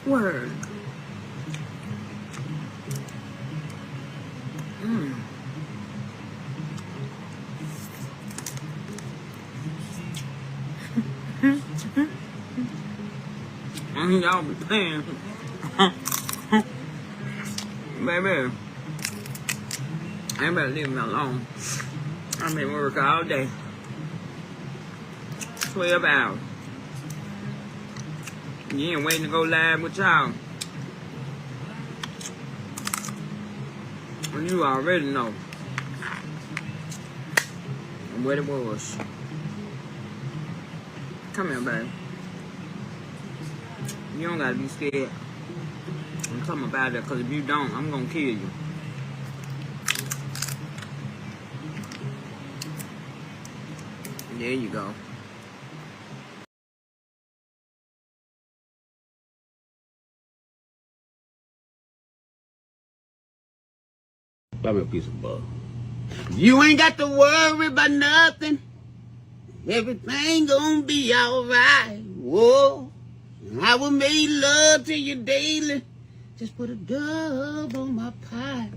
Word. Y'all be playing. Baby, I better leave me alone. I'm at work all day. 12 hours. You ain't waiting to go live with y'all. You already know what it was. Come here, baby. You don't gotta be scared. I'm talking about that, because if you don't, I'm gonna kill you. There you go. Buy me a piece of butter. You ain't got to worry about nothing. Everything gonna be alright. Whoa. I will make love to you daily. Just put a dub on my pie.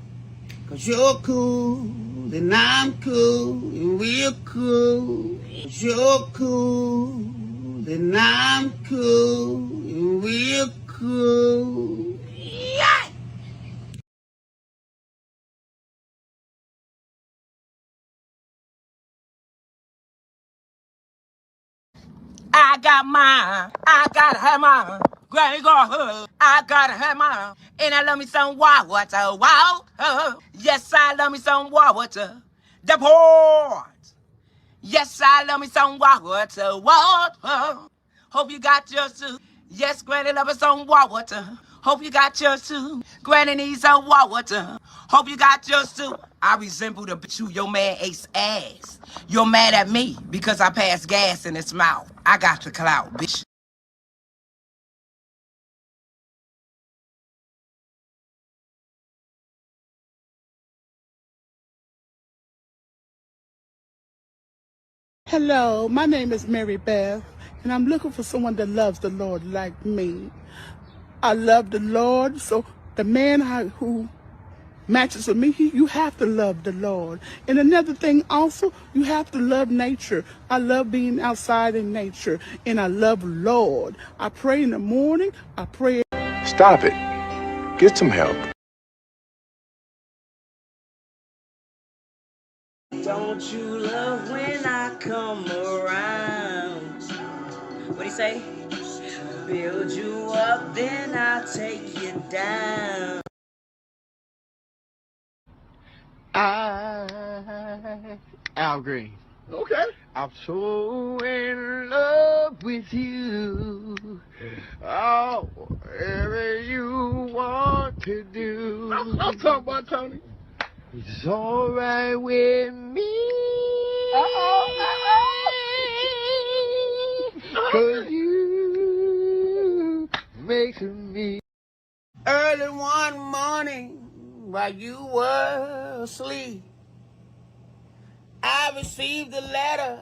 'Cause you're cool, and I'm cool, and we're cool. 'Cause you're cool, and I'm cool, and we're cool. Yeah! I got mine. I gotta have mine. Granny got her. I gotta have mine. And I love me some water. Wow. Yes, I love me some water. The port. Yes, I love me some water. Water. Hope you got yours too. Yes, Granny love me some water. Hope you got yours too. Granny needs some water. Hope you got yours too. I resemble the bitch who your man ace ass. You're mad at me because I passed gas in his mouth. I got the clout, bitch. Hello, my name is Mary Beth, and I'm looking for someone that loves the Lord like me. I love the Lord, so the man who matches with me, you have to love the Lord. And another thing also, you have to love nature. I love being outside in nature, and I love Lord. I pray in the morning, I pray. Stop it. Get some help. Don't you love when I come around? What do you say? Build you up, then I'll take you down. Al Green. Okay. I'm so in love with you. Oh, whatever you want to do. I'm talking about Tony. It's alright with me. Cause you makes me. Early one morning, while you were asleep, I received a letter,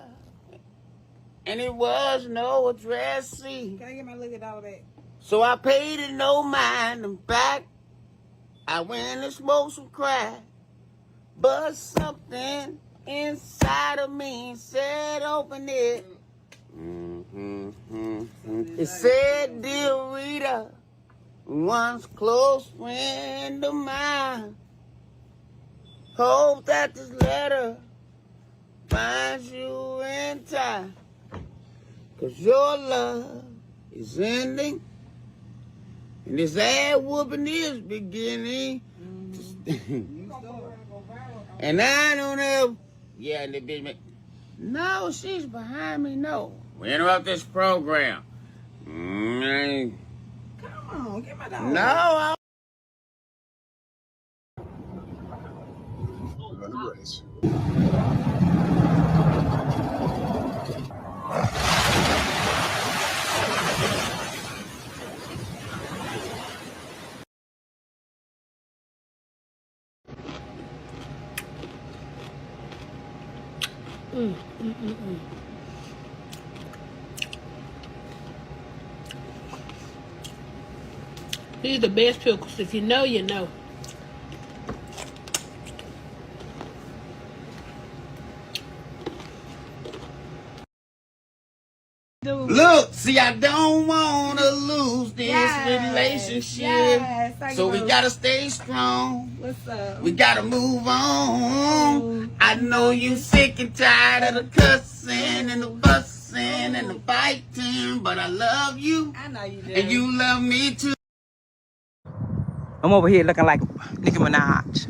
and it was no addressee. Can I get my $1 back? So I paid it no mind, and back I went and smoked some crack. But something inside of me said, open it. It said, dear Rita, once close friend of mine. Hope that this letter finds you in time. 'Cause your love is ending, and this ass whooping is beginning. And I don't know. Yeah, and the bitch. No, she's behind me. No. We interrupt this program. Come on, get my dog. No. These are the best pickles. If you know, you know. Look, see, I don't want to lose this relationship. So we got to stay strong. What's up? We got to move on. I know you sick and tired of the cussing and the fussing and the fighting, but I love you. I know you do. And you love me too. I'm over here looking like Nicki Minaj.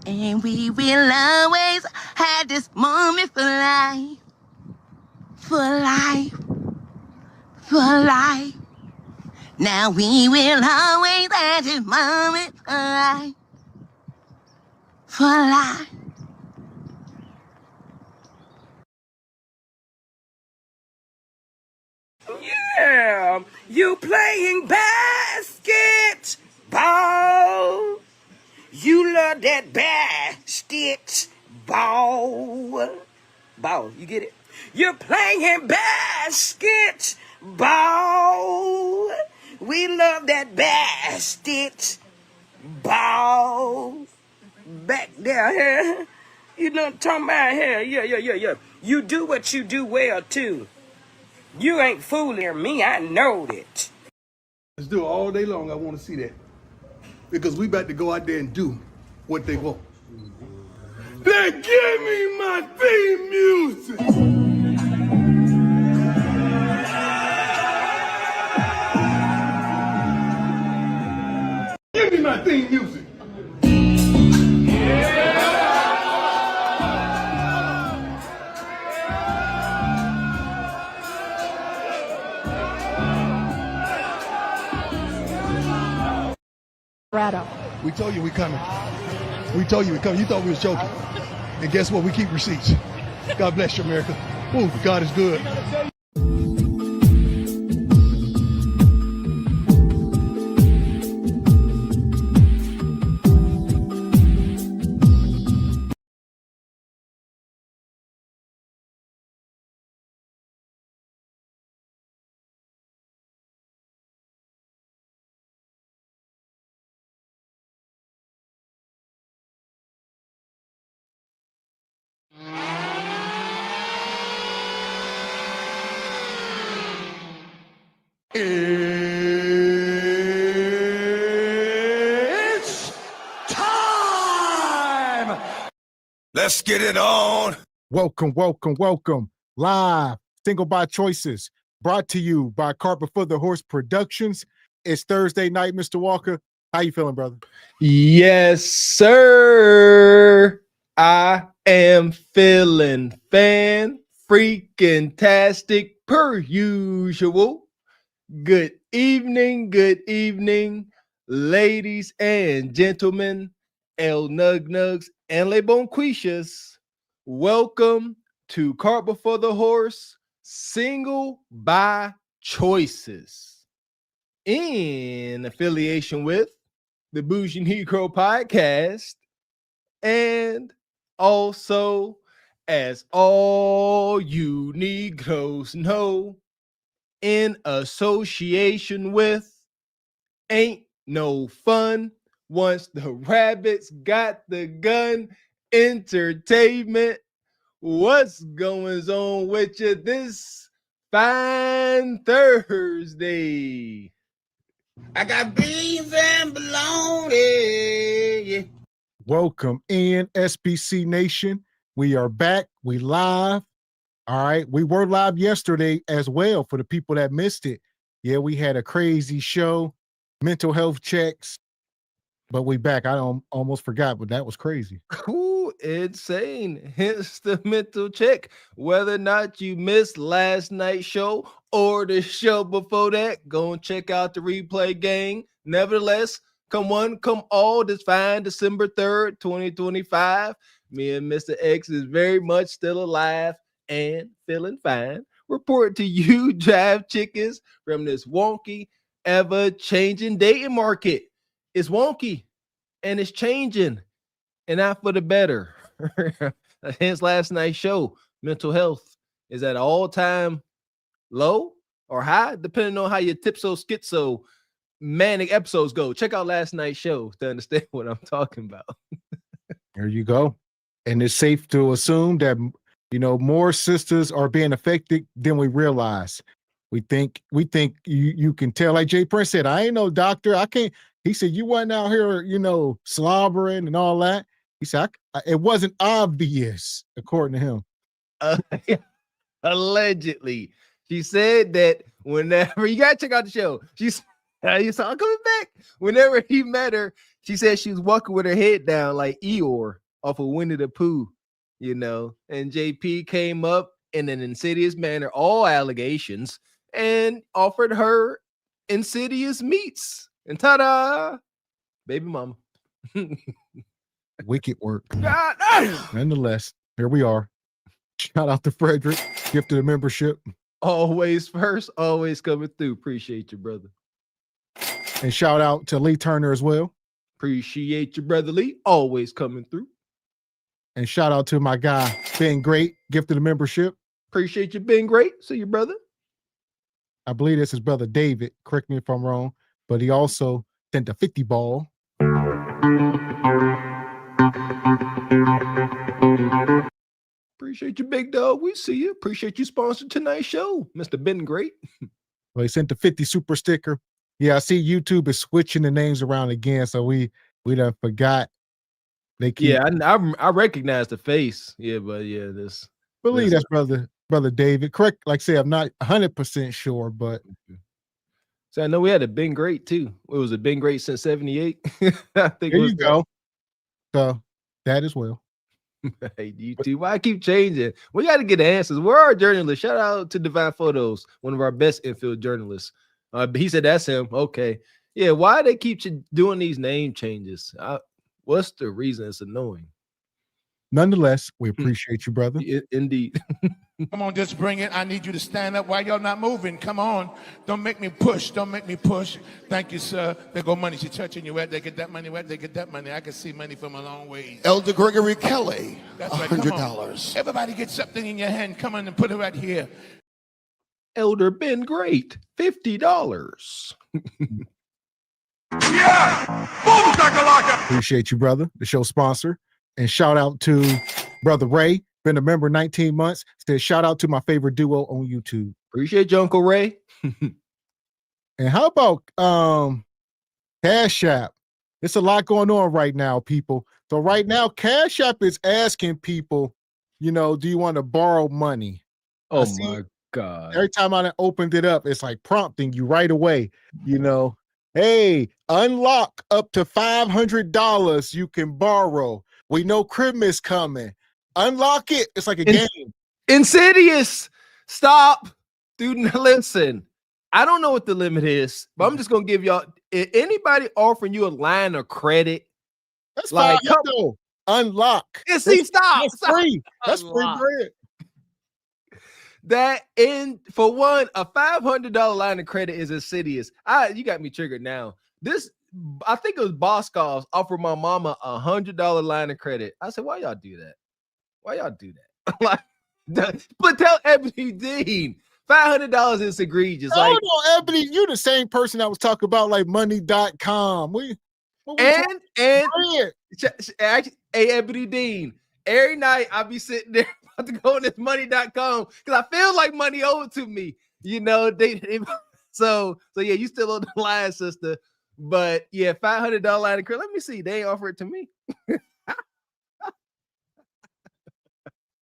And we will always have this moment for life. For life. For life. Now we will always have this moment for life. For life. Yeah, you playing basketball. You love that basketball. Ball, you get it? You're playing basketball. We love that basketball. Back there, here. You know what I'm talking about here? Yeah. You do what you do well, too. You ain't fooling me, I know it. Let's do it all day long. I want to see that. Because we about to go out there and do what they want. Then give me my theme music! Give me my theme music! We told you we coming. We told you we coming. You thought we was joking. And guess what? We keep receipts. God bless you, America. Ooh, God is good. It's time! Let's get it on. Welcome. Live, Single by Choices, brought to you by Cart Before the Horse Productions. It's Thursday night, Mr. Walker. How you feeling, brother? Yes, sir. I am feeling freaking-tastic per usual. Good evening, ladies and gentlemen, El Nug Nugs and Le Bonquishas. Welcome to Cart Before the Horse, Single by Choices, in affiliation with the Bougie Negro Podcast, and also, as all you Negroes know, in association with Ain't No Fun Once the Rabbits Got the Gun Entertainment. What's going on with you this fine Thursday? I got beans and bologna. Welcome in, SBC Nation. We are back. We live. All right. We were live yesterday as well for the people that missed it. Yeah, we had a crazy show, mental health checks, but we back. I almost forgot, but that was crazy. Ooh, insane. Hence the mental check. Whether or not you missed last night's show or the show before that, go and check out the replay, gang. Nevertheless, come one, come all, this fine December 3rd, 2025. Me and Mr. X is very much still alive and feeling fine. Report to you, Drive Chickens, from this wonky, ever-changing dating market. It's wonky and it's changing, and not for the better. Hence last night's show. Mental health is at an all-time low. or high, depending on how your tipso schizo manic episodes go. Check out last night's show to understand what I'm talking about. There you go. And it's safe to assume that, more sisters are being affected than we realize. We think you can tell, like Jay Prince said, I ain't no doctor. I can't. He said, you wasn't out here, slobbering and all that. He said, it wasn't obvious, according to him. Allegedly. She said that whenever, you got to check out the show. You saw I'm coming back. Whenever he met her, she said she was walking with her head down like Eeyore off of Winnie the Pooh, and JP came up in an insidious manner, all allegations, and offered her insidious meats. And ta-da, baby mama. Wicked work. Nonetheless, here we are. Shout out to Frederick, gift of the membership. Always first, always coming through. Appreciate you, brother. And shout out to Lee Turner as well. Appreciate you, brother Lee. Always coming through. And shout out to my guy, Ben Great, gift of the membership. Appreciate you, Ben Great. See you, brother. I believe this is brother David. Correct me if I'm wrong. But he also sent a 50 ball. Appreciate you, big dog. We see you. Appreciate you sponsoring tonight's show, Mr. Ben Great. Well, he sent the 50 super sticker. Yeah, I see YouTube is switching the names around again, so we done forgot. They keep. Yeah, I recognize the face. Yeah, but yeah, believe that's brother David. Correct. Like I say, I'm not 100% sure, but. So I know we had a Ben Great too. It was a Ben Great since 78. I think there you go. So that as well. Hey, YouTube, why I keep changing? We got to get answers. Where are journalists? Shout out to Divine Photos, one of our best infield journalists. He said that's him. Okay. Yeah, why they keep doing these name changes? What's the reason? It's annoying. Nonetheless, we appreciate you, brother. Indeed. Come on, just bring it. I need you to stand up. Why y'all not moving? Come on. Don't make me push. Don't make me push. Thank you, sir. There go money. She's touching you. Where they get that money? Where they get that money? I can see money from a long way. Elder Gregory Kelly, That's right. Come on. $100. Everybody get something in your hand. Come on and put it right here. Elder Ben Great, $50. Appreciate you, brother. The show sponsor. And shout out to brother Ray. Been a member 19 months. Said shout out to my favorite duo on YouTube. Appreciate you, Uncle Ray. And how about Cash App? It's a lot going on right now, people. So right now, Cash App is asking people, do you want to borrow money? Oh my God. Every time I opened it up, it's like prompting you right away, hey, unlock up to $500 you can borrow. We know Christmas coming. Unlock it. It's like a game. Insidious. Stop. Dude, listen. I don't know what the limit is, but I'm just going to give y'all, anybody offering you a line of credit, that's like, unlock. Stop. That's free. That's free bread. That for one, a $500 line of credit is insidious. You got me triggered now. I think it was Boscov's offered my mama $100 line of credit. I said, why y'all do that? Why y'all do that? But tell Ebony Dean, $500 is egregious. Oh, no, Ebony, you the same person that was talking about like money.com. Hey, Ebony Dean, every night I be sitting there about to go on this money.com because I feel like money owed to me. So yeah, you still on the line, sister. But yeah, $500 line of credit. Let me see. They ain't offer it to me.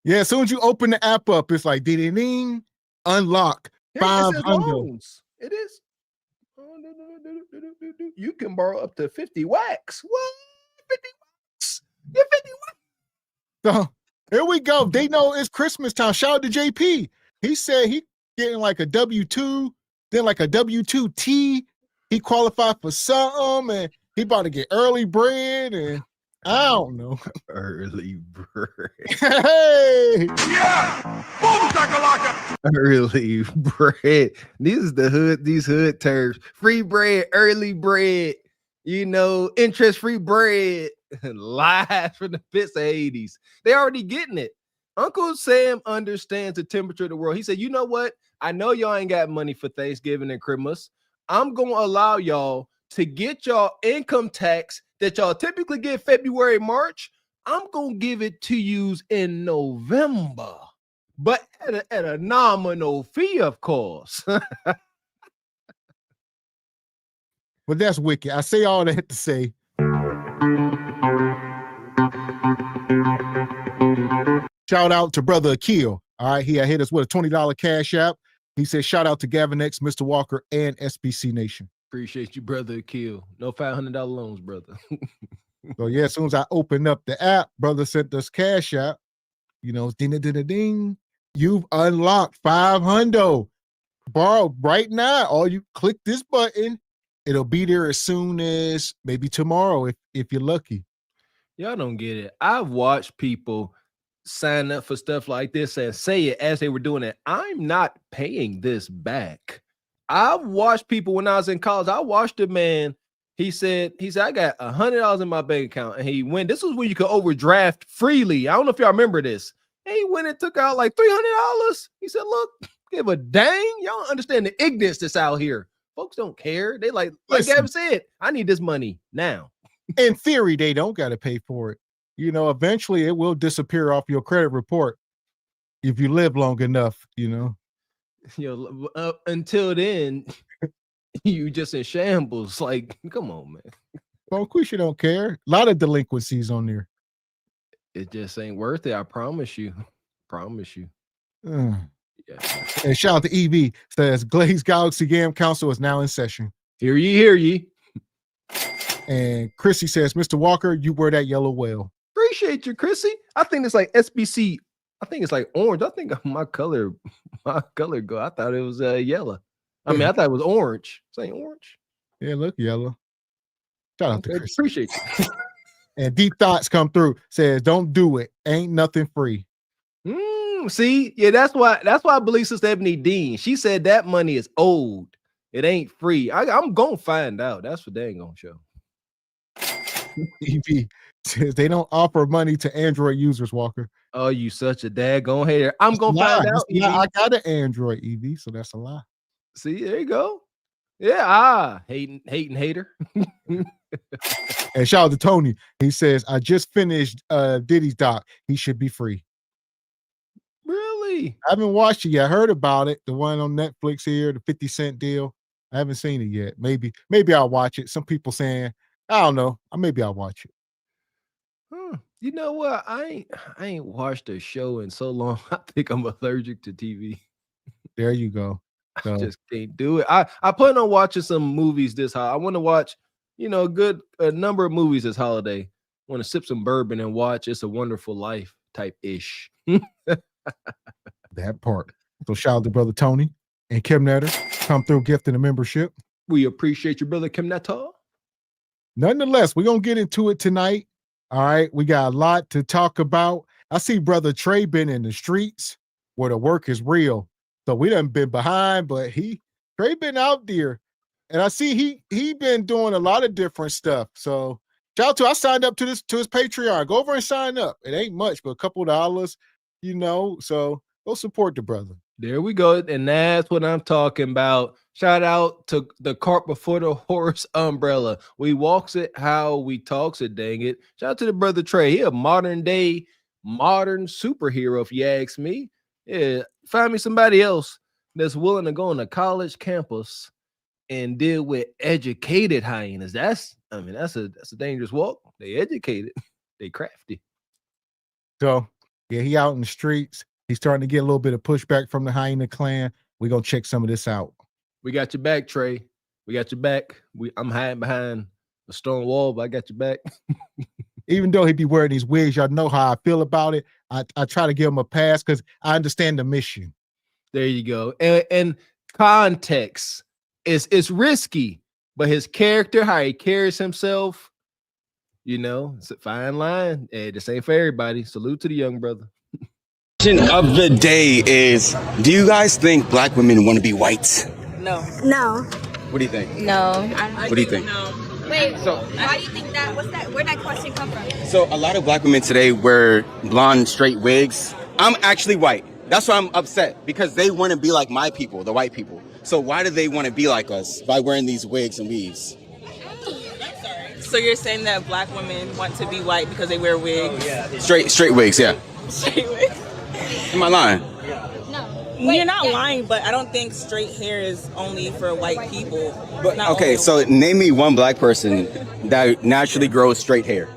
Yeah, as soon as you open the app up, it's like ding, unlock 500. It is. You can borrow up to 50 wax. What? 50 wax? You're 50 wax. So here we go. They know it's Christmas time. Shout out to JP. He said he getting like a W-2, then like a W-2T. He qualified for something, and he about to get early bread, and I don't know. Early bread. Hey! Yeah! Boom, shakalaka! Early bread. These hood terms. Free bread, early bread, interest-free bread. Live from the pits of Hades. They already getting it. Uncle Sam understands the temperature of the world. He said, you know what? I know y'all ain't got money for Thanksgiving and Christmas. I'm going to allow y'all to get y'all income tax that y'all typically get February, March. I'm going to give it to you in November, but at a nominal fee, of course. But that's wicked. I say all that to say. Shout out to Brother Akil. All right, he had hit us with a $20 cash app. He said, shout out to Gavin X, Mr. Walker, and SBC Nation. Appreciate you, Brother Akil. No $500 loans, brother. So yeah, as soon as I opened up the app, brother sent us cash app. You know, ding, ding, ding, ding. You've unlocked 500. Borrow right now. All you click this button. It'll be there as soon as maybe tomorrow if you're lucky. Y'all don't get it. I've watched people sign up for stuff like this and say it as they were doing it. I'm not paying this back. I've watched people when I was in college. I watched a man. He said, I got $100 in my bank account. And he went, this was where you could overdraft freely. I don't know if y'all remember this. And he went and took out like $300. He said, look, give a dang. Y'all don't understand the ignorance that's out here. Folks don't care. They like Gavin said, I need this money now. In theory, they don't got to pay for it. You know, eventually it will disappear off your credit report if you live long enough, you know. Until then, you just in shambles. Like, come on, man. Well, of course you don't care. A lot of delinquencies on there. It just ain't worth it. I promise you. Promise you. Yeah. And shout out to EV. Says Glaze Galaxy Game Council is now in session. Hear ye. And Chrissy says, Mr. Walker, you wear that yellow well. Appreciate you, Chrissy. I think it's like SBC. I think it's like orange. I think my color go. I thought it was yellow. I mean, I thought it was orange. It's like orange. Yeah, look yellow. Shout out to Chrissy. Appreciate you. And Deep Thoughts come through. Says, don't do it. Ain't nothing free. See, yeah, that's why I believe Sister Ebony Dean. She said that money is old. It ain't free. I'm gonna find out. That's what they ain't gonna show. EV says they don't offer money to Android users, Walker. Oh, you such a daggone hater. I'm gonna find out. I got an Android, EV, so that's a lie. See, there you go. Yeah, hating hater. And shout out to Tony. He says, I just finished Diddy's doc. He should be free. Really? I haven't watched it yet. I heard about it. The one on Netflix here, the 50 Cent deal. I haven't seen it yet. Maybe I'll watch it. Some people saying, I don't know. Maybe I'll watch it. You know what? I ain't watched a show in so long. I think I'm allergic to TV. There you go. So, I just can't do it. I plan on watching some movies this holiday. I want to watch, a number of movies this holiday. I want to sip some bourbon and watch It's a Wonderful Life type ish. That part. So shout out to Brother Tony and Kim Netter. Come through gifting a membership. We appreciate your brother Kim Netter. Nonetheless, we're going to get into it tonight. All right. We got a lot to talk about. I see Brother Trey been in the streets where the work is real. So we done been behind, but Trey been out there. And I see he been doing a lot of different stuff. So shout out to, I signed up to his Patreon. Go over and sign up. It ain't much, but a couple of dollars, so go support the brother. There we go. And that's what I'm talking about. Shout out to the cart before the horse umbrella. We walks it how we talks it, dang it. Shout out to the brother Trey. He a modern superhero, if you ask me. Yeah, find me somebody else that's willing to go on a college campus and deal with educated hyenas. That's a dangerous walk. They educated. They crafty. So yeah, he out in the streets. He's starting to get a little bit of pushback from the hyena clan. We're gonna check some of this out. We got your back, Trey. We got your back. I'm hiding behind a stone wall, but I got your back. Even though he be wearing these wigs, y'all know how I feel about it. I try to give him a pass because I understand the mission. There you go. And context is risky, but his character, how he carries himself, it's a fine line. Hey, this ain't for everybody. Salute to the young brother. Question of the day is, do you guys think black women want to be white? No. What do you think? No. What do you think? No. Wait, why do you think that? Where'd that question come from? So a lot of black women today wear blonde straight wigs. I'm actually white. That's why I'm upset, because they want to be like my people, the white people. So why do they want to be like us by wearing these wigs and weaves? So you're saying that black women want to be white because they wear wigs? Straight wigs, yeah. Straight wigs. Am I lying? You're not lying, but I don't think straight hair is only for white people. But, okay, so name me one black person that naturally grows straight hair.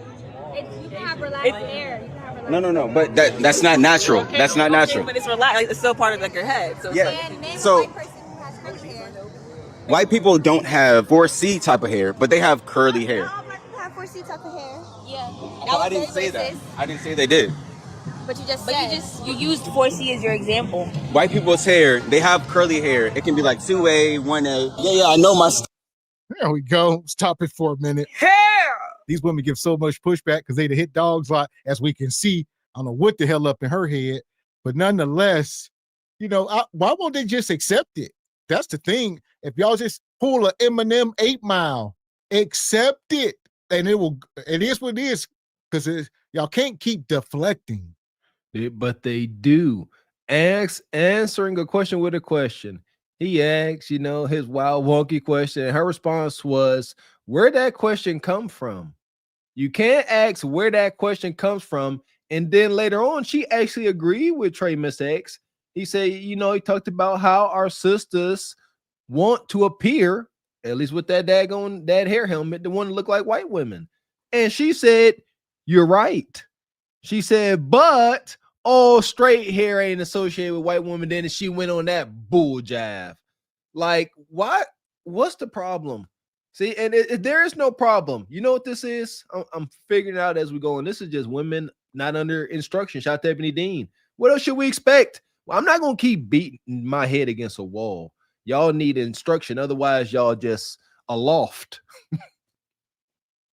You can have relaxed hair. No, but that's not natural. That's not natural. But it's relaxed. Like, it's still part of like your head. So Yeah. Name So a white person who has curly hair. white people don't have 4C type of hair, but they have curly hair. All black people have 4C type of hair. Yeah. Oh, I didn't say that. I didn't say they did. But you just said. You used 4C as your example. White people's hair, they have curly hair. It can be like 2A, 1A. Yeah, I know my. There we go. Stop it for a minute. hair. These women give so much pushback because they hit dogs lot, as we can see. I don't know what the hell up in her head, but nonetheless, you know, why won't they just accept it? That's the thing. If y'all just pull a Eminem 8 Mile, accept it, and it is what it is, because y'all can't keep deflecting. But they do. Answering a question with a question. He asked, his wild, wonky question, and her response was, where'd that question come from? You can't ask where that question comes from, and then later on, she actually agreed with Trey Miss X. He said, he talked about how our sisters want to appear, at least with that hair helmet, the one to look like white women. And she said, you're right. She said, but all straight hair ain't associated with white women. Then she went on that bull jive. Like, what? What's the problem? See, and there is no problem. You know what this is? I'm figuring it out as we go. And this is just women not under instruction. Shout out to Ebony Dean. What else should we expect? Well, I'm not going to keep beating my head against a wall. Y'all need instruction. Otherwise, y'all just aloft.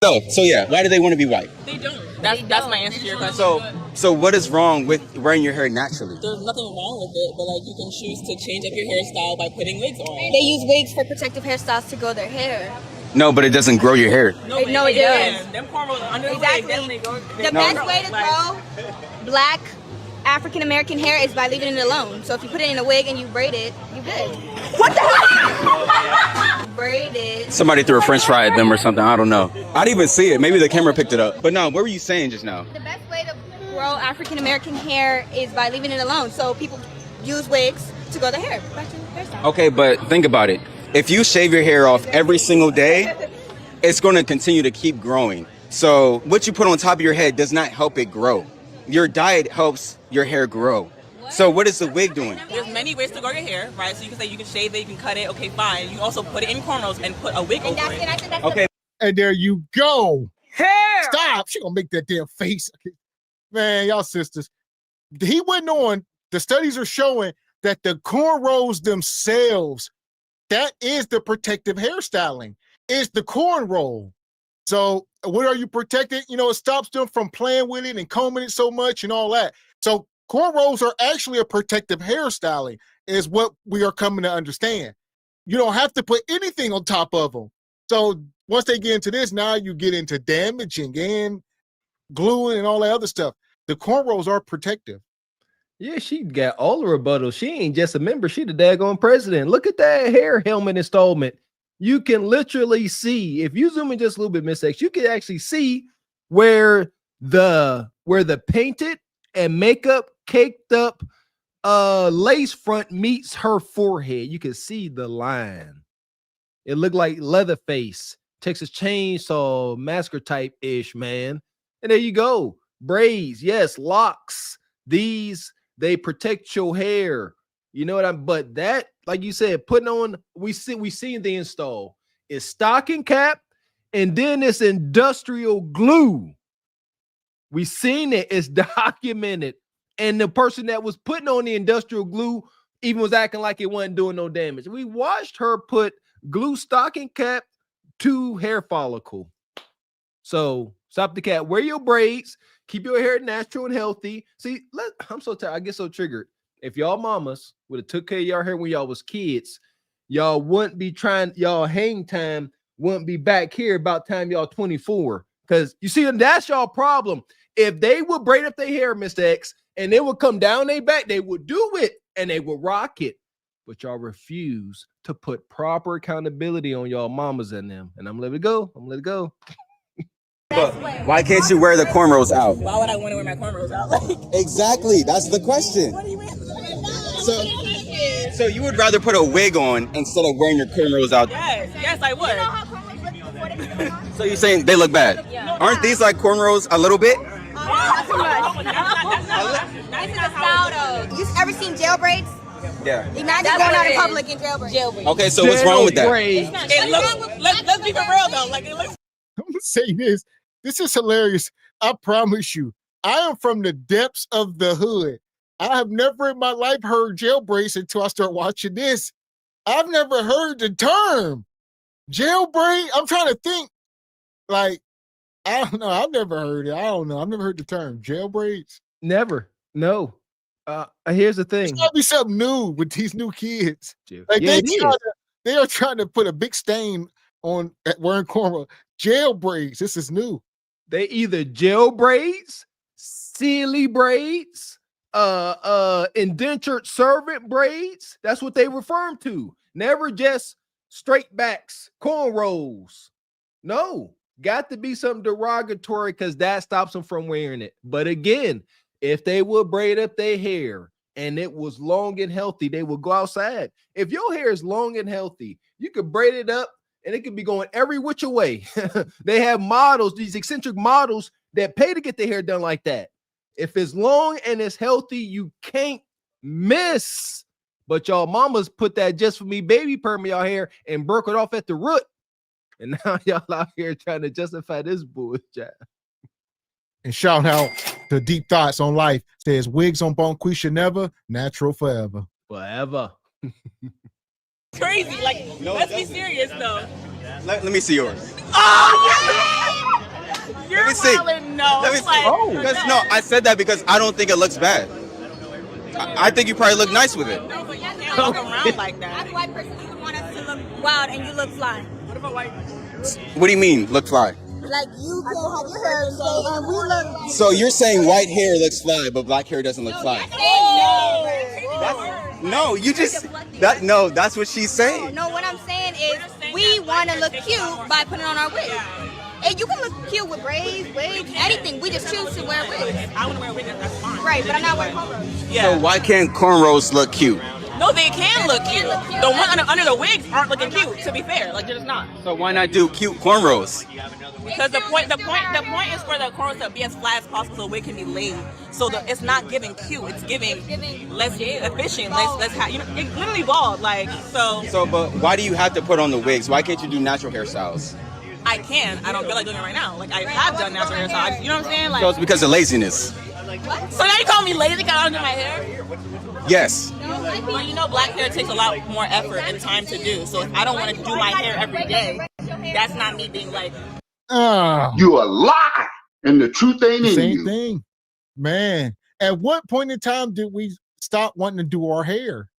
So yeah, why do they want to be white? They don't. That's my answer to your question. So what is wrong with wearing your hair naturally? There's nothing wrong with it, but like you can choose to change up your hairstyle by putting wigs on. They use wigs for protective hairstyles to grow their hair. No, but it doesn't grow your hair. No, it does. Them cornrows under Exactly. the wig, The best way to grow black African American hair is by leaving it alone. So if you put it in a wig and you braid it, you good. What the hell? Braid it. Somebody threw a French fry at them or something. I don't know. I didn't even see it. Maybe the camera picked it up. But no, what were you saying just now? The best way to grow African American hair is by leaving it alone. So people use wigs to grow their hair. Okay, but think about it. If you shave your hair off every single day, it's going to continue to keep growing. So what you put on top of your head does not help it grow. Your diet helps your hair grow. So what is the wig doing? There's many ways to grow your hair, right? So you can say you can shave it, you can cut it, okay, fine. You can also put it in cornrows and put a wig over it. Okay. And there you go. Hair! Stop. She gonna make that damn face. Man, y'all sisters. He went on. The studies are showing that the cornrows themselves, that is the protective hairstyling. It's the cornrow. So what are you protecting? It stops them from playing with it and combing it so much and all that. So cornrows are actually a protective hairstyling, is what we are coming to understand. You don't have to put anything on top of them. So once they get into this, now you get into damaging and gluing and all that other stuff. The cornrows are protective. Yeah, she got all the rebuttals. She ain't just a member. She the daggone president. Look at that hair helmet installment. You can literally see, if you zoom in just a little bit, Miss X, you can actually see where the painted and makeup caked up lace front meets her forehead. You can see the line. It looked like Leatherface, Texas Chainsaw Massacre type-ish, man. And there you go. Braids, yes, locks. These, they protect your hair. You know what I'm, but that, like you said, putting on, we seen the install. It's stocking cap, and then it's industrial glue. We seen it, it's documented. And the person that was putting on the industrial glue even was acting like it wasn't doing no damage. We watched her put glue stocking cap to hair follicle. So stop the cat, wear your braids, keep your hair natural and healthy. See, I'm so tired, I get so triggered. If y'all mamas would have took care of y'all hair when y'all was kids, y'all wouldn't be trying, y'all hang time wouldn't be back here about time y'all 24. Because you see, that's y'all problem. If they would braid up their hair, Mr. X, and it would come down their back. They would do it and they would rock it. But y'all refuse to put proper accountability on y'all mamas and them. And I'm gonna let it go. I'm gonna let it go. But why can't you wear the cornrows out? Why would I want to wear my cornrows out? Like, Exactly. That's the question. what do you mean? So you would rather put a wig on instead of wearing your cornrows out? Yes, I would. You know how cornrows look before they put them on? So you're saying they look bad? Yeah. Aren't these like cornrows a little bit? Not too much. This is a style though. You ever seen jail braids? Yeah. Imagine going out in public in jail braids. Okay, so what's wrong with that? It looks. Let's be for real though. Like it looks. I'm gonna say this. This is hilarious. I promise you. I am from the depths of the hood. I have never in my life heard jailbreaks until I start watching this. I've never heard the term jailbreak. I'm trying to think. Like, I don't know. I've never heard it. I don't know. I've never heard the term jailbreaks. Never. No. Here's the thing. It's gotta be something new with these new kids. Like Yeah, they are trying to put a big stain on at wearing cornrows. Jailbreaks. This is new. They either jail braids, silly braids, indentured servant braids. That's what they refer to. Never just straight backs, cornrows. No, got to be something derogatory because that stops them from wearing it. But again, if they would braid up their hair and it was long and healthy, they would go outside. If your hair is long and healthy, you could braid it up and it could be going every which way. They have models, these eccentric models that pay to get their hair done like that. If it's long and it's healthy, you can't miss. But y'all mamas put that just for me baby perm in y'all hair and broke it off at the root. And now y'all out here trying to justify this bullshit. And shout out to Deep Thoughts on Life. Says wigs on Bonquisha never, natural forever. Forever. Crazy. Like, let's be serious though. Let me see yours. Oh, you're Let me see. wildin', no. Let me see. Like, Because no, I said that because I don't think it looks bad. I think you probably look nice with it. No, but you can't walk around like that. As a white person, you would want us to look wild and you look fly. What about white? What do you mean, look fly? Like you can't have your hair straight and we look. So you're saying white hair looks fly, but black hair doesn't look fly? No, you just that. No, that's what she's saying. No, what I'm saying is we want to look cute by putting on our wig. And you can look cute with braids, wigs, anything. We just choose to wear wigs. I want to wear a wig. That's fine. Right, but I'm not wearing cornrows. Yeah. So why can't cornrows look cute? No, they can look cute. The one under the wigs aren't looking cute. To be fair, like they're just not. So why not do cute cornrows? Because the point is for the cornrows to be as flat as possible so the wig can be laid. So it's not giving cute. It's giving less efficient. Less you know, it's literally bald. Like so. So, but why do you have to put on the wigs? Why can't you do natural hairstyles? I can. I don't feel like doing it right now. Like I have done natural hairstyles. You know what I'm saying? Like. So it's because of laziness. What? So now you call me lazy because I don't do my hair? Yes. Well, you know, black hair takes a lot more effort and time to do. So if I don't want to do my hair every day, that's not me being like. You a lie, and the truth ain't in Same you. thing, man. At what point in time did we stop wanting to do our hair?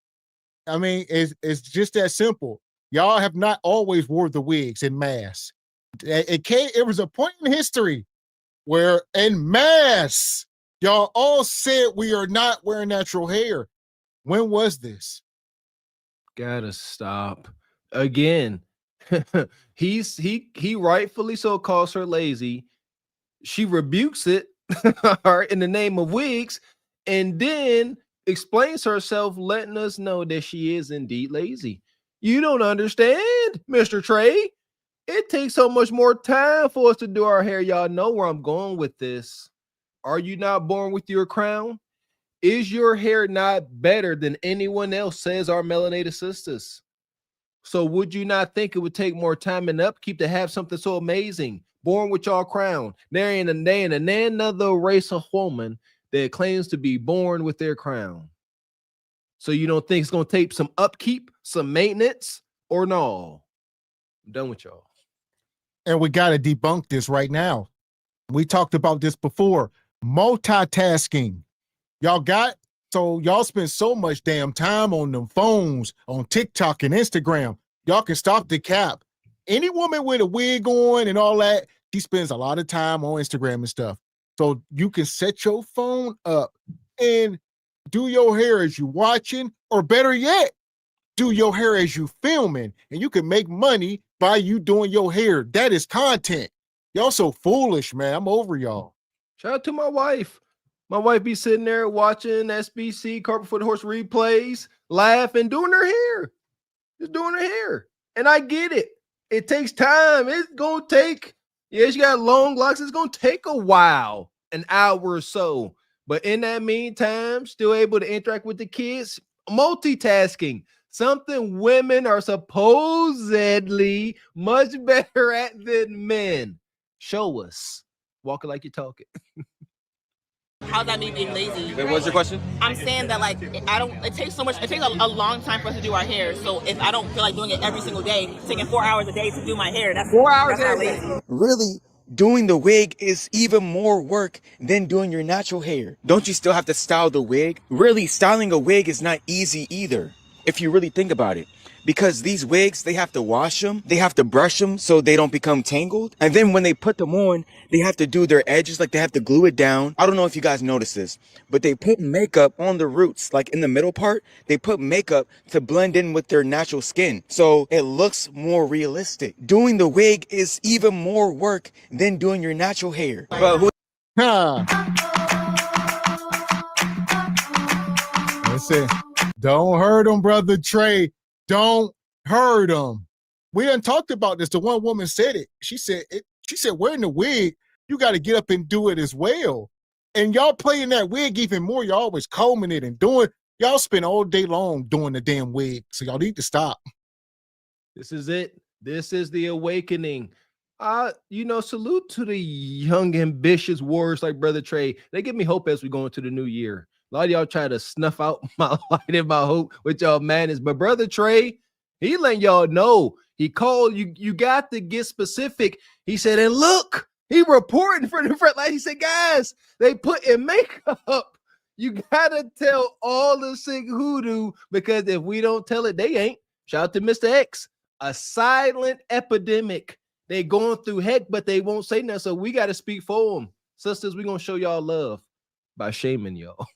I mean, it's just that simple. Y'all have not always wore the wigs in mass. It was a point in history where en masse y'all all said we are not wearing natural hair. When was this? Gotta stop. Again, he rightfully so calls her lazy. She rebukes it in the name of wigs, and then explains herself, letting us know that she is indeed lazy. You don't understand, Mr. Trey. It takes so much more time for us to do our hair. Y'all know where I'm going with this. Are you not born with your crown? Is your hair not better than anyone else, says our melanated sisters? So would you not think it would take more time and upkeep to have something so amazing? Born with your crown. There ain't another race of woman that claims to be born with their crown. So you don't think it's going to take some upkeep, some maintenance, or no? I'm done with y'all. And we got to debunk this right now. We talked about this before. Multitasking. Y'all spend so much damn time on them phones, on TikTok and Instagram. Y'all can stop the cap. Any woman with a wig on and all that, she spends a lot of time on Instagram and stuff. So you can set your phone up and do your hair as you watching, or better yet, do your hair as you filming, and you can make money by you doing your hair. That is content. Y'all so foolish, man. I'm over y'all. Shout out to my wife. My wife be sitting there watching SBC Carpet for the Horse replays, laughing, doing her hair. Just doing her hair. And I get it. It takes time. It's going to take, yeah, she got long locks. It's going to take a while, an hour or so. But in that meantime, still able to interact with the kids, multitasking, something women are supposedly much better at than men. Show us. Walk it like you're talking. How's that me being lazy? Wait, what's your question? I'm saying that like it takes so much, it takes a long time for us to do our hair. So if I don't feel like doing it every single day, taking 4 hours a day to do my hair, that's 4 hours every day. Really, doing the wig is even more work than doing your natural hair. Don't you still have to style the wig? Really, styling a wig is not easy either, if you really think about it. Because these wigs, they have to wash them, they have to brush them so they don't become tangled. And then when they put them on, they have to do their edges, like they have to glue it down. I don't know if you guys notice this, but they put makeup on the roots, like in the middle part, they put makeup to blend in with their natural skin. So it looks more realistic. Doing the wig is even more work than doing your natural hair. But who? That's it. Don't hurt him, brother Trey. Don't hurt him. We done talked about this. The one woman said it. She said, wearing the wig, you got to get up and do it as well. And y'all playing that wig even more. Y'all always combing it and doing, y'all spend all day long doing the damn wig. So y'all need to stop. This is it. This is the awakening. Salute to the young, ambitious warriors like Brother Trey. They give me hope as we go into the new year. A lot of y'all try to snuff out my light and my hope with y'all madness. But Brother Trey, he letting y'all know. He called you. You got to get specific. He said, and look, he reporting from the front line. He said, guys, they put in makeup. You got to tell all the sick hoodoo, because if we don't tell it, they ain't. Shout out to Mr. X. A silent epidemic. They going through heck, but they won't say nothing. So we got to speak for them. Sisters, we're going to show y'all love by shaming y'all.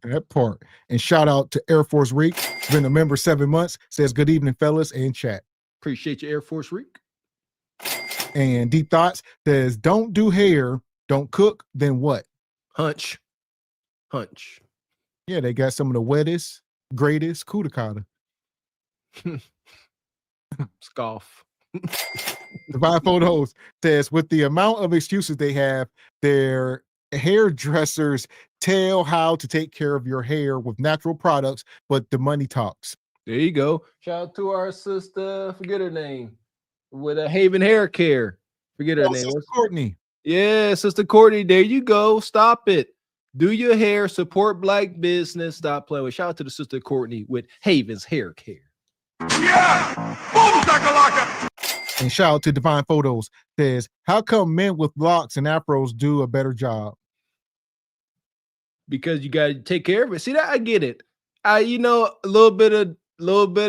That part. And shout out to Air Force Reek. Been a member 7 months. Says good evening, fellas, and chat. Appreciate you, Air Force Reek. And Deep Thoughts says, don't do hair, don't cook, then what? Hunch. Yeah, they got some of the wettest, greatest kudakata. Scoff. Divine Photos says, with the amount of excuses they have, their hairdressers tell how to take care of your hair with natural products, but the money talks. There you go. Shout out to our sister, forget her name, with a Haven Hair Care. Forget her name. Sister Courtney. Yeah, Sister Courtney. There you go. Stop it. Do your hair, support Black business. Stop playing with. Shout out to the Sister Courtney with Haven's Hair Care. Yeah! Boom, shakalaka! And shout out to Divine Photos says, how come men with locks and afros do a better job? Because you got to take care of it. See that? I get it. A little bit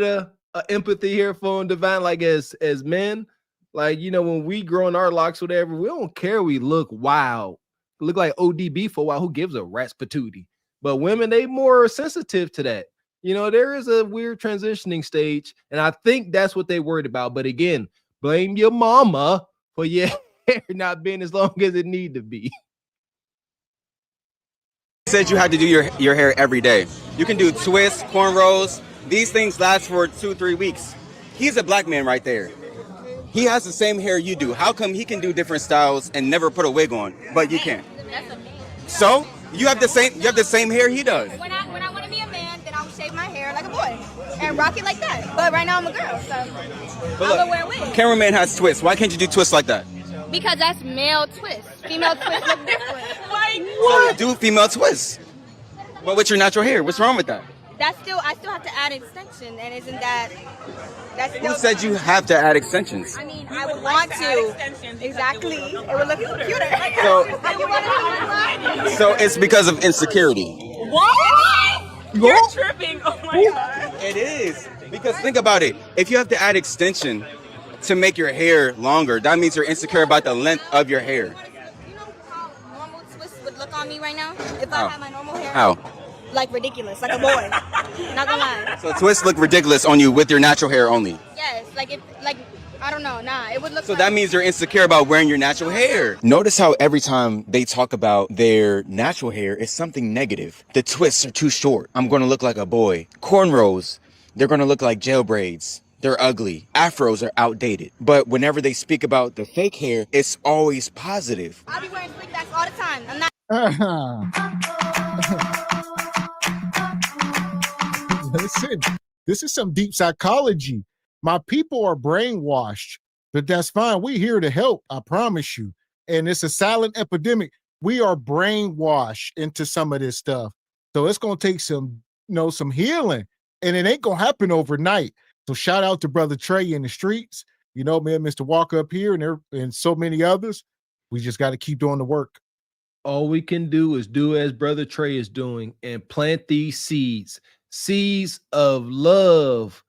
of empathy here for Divine, like as men, like, when we growing our locks, whatever, we don't care. We look wild, look like ODB for a while. Who gives a rat's patootie? But women, they more sensitive to that. There is a weird transitioning stage, and I think that's what they worried about. But again, blame your mama for your hair not being as long as it need to be. Said you had to do your hair every day. You can do twists, cornrows. These things last for 2-3 weeks. He's a black man right there. He has the same hair you do. How come he can do different styles and never put a wig on, but you can't? So you have the same hair he does. When I want to be a man, then I'll shave my hair like a boy and rock it like that. But right now I'm a girl, so I'm gonna wear a wig. Cameraman has twists. Why can't you do twists like that? Because that's male twist. Female twist look different. So do female twists. But with your natural hair, what's wrong with that? I still have to add extension, and isn't that's still? Who said you have to add extensions? I mean, I would want to. Exactly. It would look cuter. So it's because of insecurity. What? You're tripping. Oh my God. It is. Because think about it. If you have to add extension to make your hair longer, that means you're insecure about the length of your hair. You know how normal twists would look on me right now? If if I had my normal hair, How? like ridiculous, like a boy. Not gonna lie. So twists look ridiculous on you with your natural hair only. Yes, like I don't know, nah. It would look. So that means you're insecure about wearing your natural hair. Notice how every time they talk about their natural hair, it's something negative. The twists are too short. I'm going to look like a boy. Cornrows, they're going to look like jail braids. They're ugly. Afros are outdated. But whenever they speak about the fake hair, it's always positive. I'll be wearing slick backs all the time. I'm not. Listen, this is some deep psychology. My people are brainwashed, but that's fine. We're here to help, I promise you. And it's a silent epidemic. We are brainwashed into some of this stuff. So it's going to take some, some healing, and it ain't going to happen overnight. So shout out to Brother Trey in the streets, man, Mr. Walker up here and so many others. We just got to keep doing the work. All we can do is do as Brother Trey is doing and plant these seeds of love,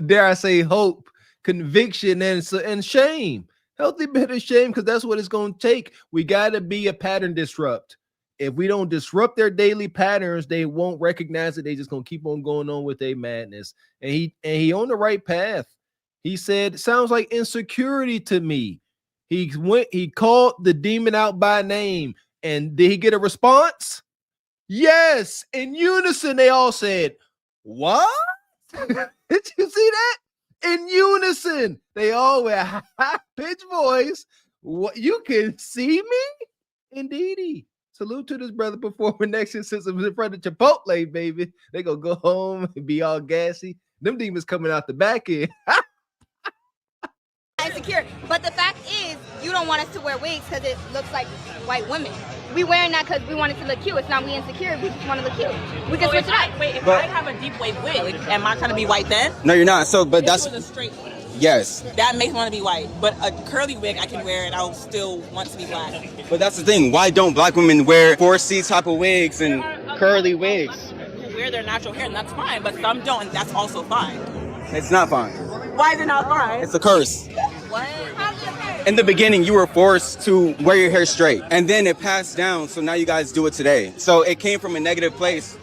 dare I say hope, conviction, and shame. Healthy bit of shame, because that's what it's going to take. We got to be a pattern disrupt. If we don't disrupt their daily patterns, they won't recognize it. They just going to keep on going on with their madness. And he on the right path. He said, sounds like insecurity to me. He called the demon out by name. And did he get a response? Yes. In unison, they all said, what? Did you see that? In unison, they all were high-pitched voice. What, you can see me? Indeedy. Salute to this brother performing next since it was in front of Chipotle, baby. They gonna go home and be all gassy. Them demons coming out the back end. Insecure. But the fact is, you don't want us to wear wigs because it looks like white women. We wearing that because we want it to look cute. It's not we insecure. We just want to look cute. We can switch it up. Wait, if I have a deep wave wig, am I trying to be white then? No, you're not. So, but that's If it was a straight wig. Yes. That makes me want to be white. But a curly wig I can wear and I'll still want to be black. But that's the thing. Why don't black women wear 4C type of wigs and curly wigs? Who wear their natural hair, and that's fine. But some don't, and that's also fine. It's not fine. Why is it not fine? It's a curse. What? In the beginning, you were forced to wear your hair straight, and then it passed down, so now you guys do it today. So it came from a negative place.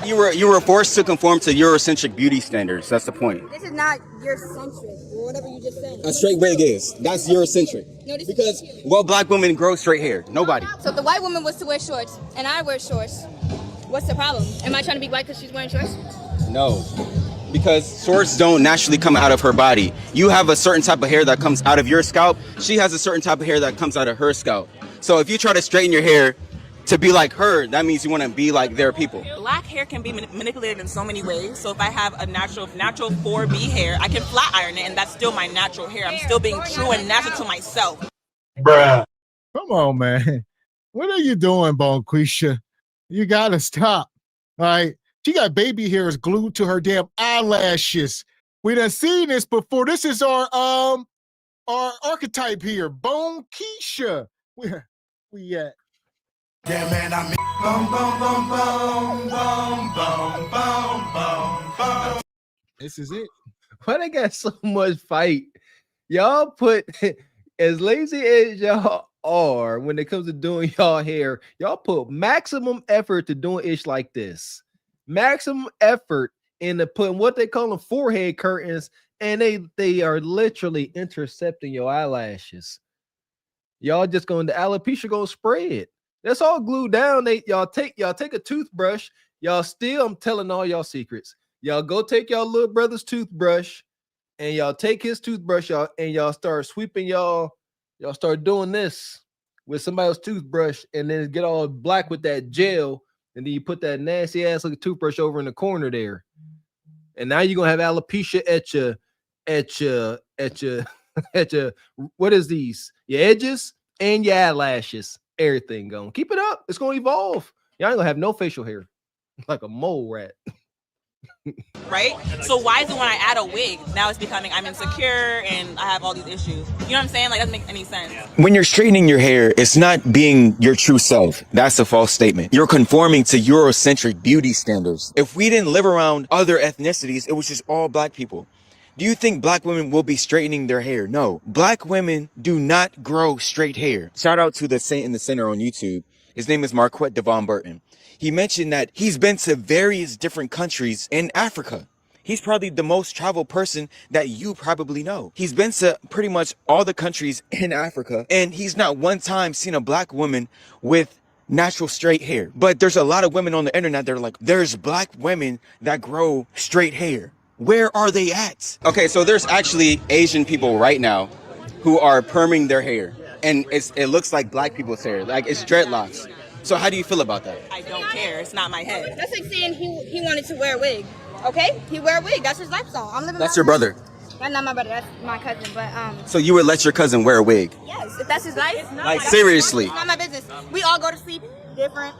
You were forced to conform to Eurocentric beauty standards. That's the point. This is not Eurocentric or whatever you just said. A straight wig is. That's Eurocentric. No, this because well, black women grow straight hair. Nobody. So if the white woman was to wear shorts and I wear shorts, what's the problem? Am I trying to be white because she's wearing shorts? No. Because shorts don't naturally come out of her body. You have a certain type of hair that comes out of your scalp. She has a certain type of hair that comes out of her scalp. So if you try to straighten your hair to be like her, that means you want to be like their people. Black hair can be manipulated in so many ways. So if I have a natural 4B hair, I can flat iron it, and that's still my natural hair. I'm still being true and natural to myself. Bruh. Come on, man. What are you doing, Bonquisha? You gotta stop. All right. She got baby hairs glued to her damn eyelashes. We done seen this before. This is our archetype here. Bone Keisha. Where we at? Yeah, man, I mean, boom, boom, boom, boom, boom, boom, boom, boom. This is it. Why they got so much fight? Y'all put, as lazy as y'all are when it comes to doing y'all hair, y'all put maximum effort to doing ish like this. Maximum effort into putting what they call them forehead curtains, and they are literally intercepting your eyelashes. Y'all just going, the alopecia gonna spread. That's all glued down. Y'all take a toothbrush. I'm telling all y'all secrets. Y'all go take y'all little brother's toothbrush, and y'all take his toothbrush, y'all start sweeping y'all start doing this with somebody else's toothbrush, and then get all black with that gel. And then you put that nasty ass looking toothbrush over in the corner there. And now you're gonna have alopecia at your what is these? Your edges and your eyelashes. Everything going. Keep it up. It's gonna evolve. Y'all ain't gonna have no facial hair. Like a mole rat. Right? So why is it when I add a wig, now it's becoming I'm insecure and I have all these issues? You know what I'm saying? Like, that doesn't make any sense. When you're straightening your hair, it's not being your true self. That's a false statement. You're conforming to Eurocentric beauty standards. If we didn't live around other ethnicities, it was just all black people. Do you think black women will be straightening their hair? No. Black women do not grow straight hair. Shout out to the Saint in the Center on YouTube. His name is Marquette Devon Burton. He mentioned that he's been to various different countries in Africa. He's probably the most traveled person that you probably know. He's been to pretty much all the countries in Africa, and he's not one time seen a black woman with natural straight hair. But there's a lot of women on the internet that are like, there's black women that grow straight hair. Where are they at? Okay, so there's actually Asian people right now who are perming their hair, and it looks like black people's hair, like it's dreadlocks. So how do you feel about that? I don't care. It's not my head. That's like saying he wanted to wear a wig. Okay, he wear a wig. That's his lifestyle. I'm living. That's your brother. That's not my brother. That's my cousin. But So you would let your cousin wear a wig? yes, if that's his life. Like seriously? It's not my business. We all go to sleep different.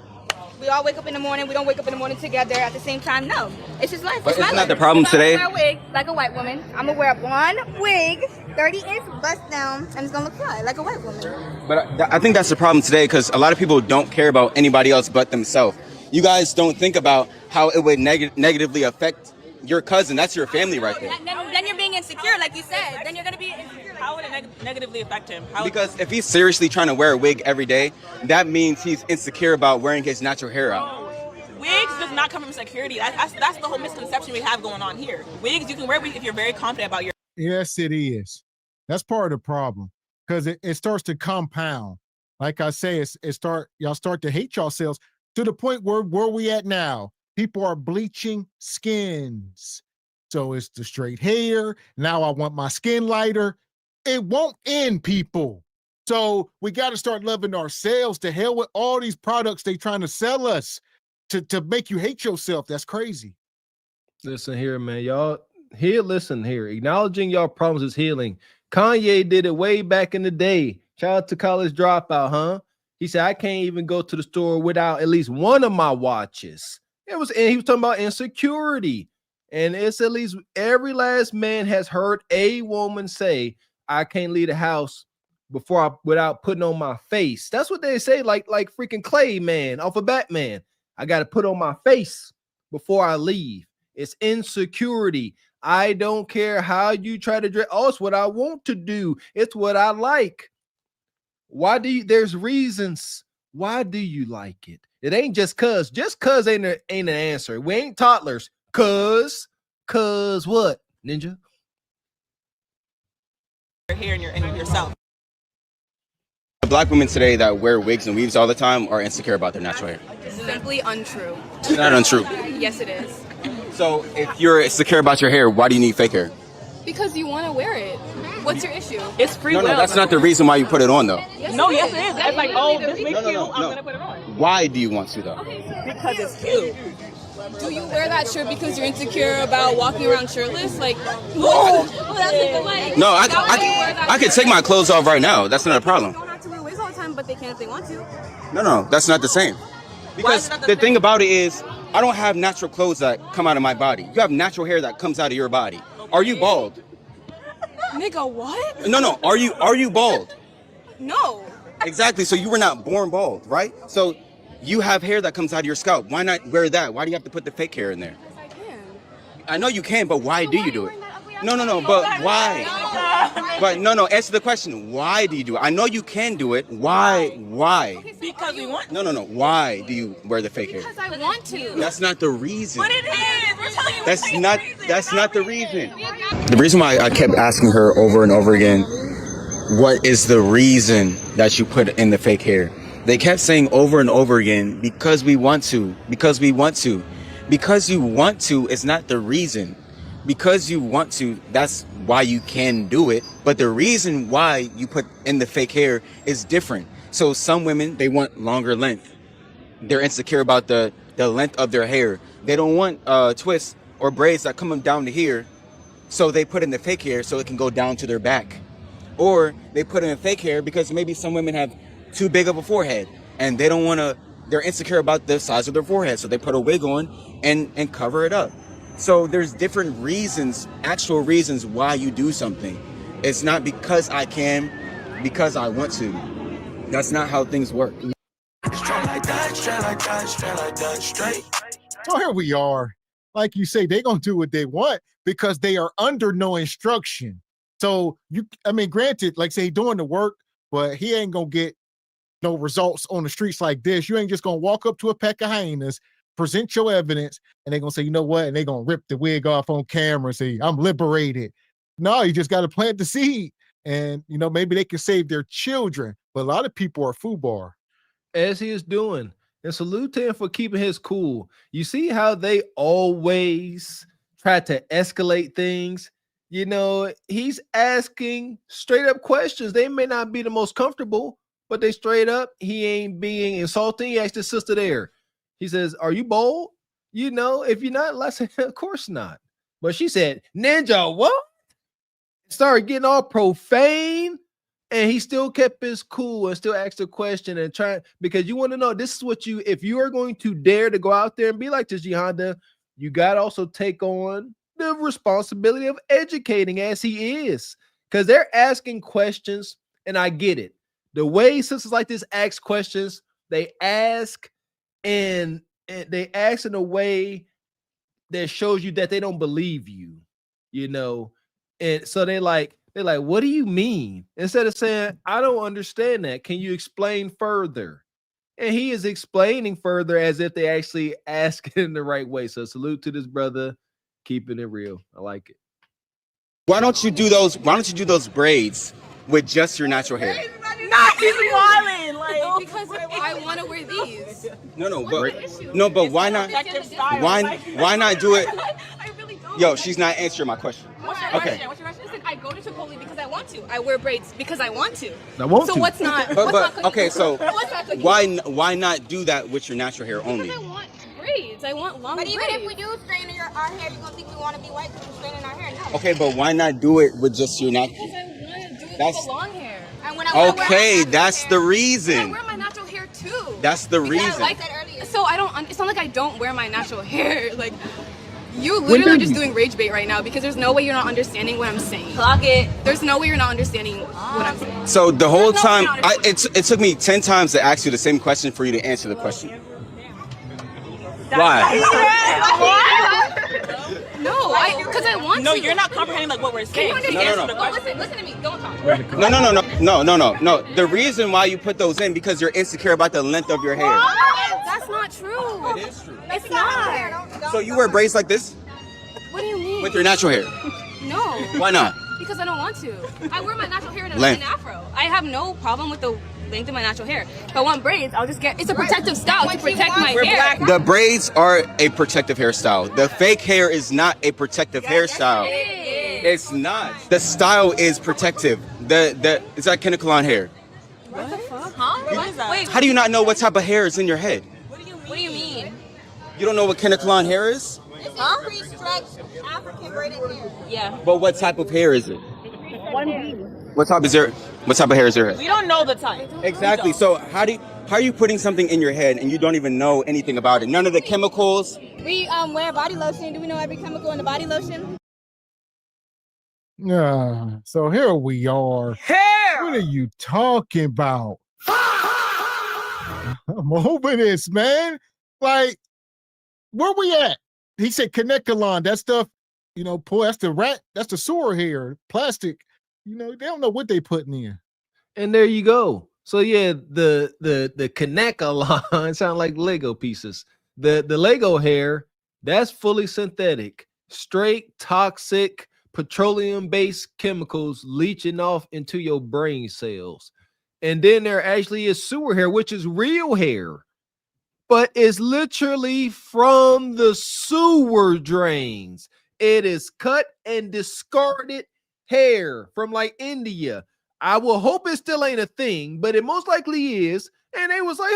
We all wake up in the morning. We don't wake up in the morning together at the same time. No, it's his life. But It's my isn't that life. the problem today? I'm gonna wear a wig like a white woman. I'm gonna wear one wig, 30-inch bust down, and it's gonna look fly like a white woman. But I think that's the problem today, because a lot of people don't care about anybody else but themselves. You guys don't think about how it would negatively affect your cousin. That's your family right there. Then you're being insecure, like you said. Then you're gonna be insecure. How would it negatively affect him? Because if he's seriously trying to wear a wig every day, that means he's insecure about wearing his natural hair out. Wigs does not come from security. That's the whole misconception we have going on here. Wigs, you can wear wigs if you're very confident about your. Yes, it is. That's part of the problem, because it starts to compound. Like I say, y'all start to hate yourselves to the point where we at now. People are bleaching skins. So it's the straight hair. Now I want my skin lighter. It won't end, people. So we got to start loving ourselves. To hell with all these products they trying to sell us to make you hate yourself. That's crazy. Listen here, man. Y'all here, listen here. Acknowledging y'all problems is healing. Kanye did it way back in the day. Shout out to College Dropout, huh? He said, I can't even go to the store without at least one of my watches. He was talking about insecurity. And it's at least every last man has heard a woman say, I can't leave the house without putting on my face. That's what they say, like freaking Clay Man off of Batman. I got to put on my face before I leave. It's insecurity. I don't care how you try to dress. Oh, it's what I want to do. It's what I like. There's reasons. Why do you like it? It ain't just cuz. Just cuz ain't an answer. We ain't toddlers. Cuz what, Ninja? Here in yourself. Black women today that wear wigs and weaves all the time are insecure about their natural hair. Simply untrue. It's not untrue. Yes, it is. So if you're insecure about your hair, why do you need fake hair? Because you want to wear it. What's your issue? It's free will. No, that's not the reason why you put it on, though. No, yes, it is. It's like, oh, this makes you. No. I'm gonna put it on. Why do you want to, though? Because it's cute. Do you wear that shirt because you're insecure about walking around shirtless? Like, No, I can take my clothes off right now. That's not a problem. They don't have to wear wigs all the time, but they can if they want to. No, that's not the same. Because the thing about it is, I don't have natural clothes that come out of my body. You have natural hair that comes out of your body. Are you bald? Nigga, what? No. Are you bald? No. Exactly. So you were not born bald, right? So you have hair that comes out of your scalp. Why not wear that? Why do you have to put the fake hair in there? I can. I know you can, but why do you do it? No, but why? But no, answer the question. Why do you do it? I know you can do it. Why? Because we want. No. Why do you wear the fake hair? Because I want to. That's not the reason. But it is. We're telling you. That's not the reason. The reason why I kept asking her over and over again, what is the reason that you put in the fake hair? They kept saying over and over again, because we want to, because we want to. Because you want to is not the reason. Because you want to, that's why you can do it. But the reason why you put in the fake hair is different. So some women, they want longer length. They're insecure about the length of their hair. They don't want twists or braids that come down to here. So they put in the fake hair so it can go down to their back. Or they put in fake hair because maybe some women have too big of a forehead and they don't want to, they're insecure about the size of their forehead. So they put a wig on and cover it up. So there's different reasons, actual reasons why you do something. It's not because I can, because I want to. That's not how things work. So here we are. Like you say, they're going to do what they want because they are under no instruction. So granted, like say doing the work, but he ain't going to get no results on the streets like this. You ain't just gonna walk up to a pack of hyenas, present your evidence, and they're gonna say, you know what? And they're gonna rip the wig off on camera and say, I'm liberated. No, you just gotta plant the seed. And maybe they can save their children. But a lot of people are FUBAR. As he is doing. And salute to him for keeping his cool. You see how they always try to escalate things? He's asking straight up questions. They may not be the most comfortable, but they straight up, he ain't being insulting. He asked his sister there. He says, are you bold? If you're not, let's say, of course not. But she said, Ninja, what? Started getting all profane. And he still kept his cool and still asked a question and trying, because you want to know, this is what if you are going to dare to go out there and be like this, Honda, you got to also take on the responsibility of educating as he is, because they're asking questions. And I get it. The way sisters like this ask questions, they ask and they ask in a way that shows you that they don't believe you, and so they're like, what do you mean? Instead of saying, I don't understand that. Can you explain further? And he is explaining further as if they actually ask it in the right way. So salute to this brother, keeping it real. I like it. Why don't you do those braids with just your natural hair? Nah, he's wildin'. Because I want to wear these. But why not? Why not do it? I really don't. Yo, she's not answering my question. What's your Okay. question? Listen, I go to Chipotle because I want to. I wear braids because I want to. What's not? But okay, so What's not cooking? why not do that with your natural hair only? Because I want braids. I want long braids. But even if we do straighten our hair, you're gonna think we want to be white because we're straightening our hair. No. Okay, but why not do it with just your natural? Because I want to do it with the long hair. And when Okay, that's the reason. I wear my natural hair too. That's the reason. So I don't. It's not like I don't wear my natural hair. Like you're literally just doing rage bait right now because there's no way you're not understanding what I'm saying. Clock it. There's no way you're not understanding what I'm saying. So the whole time, it took me 10 times to ask you the same question for you to answer the question. Why? No, because I want to. No, you're not comprehending like what we're saying. Can you understand? No. Listen to me. Don't talk. No. The reason why you put those in because you're insecure about the length of your hair. That's not true. It is true. It's not. So you wear braids like this What do you mean? with your natural hair? No. Why not? Because I don't want to. I wear my natural hair in an Length. afro. I have no problem with the length of my natural hair. If I want braids, I'll just get. It's a protective style to protect my hair. The braids are a protective hairstyle. The fake hair is not a protective hairstyle. It's not. The style is protective. It's like Kinnikalon hair. What the fuck? Huh? What is that? Wait. How do you not know what type of hair is in your head? What do you mean? You don't know what Kinnikalon hair is? Huh? Pre-stretched African braided hair. Yeah. But what type of hair is it? 1B. What type of hair is your head? We don't know the type. Exactly. So how are you putting something in your head and you don't even know anything about it? None of the chemicals? We wear body lotion. Do we know every chemical in the body lotion? So here we are. Hair! What are you talking about? I'm over this, man. Like, where we at? He said Kinnikalon. That stuff, boy, that's the rat, that's the sewer hair, plastic. They don't know what they putting in. And there you go. So yeah, the Kinnikalon sound like Lego pieces. The Lego hair, that's fully synthetic, straight toxic petroleum-based chemicals leaching off into your brain cells. And then there actually is sewer hair, which is real hair, but it's literally from the sewer drains. It is cut and discarded hair from like India. I will hope it still ain't a thing, but it most likely is. And they was like,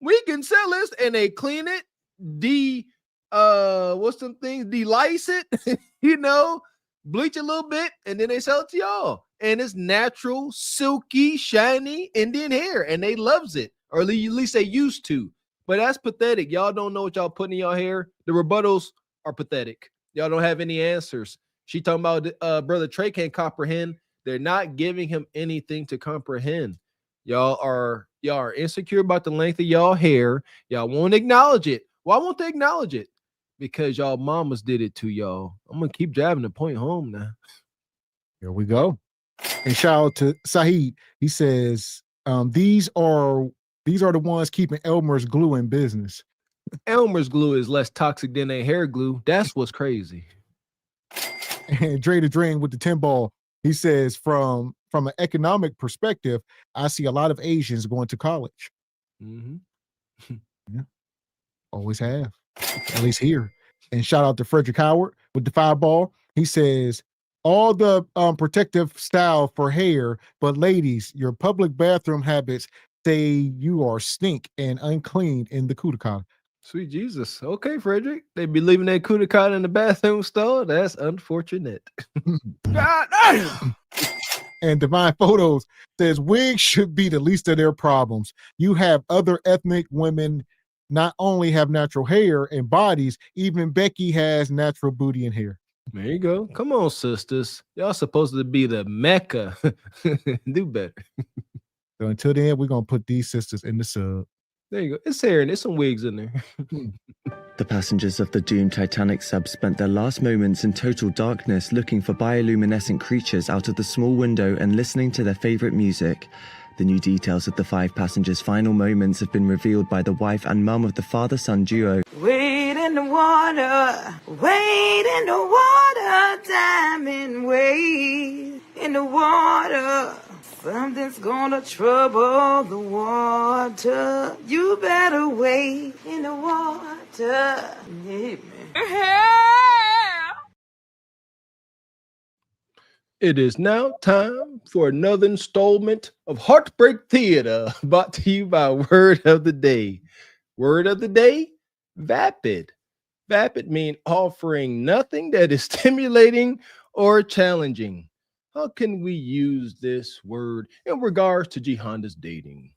we can sell this. And they clean it, delice it, bleach a little bit, and then they sell it to y'all. And it's natural, silky, shiny Indian hair, and they loves it, or at least they used to. But that's pathetic. Y'all don't know what y'all putting in your hair. The rebuttals are pathetic. Y'all don't have any answers. She talking about brother Trey can't comprehend. They're not giving him anything to comprehend. Y'all are insecure about the length of y'all hair. Y'all won't acknowledge it. Why won't they acknowledge it? Because y'all mamas did it to y'all. I'm gonna keep driving the point home now. Here we go. And shout out to Saeed. He says, These are the ones keeping Elmer's glue in business. Elmer's glue is less toxic than a hair glue. That's what's crazy. And Dre the Drain with the 10 ball, he says, from an economic perspective, I see a lot of Asians going to college. Mm-hmm. Yeah, always have, at least here. And shout out to Frederick Howard with the 5 ball. He says, all the protective style for hair, but ladies, your public bathroom habits say you are stink and unclean in the Kudakata. Sweet Jesus. Okay, Frederick. They be leaving that Kudakata in the bathroom stall. That's unfortunate. God damn. And Divine Photos says wigs should be the least of their problems. You have other ethnic women not only have natural hair and bodies, even Becky has natural booty and hair. There you go. Come on, sisters. Y'all supposed to be the Mecca. Do better. So until then, we're going to put these sisters in the sub. There you go. It's hair and there's some wigs in there. The passengers of the doomed Titanic sub spent their last moments in total darkness looking for bioluminescent creatures out of the small window and listening to their favorite music. The new details of the 5 passengers' final moments have been revealed by the wife and mum of the father-son duo. Wade in the water, wade in the water, diamond wade in the water. Something's gonna trouble the water. You better wade in the water. Yeah, man. It is now time for another installment of Heartbreak Theater, brought to you by Word of the Day. Word of the Day, vapid. Vapid mean offering nothing that is stimulating or challenging. How can we use this word in regards to Jihonda's dating?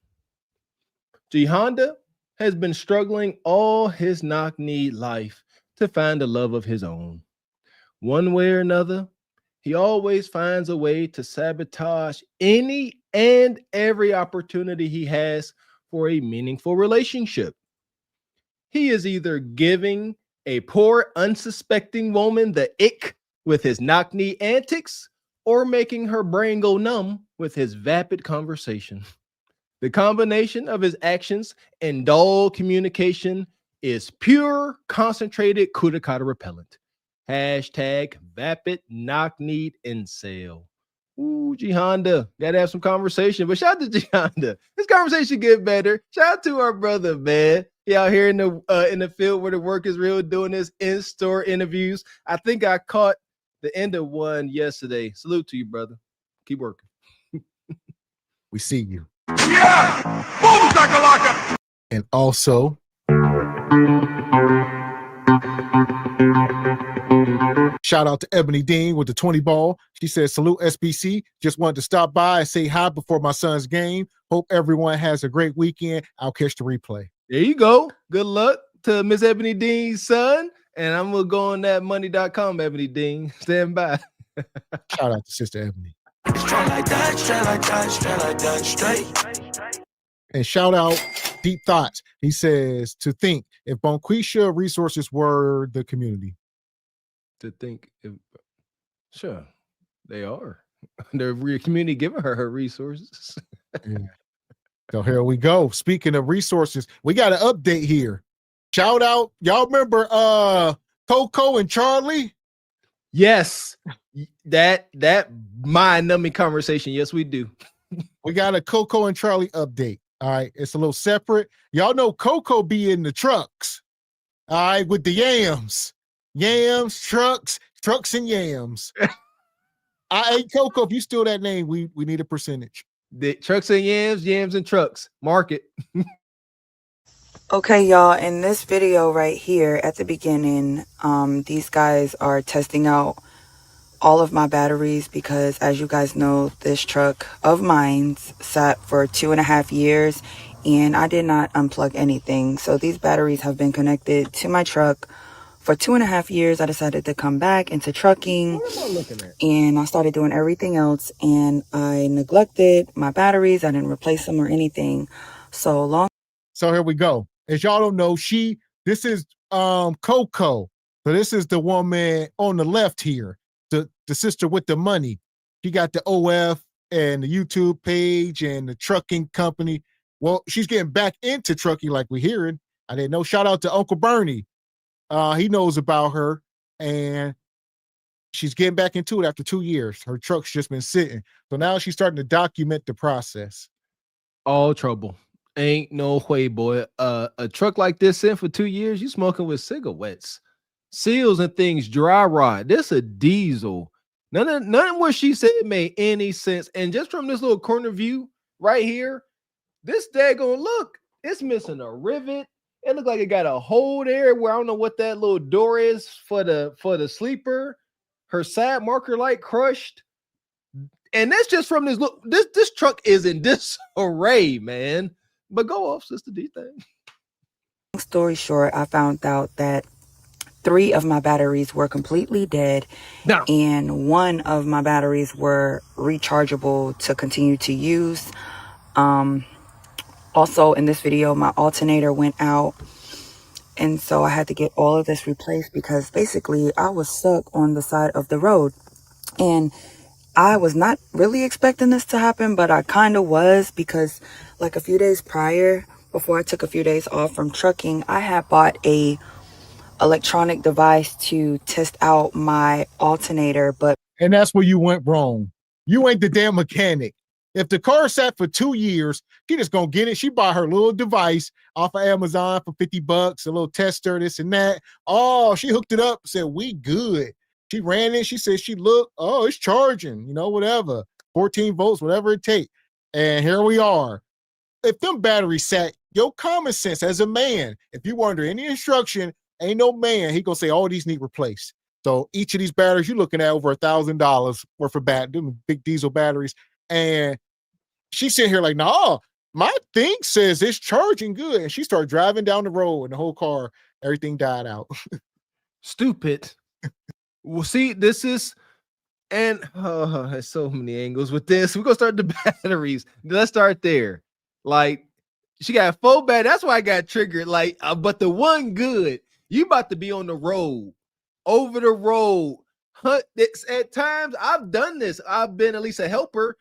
Jihonda has been struggling all his knock-knee life to find the love of his own. One way or another, he always finds a way to sabotage any and every opportunity he has for a meaningful relationship. He is either giving a poor, unsuspecting woman the ick with his knock-knee antics, or making her brain go numb with his vapid conversation. The combination of his actions and dull communication is pure, concentrated Kudakata repellent. Hashtag vapid knock-knee incel. Ooh, Jihonda, gotta have some conversation. But shout out to Jihonda. This conversation get better. Shout out to our brother, man. He out here in the field where the work is real, doing this in-store interviews. I think I caught the end of one yesterday. Salute to you, brother. Keep working. We see you. Yeah! Boom, shakalaka! And also, shout out to Ebony Dean with the 20 ball. She says, salute SBC. Just wanted to stop by and say hi before my son's game. Hope everyone has a great weekend. I'll catch the replay. There you go. Good luck to Miss Ebony Dean's son. And I'm going to go on that money.com, Ebony Dean. Stand by. Shout out to Sister Ebony. Straight like that, straight like that, straight like that, straight. And shout out Deep Thoughts. He says, to think if Bonquisha resources were the community. To think, sure, they are. The community giving her resources. Yeah. So here we go. Speaking of resources, we got an update here. Shout out. Y'all remember Coco and Charlie? Yes. That mind-numbing conversation. Yes, we do. We got a Coco and Charlie update. All right. It's a little separate. Y'all know Coco be in the trucks. All right, with the yams. Yams, trucks and yams. Hey, Coco, if you steal that name, we need a percentage. The trucks and yams and trucks. Mark it. Okay, y'all, in this video right here at the beginning, these guys are testing out all of my batteries because, as you guys know, this truck of mine sat for 2.5 years and I did not unplug anything. So these batteries have been connected to my truck for 2.5 years. I decided to come back into trucking and I started doing everything else and I neglected my batteries. I didn't replace them or anything. So here we go. As y'all don't know, this is Coco. So this is the woman on the left here, the sister with the money. She got the OF and the YouTube page and the trucking company. Well, she's getting back into trucking like we're hearing. I didn't know. Shout out to Uncle Bernie. He knows about her, and she's getting back into it after 2 years. Her truck's just been sitting. So now she's starting to document the process. All trouble. Ain't no way, boy. A truck like this in for 2 years, you smoking with cigarettes. Seals and things dry rot. This a diesel. None of what she said made any sense. And just from this little corner view right here, this daggone look, it's missing a rivet. It looked like it got a hole there where I don't know what that little door is for the sleeper. Her side marker light crushed. And that's just from this look. This truck is in disarray, man. But go off, Sister D thing. Long story short, I found out that 3 of my batteries were completely dead, and 1 of my batteries were rechargeable to continue to use. Also, in this video, my alternator went out, and so I had to get all of this replaced because basically I was stuck on the side of the road. And I was not really expecting this to happen, but I kind of was, because like a few days prior, before I took a few days off from trucking, I had bought a electronic device to test out my alternator. And that's where you went wrong. You ain't the damn mechanic. If the car sat for 2 years, she just gonna get it. She bought her little device off of Amazon for $50, a little tester, this and that. Oh, she hooked it up, said, we good. She ran in, she said, she looked, oh, it's charging, whatever, 14 volts, whatever it takes. And here we are. If them batteries sat, your common sense as a man, if you were under any instruction, ain't no man, he gonna say, all these need replaced. So each of these batteries, you're looking at over $1,000 worth of them big diesel batteries. And she's sitting here like, nah, my thing says it's charging good. And she started driving down the road and the whole car, everything died out. Stupid. Well, see, this is, and there's so many angles with this. We're gonna start the batteries. Let's start there. Like, she got 4 batteries. That's why I got triggered. Like, but the one good, you about to be on the road, over the road. At times, I've done this. I've been at least a helper.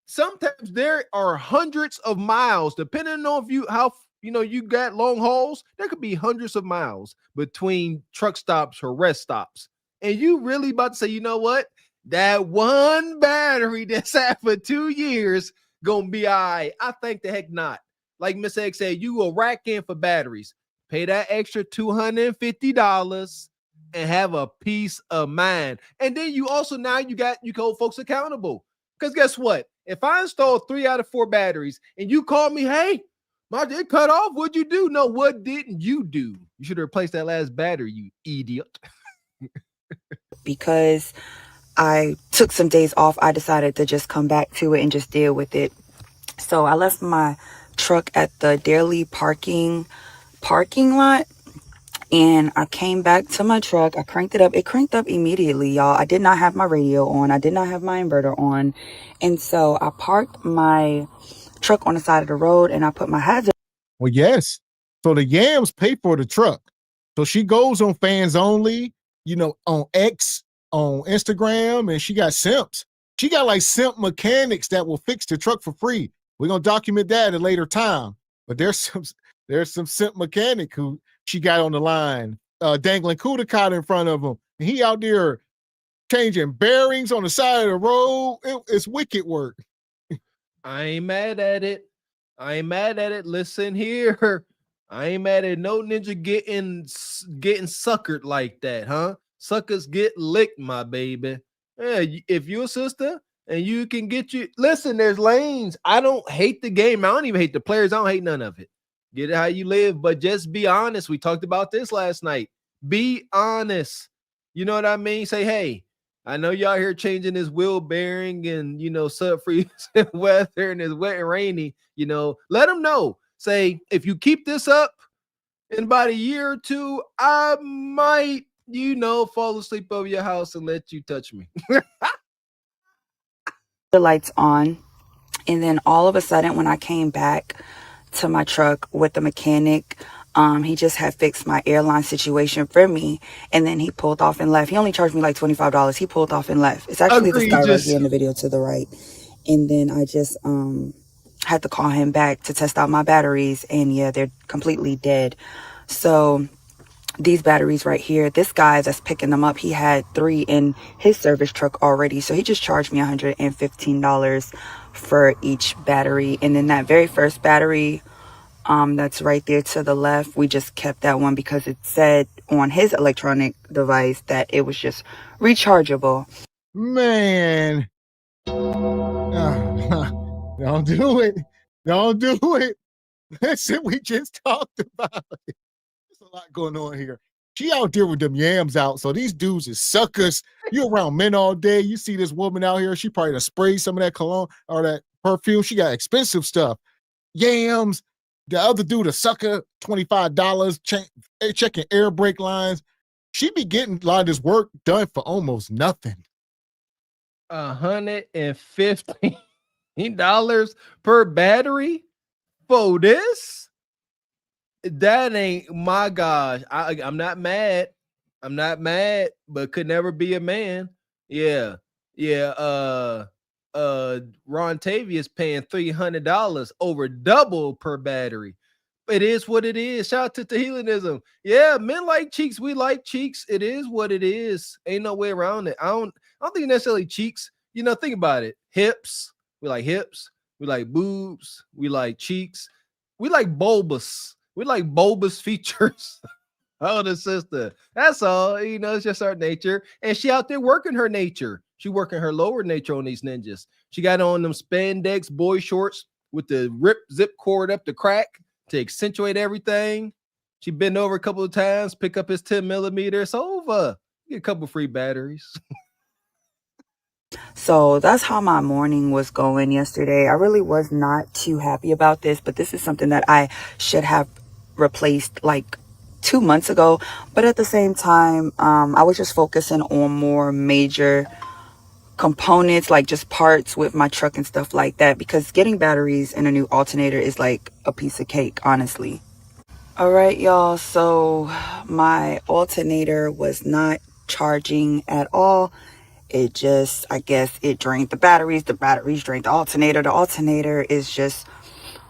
Sometimes there are hundreds of miles, depending on if you got long hauls. There could be hundreds of miles between truck stops or rest stops. And you really about to say, you know what? That one battery that's sat for 2 years gonna be all right. I think the heck not. Like Miss X said, you will rack in for batteries. Pay that extra $250 and have a peace of mind. And then you also you hold folks accountable. Because guess what? If I install 3 out of 4 batteries and you call me, hey, my it cut off, what'd you do? No, what didn't you do? You should have replaced that last battery, you idiot. Because I took some days off, I decided to just come back to it and just deal with it. So I left my truck at the daily parking lot, and I came back to my truck. I cranked it up. It cranked up immediately, y'all. I did not have my radio on. I did not have my inverter on. And so I parked my truck on the side of the road, and I put my hazard. Well, yes. So the yams pay for the truck. So she goes on Fans Only, on X, on Instagram, and she got simps. She got like simp mechanics that will fix the truck for free. We're gonna document that at a later time. But there's some simp mechanic who she got on the line, dangling Kudakata in front of him. And he out there changing bearings on the side of the road. It's wicked work. I ain't mad at it. Listen here. I ain't mad at no ninja getting suckered like that, huh? Suckers get licked, my baby. Yeah, if you're a sister and you can listen, there's lanes. I don't hate the game. I don't even hate the players. I don't hate none of it. Get it how you live, but just be honest. We talked about this last night. Be honest. You know what I mean? Say, hey, I know y'all here changing this wheel bearing and, sub-freezing weather and it's wet and rainy, let them know. Say, if you keep this up in about a year or 2, I might, fall asleep over your house and let you touch me. The lights on. And then all of a sudden, when I came back to my truck with the mechanic, he just had fixed my airline situation for me, and then he pulled off and left. He only charged me like $25. He pulled off and left. It's actually this guy right here in the video to the right. And then I just had to call him back to test out my batteries, and yeah, they're completely dead. So these batteries right here, this guy that's picking them up, he had 3 in his service truck already, so he just charged me $115 for each battery. And then that very first battery that's right there to the left, we just kept that one because it said on his electronic device that it was just rechargeable. Man, don't do it. Don't do it. Listen, we just talked about it. There's a lot going on here. She out there with them yams out. So these dudes is suckers. You around men all day. You see this woman out here. She probably done sprayed some of that cologne or that perfume. She got expensive stuff. Yams. The other dude, a sucker, $25, checking air brake lines. She be getting a lot of this work done for almost nothing. $115 per battery for this? That ain't, my gosh. I'm not mad. I'm not mad, but could never be a man. Yeah. Ron Tavius paying $300 over double per battery. It is what it is. Shout out to Healing-ism. Yeah, men like cheeks. We like cheeks. It is what it is. Ain't no way around it. I don't think necessarily cheeks. You know, think about it. Hips. We like hips. We like boobs. We like cheeks. We like bulbous. We like bulbous features. Oh, the sister. That's all. You know, it's just our nature. And she out there working her nature. She working her lower nature on these ninjas. She got on them spandex boy shorts with the rip zip cord up the crack to accentuate everything. She been over a couple of times, pick up his 10 millimeter. It's over. Get a couple free batteries. So that's how my morning was going yesterday. I really was not too happy about this, but this is something that I should have replaced like 2 months ago. But at the same time, I was just focusing on more major components, like just parts with my truck and stuff like that, because getting batteries and a new alternator is like a piece of cake, honestly. All right, y'all, so my alternator was not charging at all. It just, I guess it drained the batteries drained the alternator is just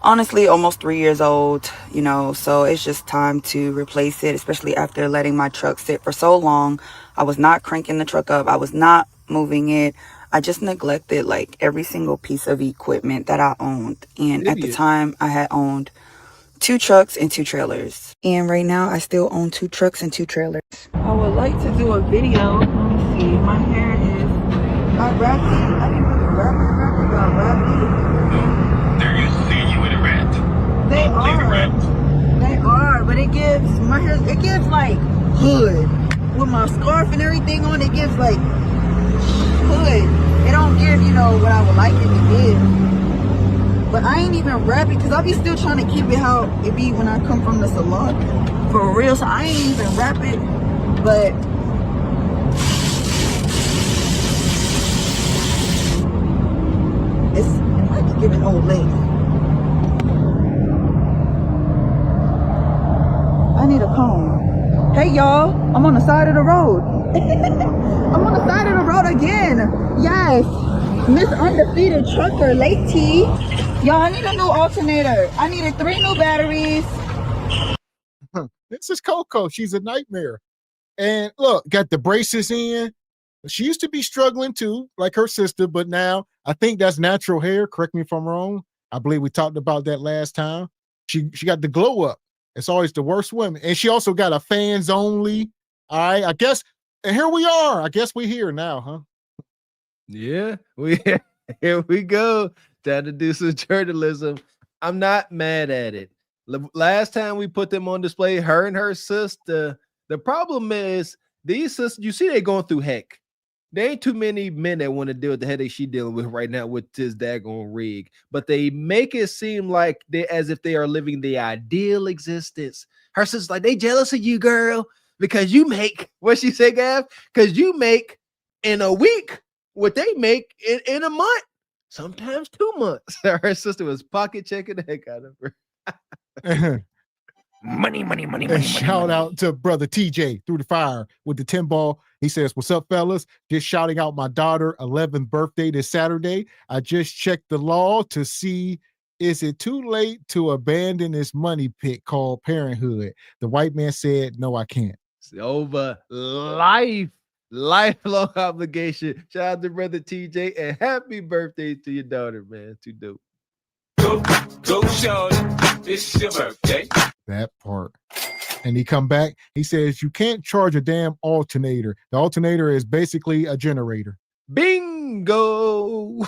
honestly almost 3 years old, you know, so it's just time to replace it, especially after letting my truck sit for so long. I was not cranking the truck up. I was not moving it. I just neglected like every single piece of equipment that I owned. And at the time I had owned 2 trucks and 2 trailers. And right now I still own 2 trucks and 2 trailers. I would like to do a video. Let me see. My hair is, I wrapped it. I didn't really wrap it. I wrapped it. They're used to seeing you with a rent. They are, but it gives my hair, it gives like hood. With my scarf and everything on, it gives like hood. It don't give, you know, what I would like it to give. But I ain't even wrap it because I'll be still trying to keep it how it be when I come from the salon. For real, so I ain't even wrap it. But it might be giving old lady. I need a comb. Hey y'all, I'm on the side of the road. I'm on the side of the road again. Yes, Miss Undefeated Trucker, late T. Y'all, I need a new alternator. I needed 3 new batteries. This is Coco. She's a nightmare. And look, got the braces in. She used to be struggling too, like her sister, but now I think that's natural hair. Correct me if I'm wrong. I believe we talked about that last time. She got the glow up. It's always the worst women. And she also got a fans only. All right, I guess. And here we are. I guess we're here now, huh? Yeah, here we go. Time to do some journalism. I'm not mad at it. Last time we put them on display, her and her sister. The problem is these sisters, you see, they're going through heck. There ain't too many men that want to deal with the headache she's dealing with right now with this daggone rig. But they make it seem like they as if they are living the ideal existence. Her sister's like, they jealous of you, girl, because you make, what she say, Gav? Because you make in a week what they make in a month, sometimes 2 months. Her sister was pocket checking the heck out of her. Money, money, money, And money, shout money. out to brother TJ through the fire with the 10 ball. He says, what's up, fellas? Just shouting out my daughter 11th birthday this Saturday. I just checked the law to see, is it too late to abandon this money pit called parenthood? The white man said, no, I can't. It's over. Lifelong obligation. Shout out to brother TJ and happy birthday to your daughter, man. Too dope. Go, shorty. It's your birthday. That part. And he come back, he says, you can't charge a damn alternator. The alternator is basically a generator. Bingo.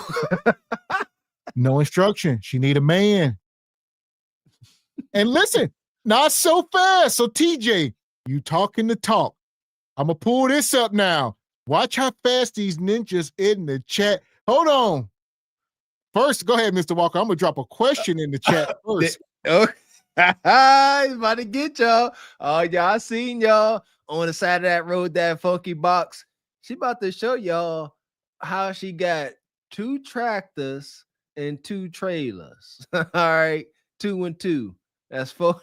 No instruction. She need a man. And listen, not so fast. So TJ, you talking the talk. I'm going to pull this up now. Watch how fast these ninjas in the chat. Hold on. First, go ahead, Mr. Walker. I'm going to drop a question in the chat first. Okay. He's about to get y'all. Oh, y'all seen y'all on the side of that road, that funky box. She about to show y'all how she got 2 tractors and 2 trailers. All right, 2 and 2. That's 4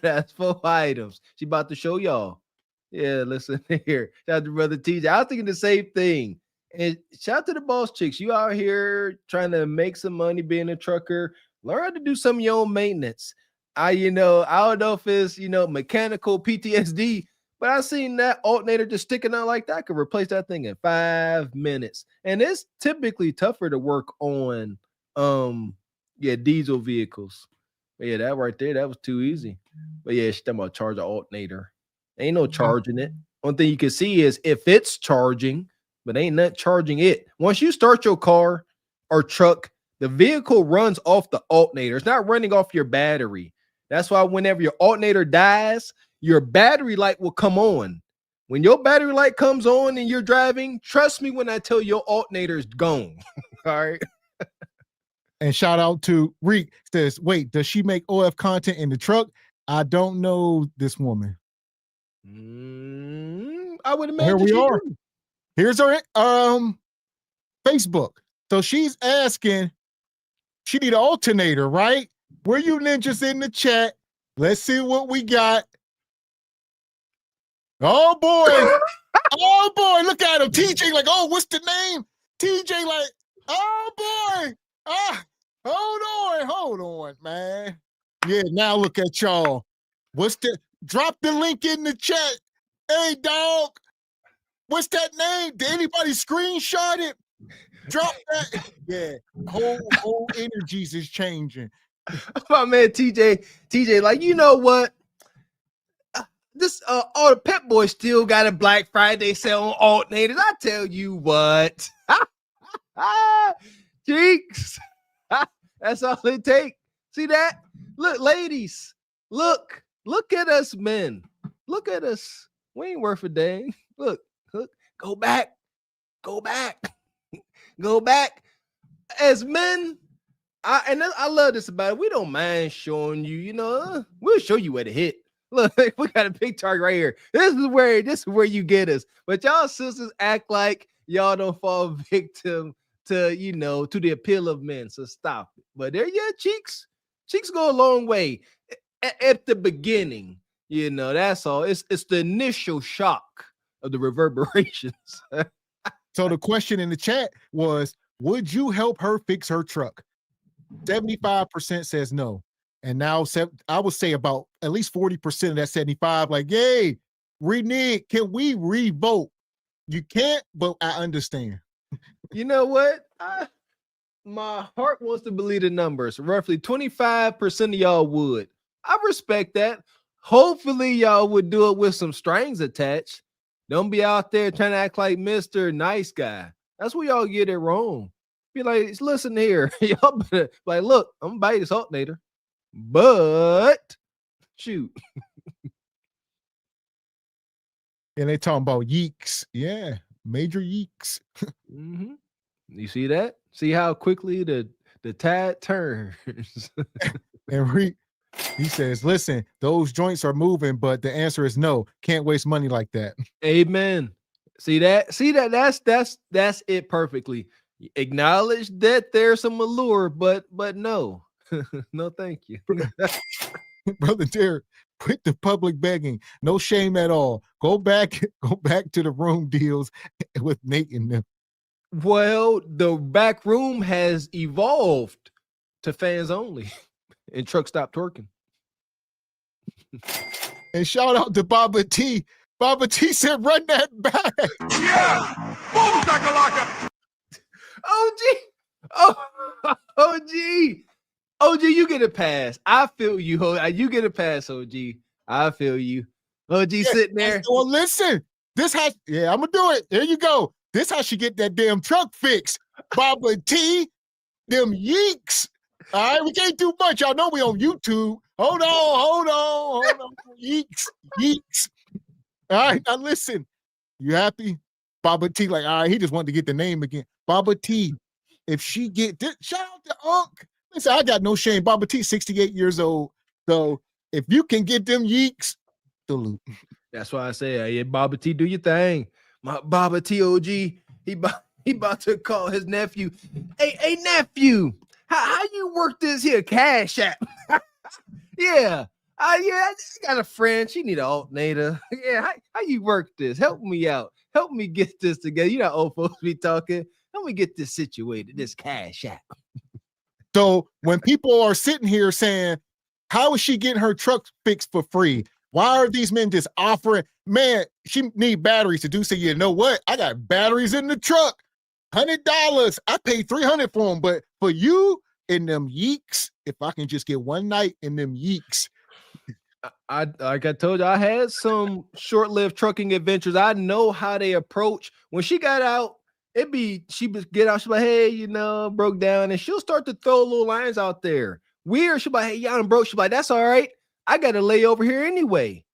items. She about to show y'all. Yeah, listen here. Shout out to brother TJ. I was thinking the same thing. And shout out to the boss chicks. You out here trying to make some money being a trucker. Learn how to do some of your own maintenance. I don't know if it's, mechanical PTSD, but I seen that alternator just sticking out like that. I could replace that thing in 5 minutes. And it's typically tougher to work on, diesel vehicles. But yeah, that right there, that was too easy. But yeah, she's talking about charge an alternator. Ain't no charging it. One thing you can see is if it's charging, but ain't not charging it. Once you start your car or truck, the vehicle runs off the alternator. It's not running off your battery. That's why whenever your alternator dies, your battery light will come on. When your battery light comes on and you're driving, trust me when I tell you your alternator is gone. All right. And shout out to Reek. Says, wait, does she make OF content in the truck? I don't know this woman. I would imagine Here we are. do. Here's her Facebook. So she's asking, she need an alternator, right? Where you ninjas in the chat? Let's see what we got. Oh boy. Oh boy, look at him. TJ like, oh, what's the name? TJ like, oh boy. Hold on, man. Yeah, now look at y'all. Drop the link in the chat. Hey, dog. What's that name? Did anybody screenshot it? Drop that. Yeah, whole energies is changing. My man TJ, like, you know what? This all the Pep Boys still got a Black Friday sale on alternators. I tell you what. Cheeks. That's all it takes. See that? Look, ladies. Look at us, men. Look at us. We ain't worth a dang. Look. Go back. Go back. As men, I love this about it. We don't mind showing you, we'll show you where to hit. Look, we got a big target right here. This is where you get us. But y'all sisters act like y'all don't fall victim to the appeal of men. So stop it. But there, yeah, cheeks go a long way at the beginning. That's all. It's the initial shock of the reverberations. So the question in the chat was, would you help her fix her truck? 75% says no. And now I would say about at least 40% of that 75, like, yay, renege, can we revote? You can't, but I understand. You know what? My heart wants to believe the numbers. Roughly 25% of y'all would. I respect that. Hopefully y'all would do it with some strings attached. Don't be out there trying to act like Mr. Nice Guy. That's where y'all get it wrong. Be like, listen here. Y'all better, like, look, I'm gonna buy this alternator. But shoot. And they talking about yeeks. Yeah, major yeeks. Mm-hmm. You see that? See how quickly the tide turns. And he says, listen, those joints are moving, but the answer is no. Can't waste money like that. Amen. See that? That's it perfectly. Acknowledge that there's some allure, but no. No, thank you. Brother Derek, Quit the public begging. No shame at all. Go back to the room deals with Nate and them. Well, the back room has evolved to fans only, and Truck stopped twerking. And shout out to Baba T. Baba T said, "Run that back." Yeah, boom, shakalaka. OG, you get a pass. I feel you. You get a pass, OG. I feel you. OG sitting there. Well, listen. I'm gonna do it. There you go. This how she get that damn truck fixed. Baba T, them yeeks. All right, we can't do much. Y'all know we on YouTube. Hold on. Yeeks. All right, now listen. You happy? Baba T, like, all right, he just wanted to get the name again. Baba T, if she get this, shout out to Unc. Listen, I got no shame. Baba T, 68 years old. So if you can get them yeeks, salute. That's why I say, hey, Baba T, do your thing. My Baba T OG, he about to call his nephew. Hey, nephew, how you work this here Cash App? Yeah. I got a friend. She need an alternator. Yeah, how you work this? Help me out. Help me get this together. You know, old folks be talking. Help me get this situated. This Cash App. So when people are sitting here saying, "How is she getting her truck fixed for free? Why are these men just offering?" Man, she need batteries to do. So you know what? I got batteries in the truck. $100. I paid $300 for them, but for you and them yeeks, if I can just get one night in them yeeks. Like I told you, I had some short-lived trucking adventures. I know how they approach. When she got out, she would get out, she'd be like, hey, broke down, and she'll start to throw little lines out there. Weird. She'll be like, hey, y'all broke. She'll be like, that's all right. I got to lay over here anyway.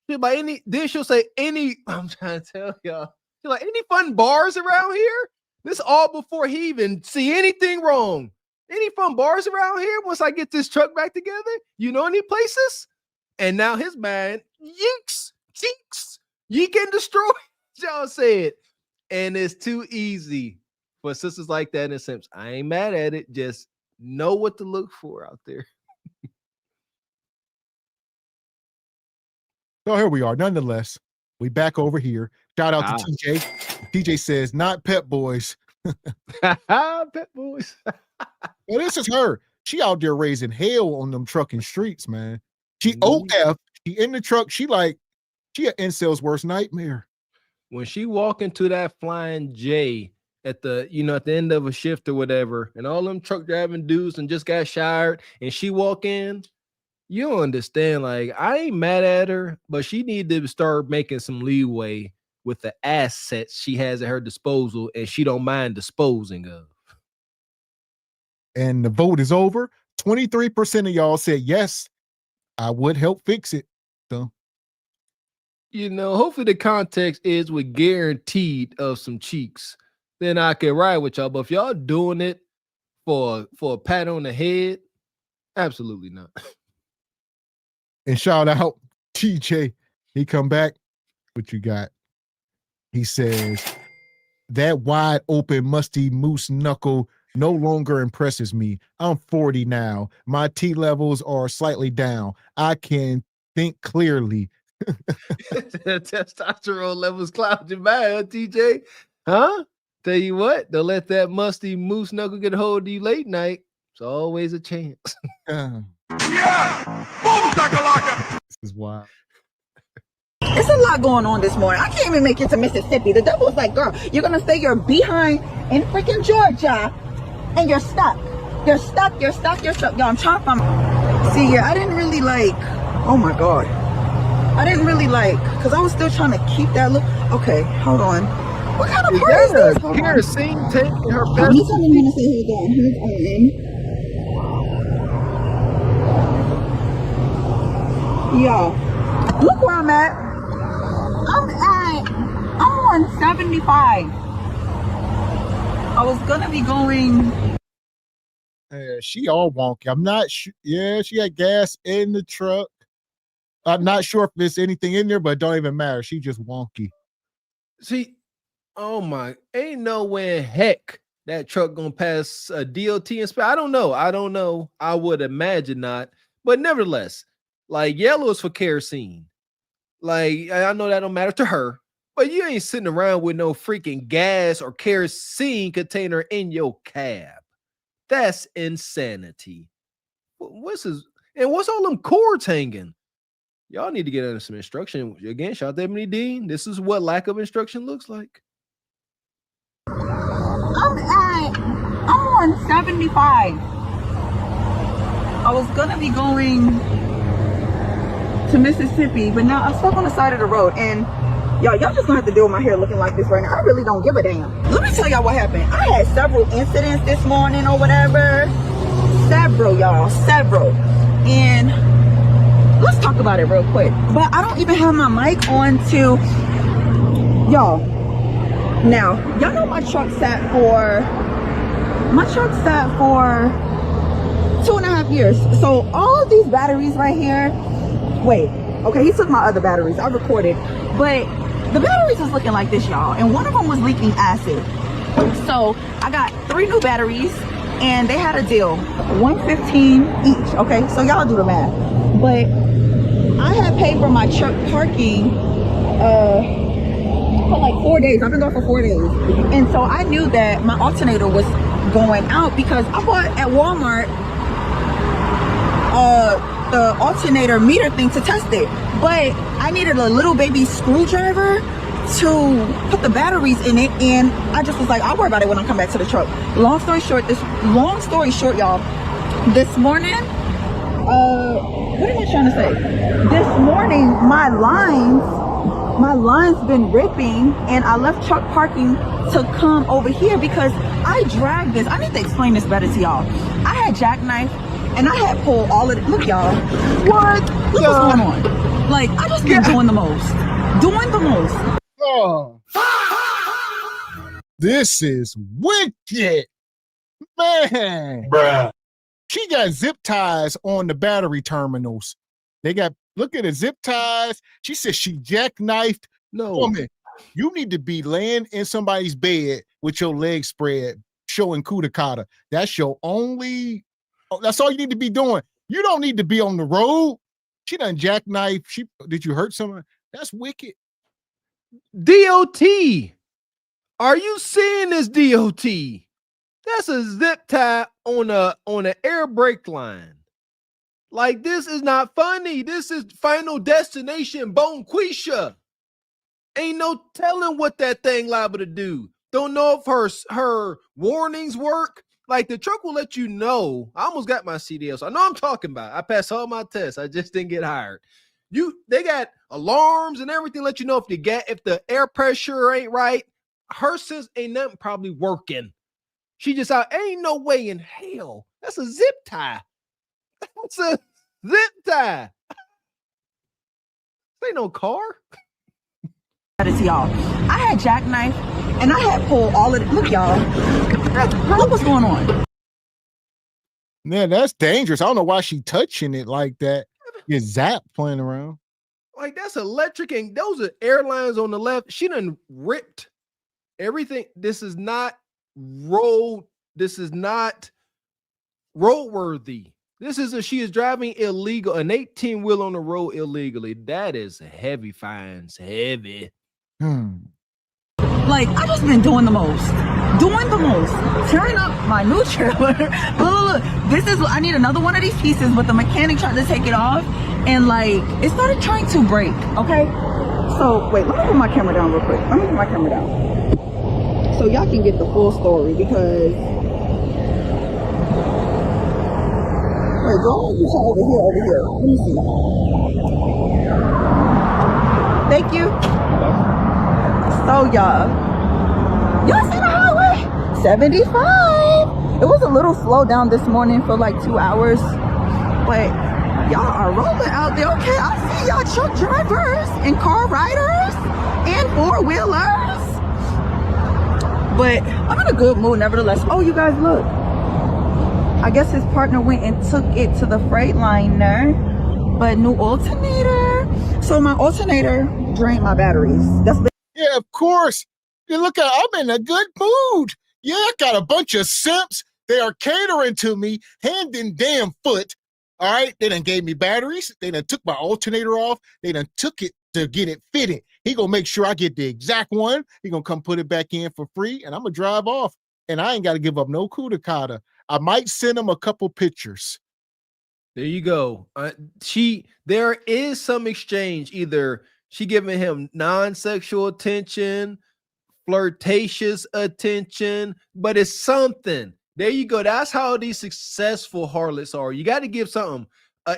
She'll be like, then she'll say, I'm trying to tell y'all. She's like, any fun bars around here? This all before he even see anything wrong. Any fun bars around here once I get this truck back together? You know any places? And now his man, yeeks, yeek and destroy. Y'all said. And it's too easy for sisters like that in a sense. I ain't mad at it. Just know what to look for out there. So here we are. Nonetheless, we back over here. Shout out to TJ. TJ says, not Pep Boys. Pep Boys. Well, this is her. She out there raising hell on them trucking streets, man. She OF. She in the truck. She an incel's worst nightmare. When she walk into that Flying J at the end of a shift or whatever, and all them truck driving dudes and just got showered, and she walk in, you don't understand. Like, I ain't mad at her, but she need to start making some leeway with the assets she has at her disposal, and she don't mind disposing of. And the vote is over. 23% of y'all said yes, I would help fix it. So, hopefully the context is with guaranteed of some cheeks. Then I can ride with y'all. But if y'all doing it for a pat on the head, absolutely not. And shout out TJ. He come back. What you got? He says, that wide open musty moose knuckle no longer impresses me. I'm 40 now. My T levels are slightly down. I can think clearly. Testosterone levels cloud your mind, TJ. Huh? Tell you what, don't let that musty moose knuckle get a hold of you late night. It's always a chance. Yeah! Boom, shakalaka! This is wild. It's a lot going on this morning. I can't even make it to Mississippi. The devil was like, girl, you're going to stay your behind in freaking Georgia, and you're stuck. You're stuck. Yo, I'm trying to find. See, I didn't really like, oh my God. I didn't really like, because I was still trying to keep that look. Okay, hold on. What kind of party is this? Kerosene tank in her He's best. only going to say, hold on. Yo, look where I'm at. I'm on 75. I was going to be going. She all wonky. I'm not sure. Yeah, she had gas in the truck. I'm not sure if there's anything in there, but it don't even matter. She just wonky. See, ain't no way in heck that truck gonna pass a DOT inspection. I don't know. I would imagine not. But nevertheless, Like yellow is for kerosene. Like I know that don't matter to her, but you ain't sitting around with no freaking gas or kerosene container in your cab. That's insanity. What's this? And what's all them cords hanging? Y'all need to get under some instruction. Again, shout out to Ebony Dean. This is what lack of instruction looks like. I'm on 75. I was gonna be going to Mississippi, but now I'm stuck on the side of the road, and y'all just gonna have to deal with my hair looking like this right now. I really don't give a damn. Let me tell y'all what happened. I had several incidents this morning or whatever. Several, y'all, several. And let's talk about it real quick. But I don't even have my mic on to y'all. Now, y'all know my truck sat for 2.5 years. So all of these batteries right here, wait, okay, he took my other batteries. I recorded, but the batteries was looking like this, y'all, and one of them was leaking acid. So I got 3 new batteries, and they had a deal, $115 each. Okay, so y'all do the math. But I had paid for my truck parking for like 4 days. I've been going for 4 days, and so I knew that my alternator was going out because I bought at Walmart the alternator meter thing to test it, but I needed a little baby screwdriver to put the batteries in it, and I just was like, I'll worry about it when I come back to the truck. Long story short, y'all, this morning, what am I trying to say? This morning, my line's been ripping, and I left truck parking to come over here because I dragged this. I need to explain this better to y'all. I had jackknife, and I had pulled all of it. Look, y'all. What? Look what's going on. Like, I just been doing the most. Oh. This is wicked. Man. Bruh. She got zip ties on the battery terminals. They got, look at the zip ties. She said she jackknifed. No. Woman, you need to be laying in somebody's bed with your legs spread, showing kudakata. That's your only, that's all you need to be doing. You don't need to be on the road. She done jackknife. Did you hurt someone? That's wicked. DOT. Are you seeing this, DOT? That's a zip tie on an air brake line. Like, this is not funny. This is Final Destination Bonquisha. Ain't no telling what that thing liable to do. Don't know if her warnings work. Like, the truck will let you know. I almost got my CDL, so I know I'm talking about. I passed all my tests. I just didn't get hired. They got alarms and everything let you know if the air pressure ain't right. Her sense ain't nothing probably working. She just out, ain't no way in hell. That's a zip tie. That's a zip tie. This ain't no car. To y'all, I had jackknife, and I had pulled all of it. Look, y'all. Look what's going on. Man, that's dangerous. I don't know why she touching it like that. Your zap playing around. Like, that's electric, and those are airlines on the left. She done ripped everything. This is not road. This is not roadworthy. She is driving illegal, an 18-wheel on the road illegally. That is heavy fines, heavy. Like, I just been doing the most. Tearing up my new trailer. Look. I need another one of these pieces, but the mechanic tried to take it off, and like, it started trying to break, okay? So, wait, let me put my camera down real quick. So y'all can get the full story, because wait, go over here. Let me see. Thank you. So y'all see the highway 75. It was a little slow down this morning for like 2 hours, but y'all are rolling out there. Okay, I see y'all truck drivers and car riders and 4-wheelers, but I'm in a good mood nevertheless. Oh, you guys, look, I guess his partner went and took it to the Freightliner, but new alternator. So my alternator drained my batteries. Yeah, of course. You look at, I'm in a good mood. Yeah, I got a bunch of simps. They are catering to me hand and damn foot. All right, they done gave me batteries. They done took my alternator off. They done took it to get it fitted. He gonna make sure I get the exact one. He gonna come put it back in for free, and I'm gonna drive off. And I ain't got to give up no kudakata. I might send him a couple pictures. There you go. There is some exchange. Either she giving him non-sexual attention, flirtatious attention, but it's something. There you go. That's how these successful harlots are. You got to give something,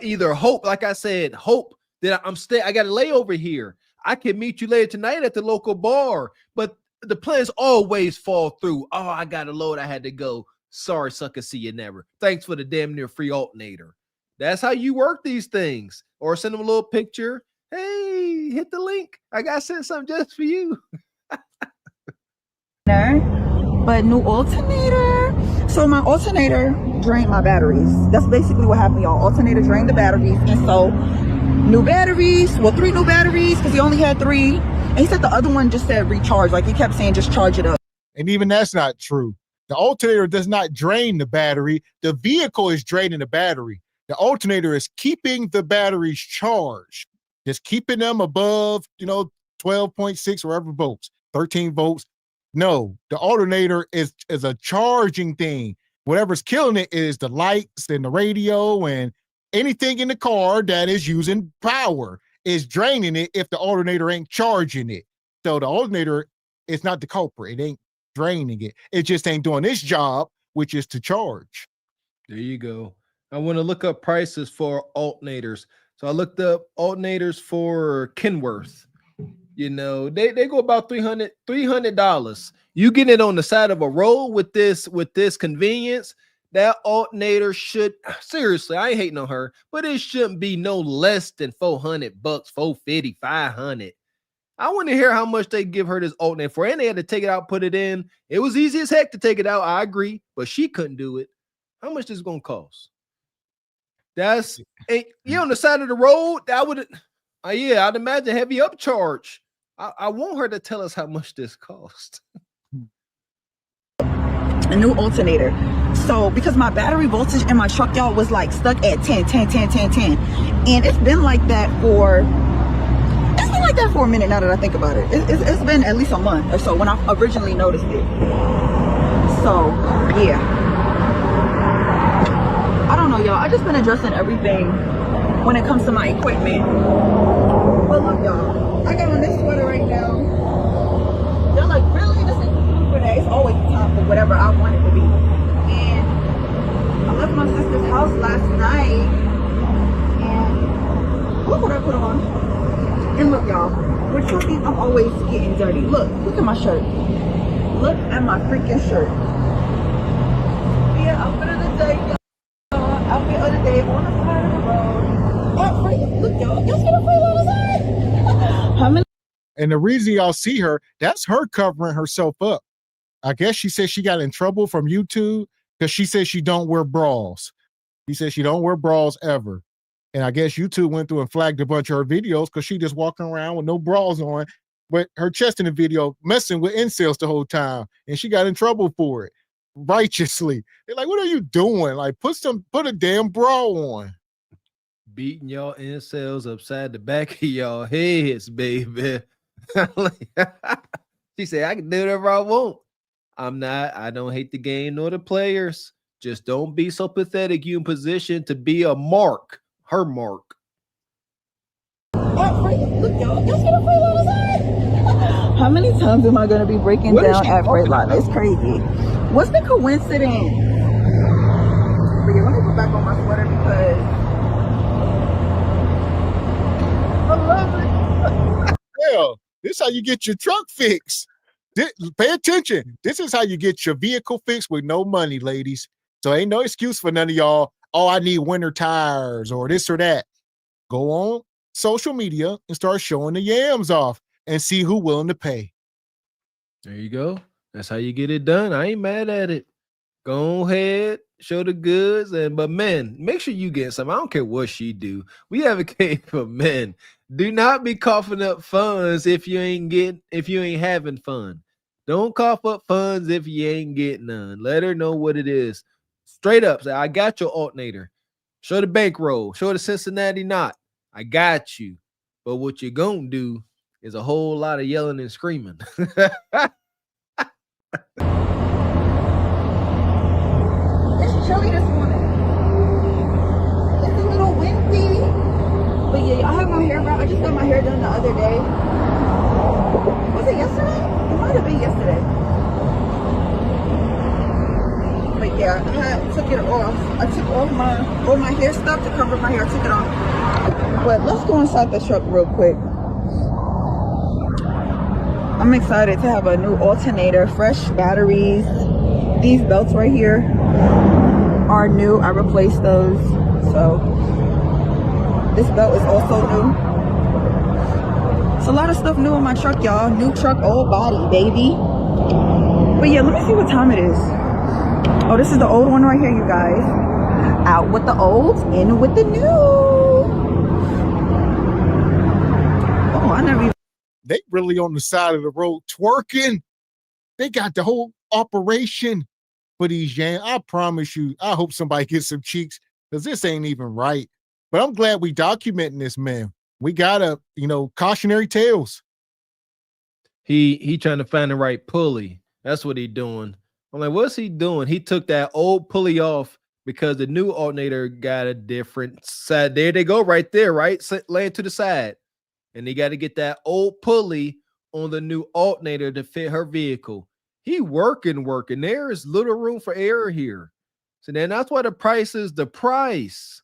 either hope, like I said, hope that I got to lay over here. I can meet you later tonight at the local bar, but the plans always fall through. Oh, I got a load. I had to go. Sorry, sucker. See you never. Thanks for the damn near free alternator. That's how you work these things. Or send them a little picture. Hey, hit the link. I got to send something just for you. But new alternator. So my alternator drained my batteries. That's basically what happened, y'all. Alternator drained the batteries, and so new batteries. Well, 3 new batteries because he only had 3. And he said the other one just said recharge. Like he kept saying, just charge it up. And even that's not true. The alternator does not drain the battery. The vehicle is draining the battery. The alternator is keeping the batteries charged, just keeping them above, 12.6 wherever volts, 13 volts. No, the alternator is a charging thing. Whatever's killing it is the lights and the radio and anything in the car that is using power is draining it if the alternator ain't charging it. So the alternator is not the culprit. It ain't draining it. It just ain't doing its job, which is to charge. There you go. I want to look up prices for alternators. So I looked up alternators for Kenworth. They go about $300. You get it on the side of a road with this convenience. That alternator should, seriously, I ain't hating on her, but it shouldn't be no less than $400, $450, $500. I want to hear how much they give her this alternator for. And they had to take it out, put it in. It was easy as heck to take it out. I agree, but she couldn't do it. How much is it gonna cost? That's on the side of the road. That would, I'd imagine heavy upcharge. I want her to tell us how much this cost. A new alternator. So because my battery voltage in my truck, y'all, was like stuck at 10. And it's been like that for a minute now that I think about it. It's been at least a month or so when I originally noticed it. So yeah, I don't know, y'all. I just been addressing everything when it comes to my equipment. But look, y'all, I got on this sweater right now. They're like, really? This is for that. It's always time for whatever I want it to be. And I left my sister's house last night, and look what I put on. And look, y'all, with trucking, I'm always getting dirty. Look at my shirt. Look at my freaking shirt. Yeah, outfit of the day, y'all. Outfit of the day on the side of the road. Look, y'all see the free on the side? How many? And the reason y'all see her, that's her covering herself up. I guess she said she got in trouble from YouTube because she said she don't wear bras. She said she don't wear bras ever. And I guess YouTube went through and flagged a bunch of her videos because she just walking around with no bras on, but her chest in the video messing with incels the whole time. And she got in trouble for it, righteously. They're like, what are you doing? Like, put a damn bra on. Beating y'all incels upside the back of y'all heads, baby. She said, I can do whatever I want. I don't hate the game nor the players. Just don't be so pathetic. You in position to be a mark. Her mark. Look, y'all see the Freightliner on the side? How many times am I going to be breaking down at Freightliner? It's crazy. What's the coincidence? But yeah, let me put back on my sweater because I love it. Hell, this is how you get your truck fixed. Pay attention. This is how you get your vehicle fixed with no money, ladies. So ain't no excuse for none of y'all. Oh, I need winter tires or this or that. Go on social media and start showing the yams off and see who willing to pay. There you go. That's how you get it done. I ain't mad at it. Go ahead, show the goods, but men, make sure you get some. I don't care what she do. We advocate for men. Do not be coughing up funds if you ain't having fun. Don't cough up funds if you ain't getting none. Let her know what it is. Straight up, say, I got your alternator. Show the bankroll. Show the Cincinnati knot. I got you. But what you're going to do is a whole lot of yelling and screaming. It's chilly this morning. It's a little windy. But yeah, I have my hair wrapped. I just got my hair done the other day. Was it yesterday? It might have been yesterday. But yeah, I took it off. I took off all my hair stuff to cover my hair. I took it off. But let's go inside the truck real quick. I'm excited to have a new alternator, fresh batteries. These belts right here are new. I replaced those. So this belt is also new. It's a lot of stuff new on my truck, y'all. New truck, old body, baby. But yeah, let me see what time it is. Oh, this is the old one right here, you guys. Out with the old, in with the new. Oh, I never even... They really on the side of the road twerking. They got the whole operation for these yams. I promise you, I hope somebody gets some cheeks because this ain't even right. But I'm glad we documenting this, man. We gotta, cautionary tales. He trying to find the right pulley. That's what he doing. I'm like, what's he doing? He took that old pulley off because the new alternator got a different side. There they go, right there, right? Laying to the side. And they got to get that old pulley on the new alternator to fit her vehicle. He working. There is little room for error here. So then that's why the price is the price.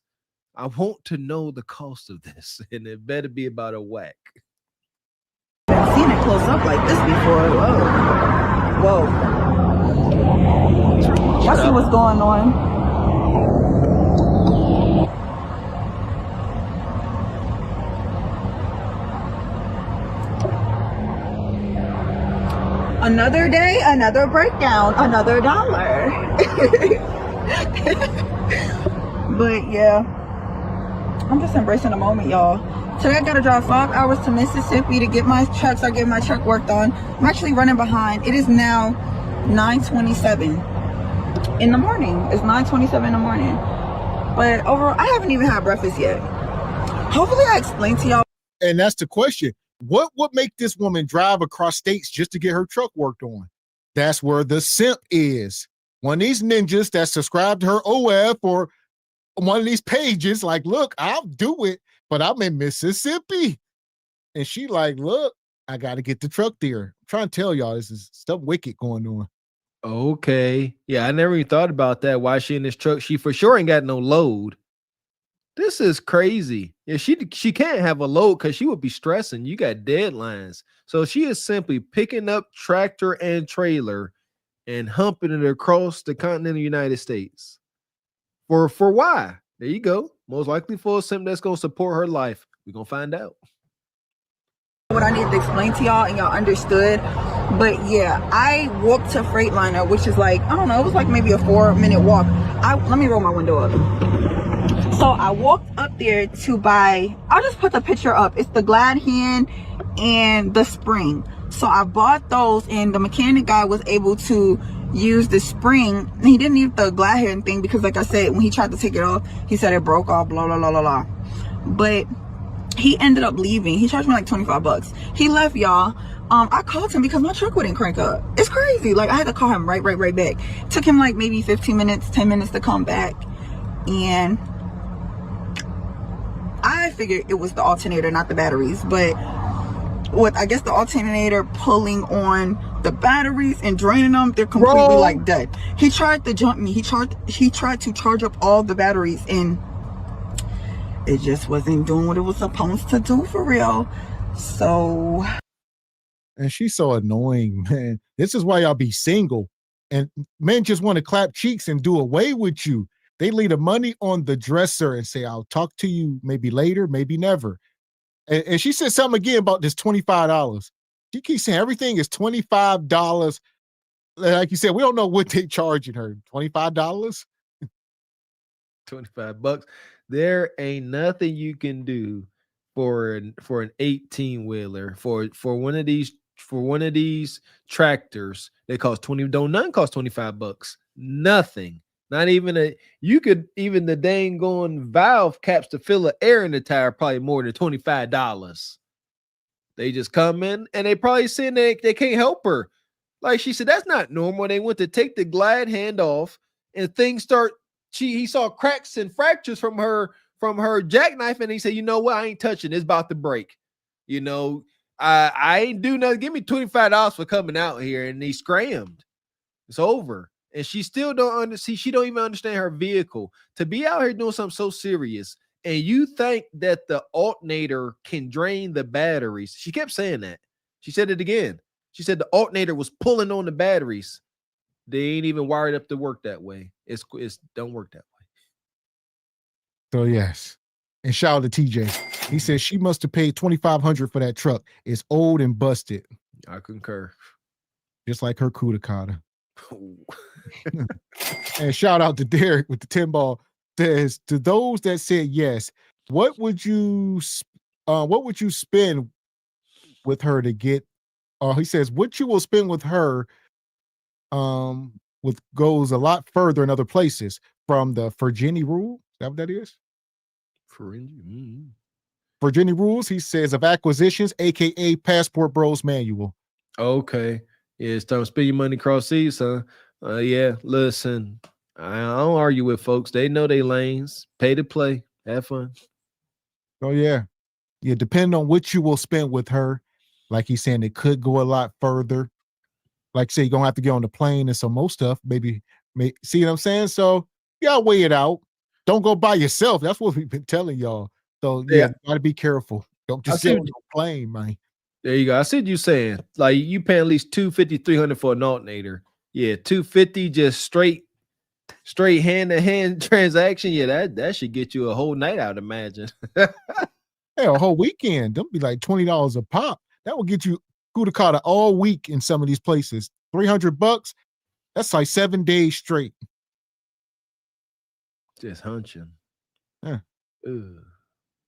I want to know the cost of this, and it better be about a whack. I've seen it close up like this before. Whoa. Y'all see what's going on? Another day, another breakdown, another $1. But yeah, I'm just embracing the moment, y'all. Today I gotta drive 5 hours to Mississippi to get my truck worked on. I'm actually running behind. It is now 9:27 in the morning. It's 9:27 in the morning. But overall, I haven't even had breakfast yet. Hopefully I explained to y'all. And that's the question. What would make this woman drive across states just to get her truck worked on? That's where the simp is. One of these ninjas that subscribe to her OF or one of these pages, like, look, I'll do it, but I'm in Mississippi. And she like, look, I got to get the truck there. I'm trying to tell y'all, this is stuff wicked going on. Okay. Yeah, I never even thought about that. Why she in this truck? She for sure ain't got no load. This is crazy. Yeah, she can't have a load because she would be stressing. You got deadlines. So she is simply picking up tractor and trailer and humping it across the continental United States. For why? There you go. Most likely for something that's going to support her life. We're going to find out. What I needed to explain to y'all and y'all understood. But yeah, I walked to Freightliner, which is like, I don't know, it was like maybe a 4-minute walk. Let me roll my window up. So I walked up there to buy, I'll just put the picture up. It's the Glad hand and the spring. So I bought those, and the mechanic guy was able to use the spring. He didn't need the Glad hand thing because, like I said, when he tried to take it off, he said it broke off, blah, blah, blah, blah, blah. But he ended up leaving. He charged me like 25 bucks. He left, y'all. I called him because my truck wouldn't crank up. It's crazy. Like, I had to call him right back. Took him like maybe 15 minutes, 10 minutes to come back. And I figured it was the alternator, not the batteries. But with, I guess, the alternator pulling on the batteries and draining them, they're completely like dead. He tried to jump me. He tried to charge up all the batteries, and it just wasn't doing what it was supposed to do for real. So, and she's so annoying, man. This is why y'all be single, and men just want to clap cheeks and do away with you. They leave the money on the dresser and say, I'll talk to you maybe later, maybe never. And she said something again about this $25. She keeps saying everything is $25. Like you said, we don't know what they charging her. $25? 25 bucks. There ain't nothing you can do for an 18-wheeler, for one of these tractors. They cost 20. Don't none cost 25 bucks. Nothing. Not even the dang going valve caps to fill an air in the tire probably more than $25. They just come in and they probably saying they can't help her. Like she said, that's not normal. They went to take the glide hand off and things start. He saw cracks and fractures from her jackknife, and he said, "You know what? I ain't touching. It's about to break. You know, I ain't do nothing. Give me $25 for coming out here." And he scrammed. It's over. And she still don't understand. She don't even understand her vehicle. To be out here doing something so serious, and you think that the alternator can drain the batteries. She kept saying that. She said it again. She said the alternator was pulling on the batteries. They ain't even wired up to work that way. It's don't work that way. So yes. And shout out to TJ. He says she must have paid $2,500 for that truck. It's old and busted. I concur. Just like her Kudakata. And shout out to Derek with the 10 ball. Says to those that said yes, what would you spend with her to get? He says what you will spend with her goes a lot further in other places from the Virginia rule. Is that what that is? Virginia rules, he says, of acquisitions, aka Passport Bros Manual. Okay. Yeah, it's time to spend your money cross seas, huh? Yeah, listen, I don't argue with folks. They know they lanes. Pay to play. Have fun. Oh, yeah. Yeah, depending on what you will spend with her, like he's saying, it could go a lot further. Like, say, you're going to have to get on the plane and some more stuff. Maybe, see what I'm saying? So, you got to weigh it out. Don't go by yourself. That's what we've been telling y'all. So, yeah, you got to be careful. Don't just get on the plane, man. There you go. I see what you're saying. Like, you pay at least $250, $300 for an alternator. Yeah, $250 just straight hand-to-hand transaction. Yeah, that should get you a whole night, I'd imagine. A whole weekend. Don't be like $20 a pop. That will get you Kudakata all week in some of these places. $300. That's like 7 days straight. Just hunching. Yeah.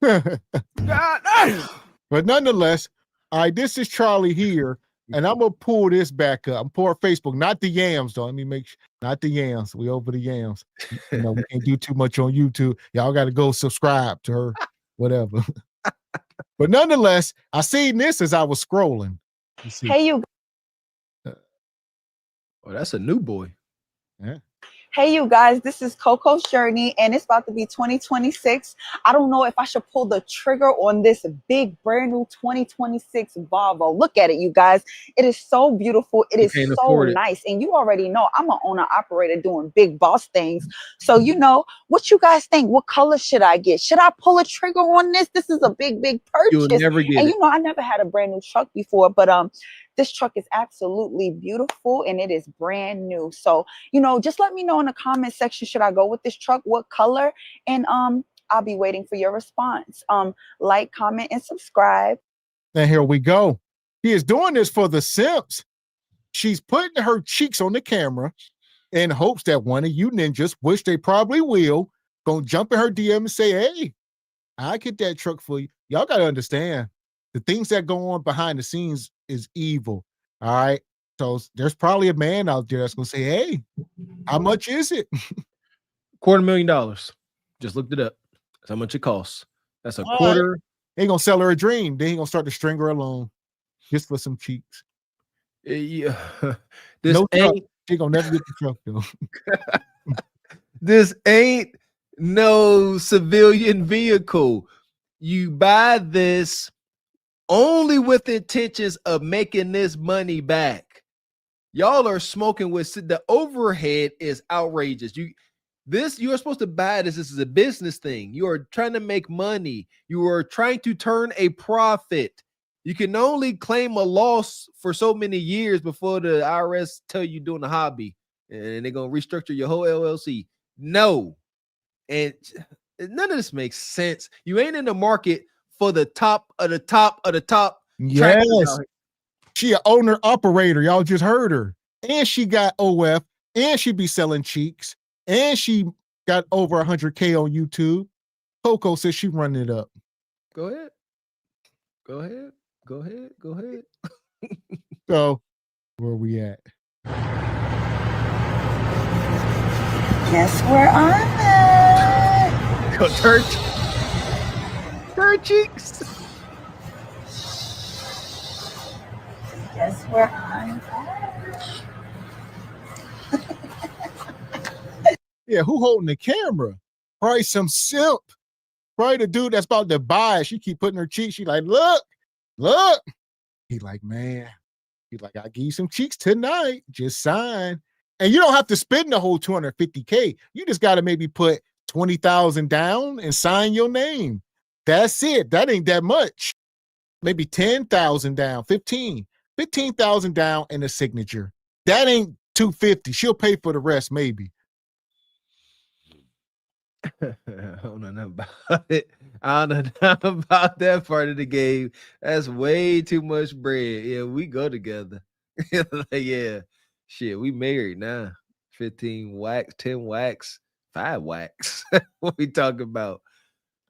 God. But nonetheless, all right, this is Charlie here, and I'm gonna pull this back up. I'm pouring Facebook, not the yams, though. Let me make sure, not the yams. We over the yams. You know, we can't do too much on YouTube. Y'all got to go subscribe to her, whatever. But nonetheless, I seen this as I was scrolling. Hey, you. Oh, that's a new boy. Yeah. Hey, you guys, this is Coco's journey, and it's about to be 2026. I don't know if I should pull the trigger on this big, brand new 2026 Volvo. Look at it, you guys. It is so beautiful. It is so nice. And you already know I'm an owner-operator doing big boss things. So, you know, what you guys think? What color should I get? Should I pull a trigger on this? This is a big, big purchase. You'll never get and, it. you know, I never had a brand new truck before, but this truck is absolutely beautiful, and it is brand new. So, you know, just let me know in the comment section, should I go with this truck? What color? And I'll be waiting for your response. Like, comment, and subscribe. And here we go. He is doing this for the simps. She's putting her cheeks on the camera in hopes that one of you ninjas, which they probably will, gonna jump in her DM and say, hey, I get that truck for you. Y'all got to understand the things that go on behind the scenes is evil. All right. So there's probably a man out there that's gonna say, hey, how much is it? $250,000. Just looked it up. That's how much it costs. That's a quarter. Ain't gonna sell her a dream. Then he gonna start to string her along just for some cheeks. Yeah. This no truck. She gonna never get the truck though. This ain't no civilian vehicle. You buy this only with intentions of making this money back. Y'all are smoking with the overhead is outrageous. You are supposed to buy this. This is a business thing. You are trying to make money. You are trying to turn a profit. You can only claim a loss for so many years before the IRS tell you doing a hobby and they're gonna restructure your whole LLC. No, and none of this makes sense. You ain't in the market for the top of the top of the top. Yes. She an owner operator. Y'all just heard her. And she got OF, and she be selling cheeks, and she got over 100K on YouTube. Coco says she running it up. Go ahead. Go ahead. Go ahead. Go ahead. So where we at? Guess where I'm at? Go church. Cheeks. Guess where I'm at? Yeah, who holding the camera? Probably some simp. Probably the dude that's about to buy it. She keep putting her cheeks. She like, look. He like, man. He's like, I'll give you some cheeks tonight. Just sign. And you don't have to spend the whole $250K. You just got to maybe put 20,000 down and sign your name. That's it. That ain't that much. Maybe 10,000 down, 15,000 down and a signature. That ain't 250. She'll pay for the rest, maybe. I don't know nothing about it. I don't know nothing about that part of the game. That's way too much bread. Yeah, we go together. Yeah. Shit, we married now. 15 wax, 10 wax, 5 wax. What we talking about?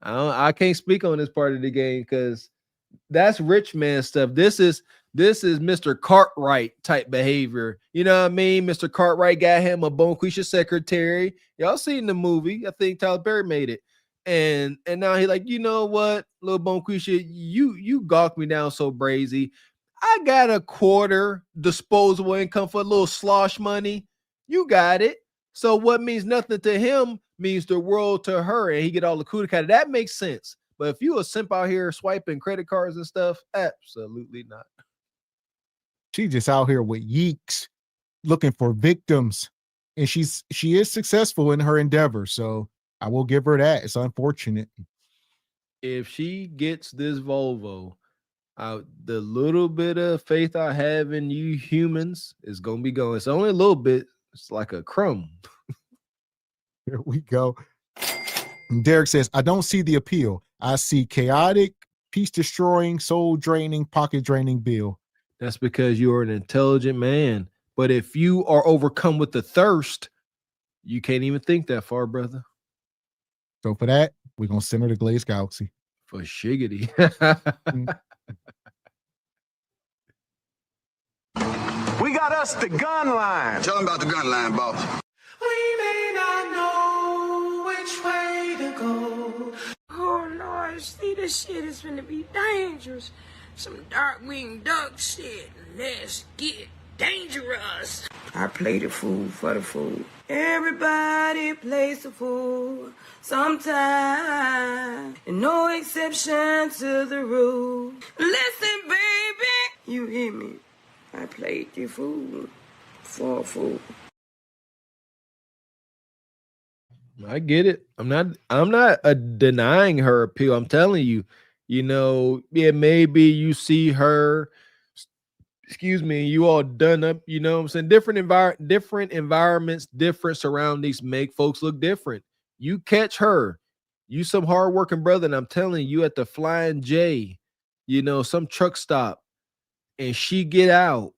I can't speak on this part of the game because that's rich man stuff. This is Mr. Cartwright type behavior. You know what I mean? Mr. Cartwright got him a Bonquisha secretary. Y'all seen the movie? I think Tyler Perry made it. And now he like, you know what, little Bonquisha, you gawk me down so brazy. I got a quarter disposable income for a little slosh money. You got it. So what means nothing to him means the world to her, and he get all the cootie cutter. That makes sense. But if you a simp out here swiping credit cards and stuff, absolutely not. She just out here with yeeks looking for victims. And she is successful in her endeavor. So I will give her that. It's unfortunate. If she gets this Volvo, the little bit of faith I have in you humans is going to be gone. It's only a little bit. It's like a crumb. Here we go. And Derek says, I don't see the appeal. I see chaotic, peace-destroying, soul-draining, pocket-draining bill. That's because you're an intelligent man. But if you are overcome with the thirst, you can't even think that far, brother. So for that, we're going to send her to Glazed Galaxy. For shiggity. We got us the gun line. Tell them about the gun line, boss. We may not know which way to go. Oh Lord, see, this shit is gonna be dangerous. Some dark-winged duck shit. Let's get dangerous. I play the fool for the fool. Everybody plays the fool sometime. And no exception to the rule. Listen, baby, you hear me? I played the fool for a fool. I get it. I'm not denying her appeal. I'm telling you, yeah, maybe you see her, you all done up, you know what I'm saying? Different environments, different surroundings make folks look different. You catch her, you some hardworking brother, and I'm telling you at the Flying J, some truck stop, and she get out.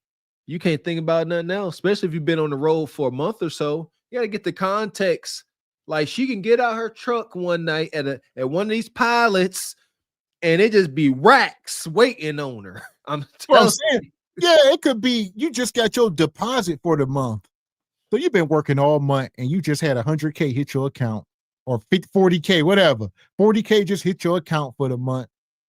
You can't think about nothing else, especially if you've been on the road for a month or so. You got to get the context. Like she can get out her truck one night at one of these pilots, and it just be racks waiting on her. I'm telling you. Yeah, it could be you just got your deposit for the month. So you've been working all month and you just had 100K hit your account, or 40K, whatever. 40K just hit your account for the month,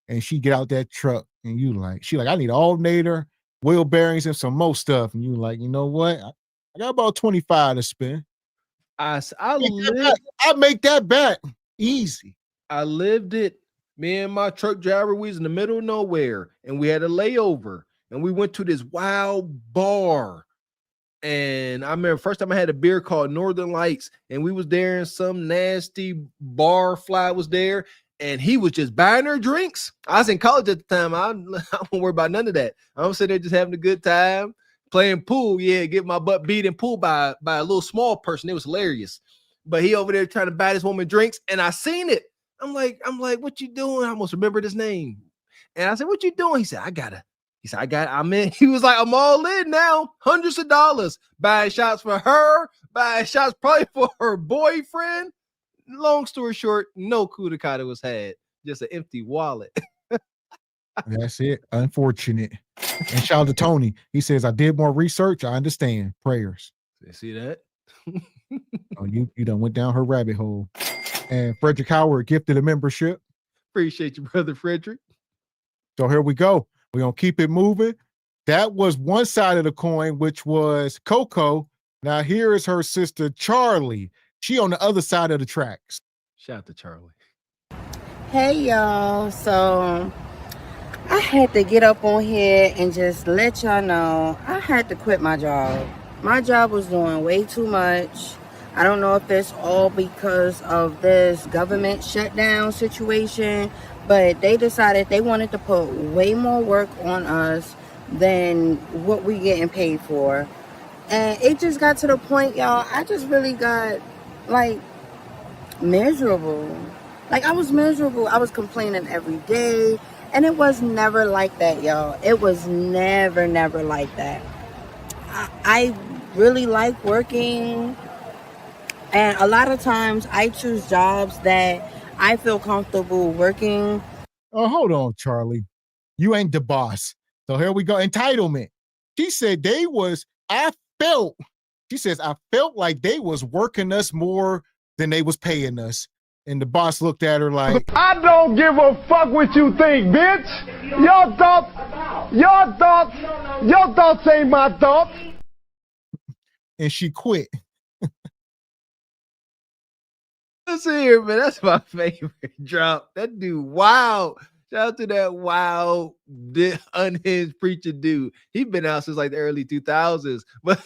and she get out that truck and she like, I need an alternator, wheel bearings, and some more stuff. And you like, you know what? I got about 25 to spend. I make that back easy. I lived it. Me and my truck driver, we was in the middle of nowhere, and we had a layover, and we went to this wild bar. And I remember first time I had a beer called Northern Lights, and we was there, and some nasty bar fly was there, and he was just buying her drinks. I was in college at the time. I don't worry about none of that. I'm sitting there just having a good time, playing pool. Yeah, get my butt beat in pool by a little small person. It was hilarious. But he over there trying to buy this woman drinks, and I seen it. I'm like, what you doing? I almost remembered his name. And I said, what you doing? He said, he was like, I'm all in now. Hundreds of dollars. Buying shots for her, buying shots probably for her boyfriend. Long story short, no kuda kata was had. Just an empty wallet. That's it. Unfortunate. And shout out to Tony. He says, I did more research. I understand. Prayers. See that? Oh, you done went down her rabbit hole. And Frederick Howard gifted a membership. Appreciate you, brother Frederick. So here we go. We're going to keep it moving. That was one side of the coin, which was Coco. Now here is her sister, Charlie. She on the other side of the tracks. Shout out to Charlie. Hey y'all, so I had to get up on here and just let y'all know I had to quit my job. My job was doing way too much. I don't know if it's all because of this government shutdown situation, but they decided they wanted to put way more work on us than what we getting paid for. And it just got to the point, y'all, I just really got like miserable. Like, I was miserable. I was complaining every day. And it was never like that, y'all. It was never like that. I really like working. And a lot of times I choose jobs that I feel comfortable working. Oh, hold on, Charlie. You ain't the boss. So here we go. Entitlement. She said I felt like they was working us more than they was paying us. And the boss looked at her like, I don't give a fuck what you think, bitch. Your thoughts ain't my thoughts. And she quit. Listen here, man. That's my favorite drop. That dude, wow. Shout out to that wild, unhinged preacher dude. He been out since like the early 2000s. But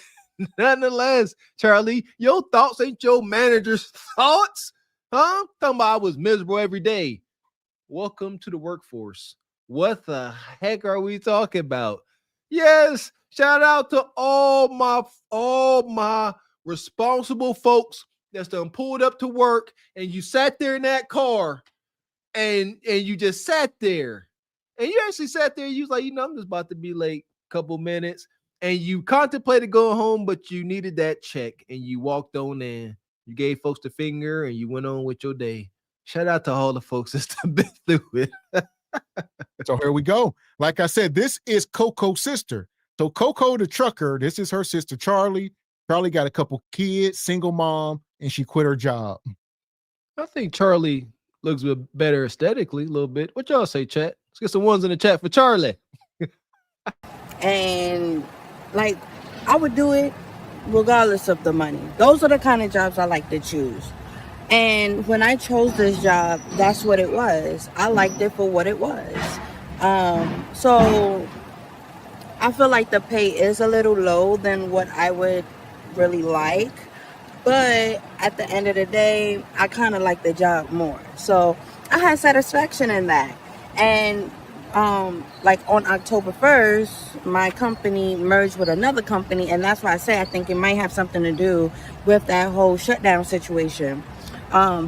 nonetheless, Charlie, your thoughts ain't your manager's thoughts. Huh? Talking about I was miserable every day. Welcome to the workforce. What the heck are we talking about? Yes, shout out to all my responsible folks that's done pulled up to work and you sat there in that car and you just sat there. And you actually sat there, you was like, I'm just about to be late a couple minutes. And you contemplated going home, but you needed that check and you walked on in. You gave folks the finger and you went on with your day. Shout out to all the folks that's been through it. So here we go. Like I said, this is Coco's sister. So Coco the trucker, this is her sister, Charlie. Charlie got a couple kids, single mom, and she quit her job. I think Charlie looks better aesthetically a little bit. What y'all say, chat? Let's get some ones in the chat for Charlie. And like, I would do it regardless of the money. Those are the kind of jobs I like to choose. And when I chose this job, that's what it was. I liked it for what it was. So I feel like the pay is a little low than what I would really like. But at the end of the day, I kind of like the job more. So I had satisfaction in that. And like on October 1st, my company merged with another company. And that's why I say I think it might have something to do with that whole shutdown situation.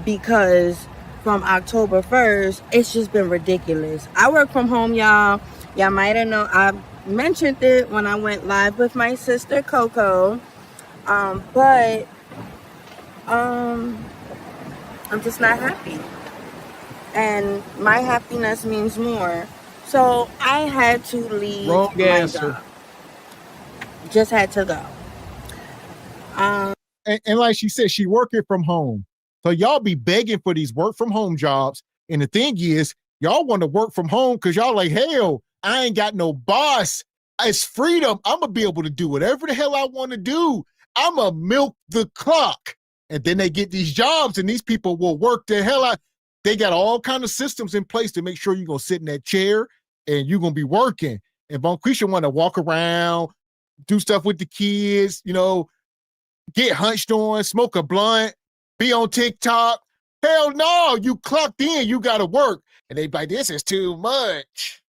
Because from October 1st, it's just been ridiculous. I work from home, y'all. Y'all might have known. I mentioned it when I went live with my sister, Coco. But I'm just not happy. And my happiness means more. So I had to leave Wrong my answer. job. Just had to go. And like she said, she working from home. So y'all be begging for these work from home jobs. And the thing is, y'all want to work from home because y'all like, hell, I ain't got no boss. It's freedom. I'm going to be able to do whatever the hell I want to do. I'm going to milk the clock. And then they get these jobs and these people will work the hell out. They got all kind of systems in place to make sure you're going to sit in that chair and you're going to be working. And Bonquisha want to walk around, do stuff with the kids, get hunched on, smoke a blunt, be on TikTok. Hell no, you clocked in, you got to work. And they be like, this is too much.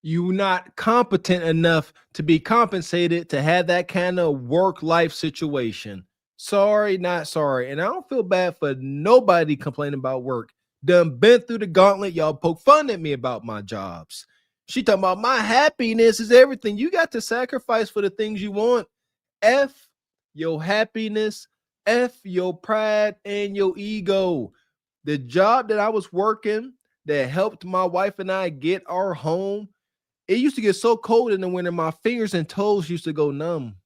You're not competent enough to be compensated to have that kind of work-life situation. Sorry, not sorry. And I don't feel bad for nobody complaining about work. Done been through the gauntlet. Y'all poke fun at me about my jobs. She talking about my happiness is everything. You got to sacrifice for the things you want. F your happiness, F your pride and your ego. The job that I was working that helped my wife and I get our home, it used to get so cold in the winter, my fingers and toes used to go numb.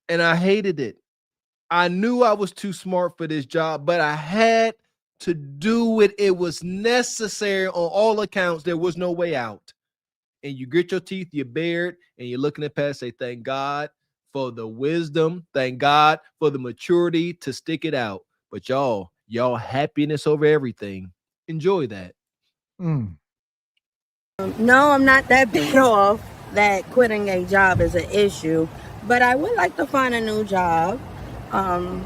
and I hated it. I knew I was too smart for this job, but I had to do it. It was necessary on all accounts. There was no way out. And you grit your teeth, you bear it, and you're looking at past, say, thank God for the wisdom. Thank God for the maturity to stick it out. But y'all happiness over everything. Enjoy that. No, I'm not that bad off that quitting a job is an issue, but I would like to find a new job.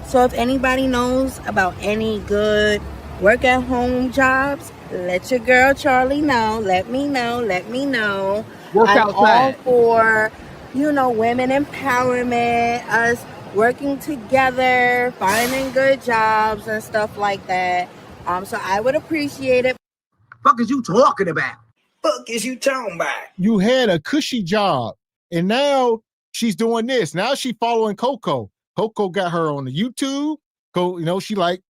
So if anybody knows about any good work at home jobs, let your girl Charlie know. Let me know. Work I'm all outside. for, women empowerment, us working together, finding good jobs and stuff like that. So I would appreciate it. Fuck is you talking about? Fuck is you talking about? You had a cushy job, and now she's doing this. Now she's following Coco. Coco got her on the YouTube.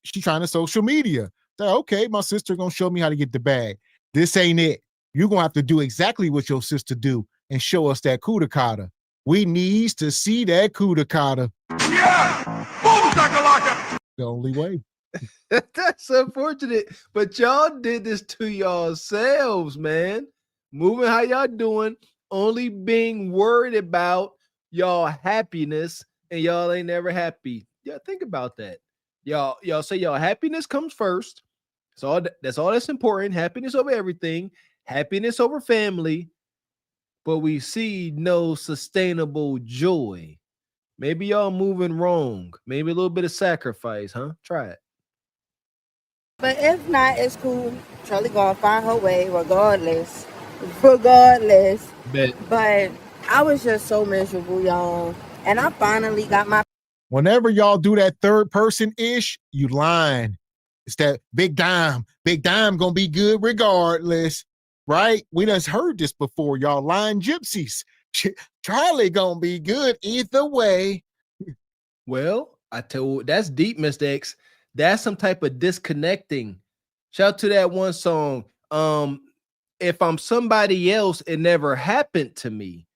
She trying to social media. So, okay, my sister gonna show me how to get the bag. This ain't it. You're gonna have to do exactly what your sister do and show us that coup de kata. We needs to see that coup de kata. Yeah! Boom shakalaka! The only way. That's unfortunate, but y'all did this to yourselves, man. Moving how y'all doing, only being worried about y'all happiness, and y'all ain't never happy. Yeah, think about that. Y'all say y'all happiness comes first. That's all that's important. Happiness over everything. Happiness over family. But we see no sustainable joy. Maybe y'all moving wrong. Maybe a little bit of sacrifice, huh? Try it. But if not, it's cool. Charlie gonna find her way regardless. Regardless. Bet. But I was just so miserable, y'all. And I finally got my Whenever y'all do that third person ish, you lying. It's that big dime. Big dime gonna be good regardless, right? We done heard this before. Y'all lying gypsies. Charlie gonna be good either way. Well, I told that's deep, Mr. X. That's some type of disconnecting. Shout out to that one song. If I'm somebody else, it never happened to me.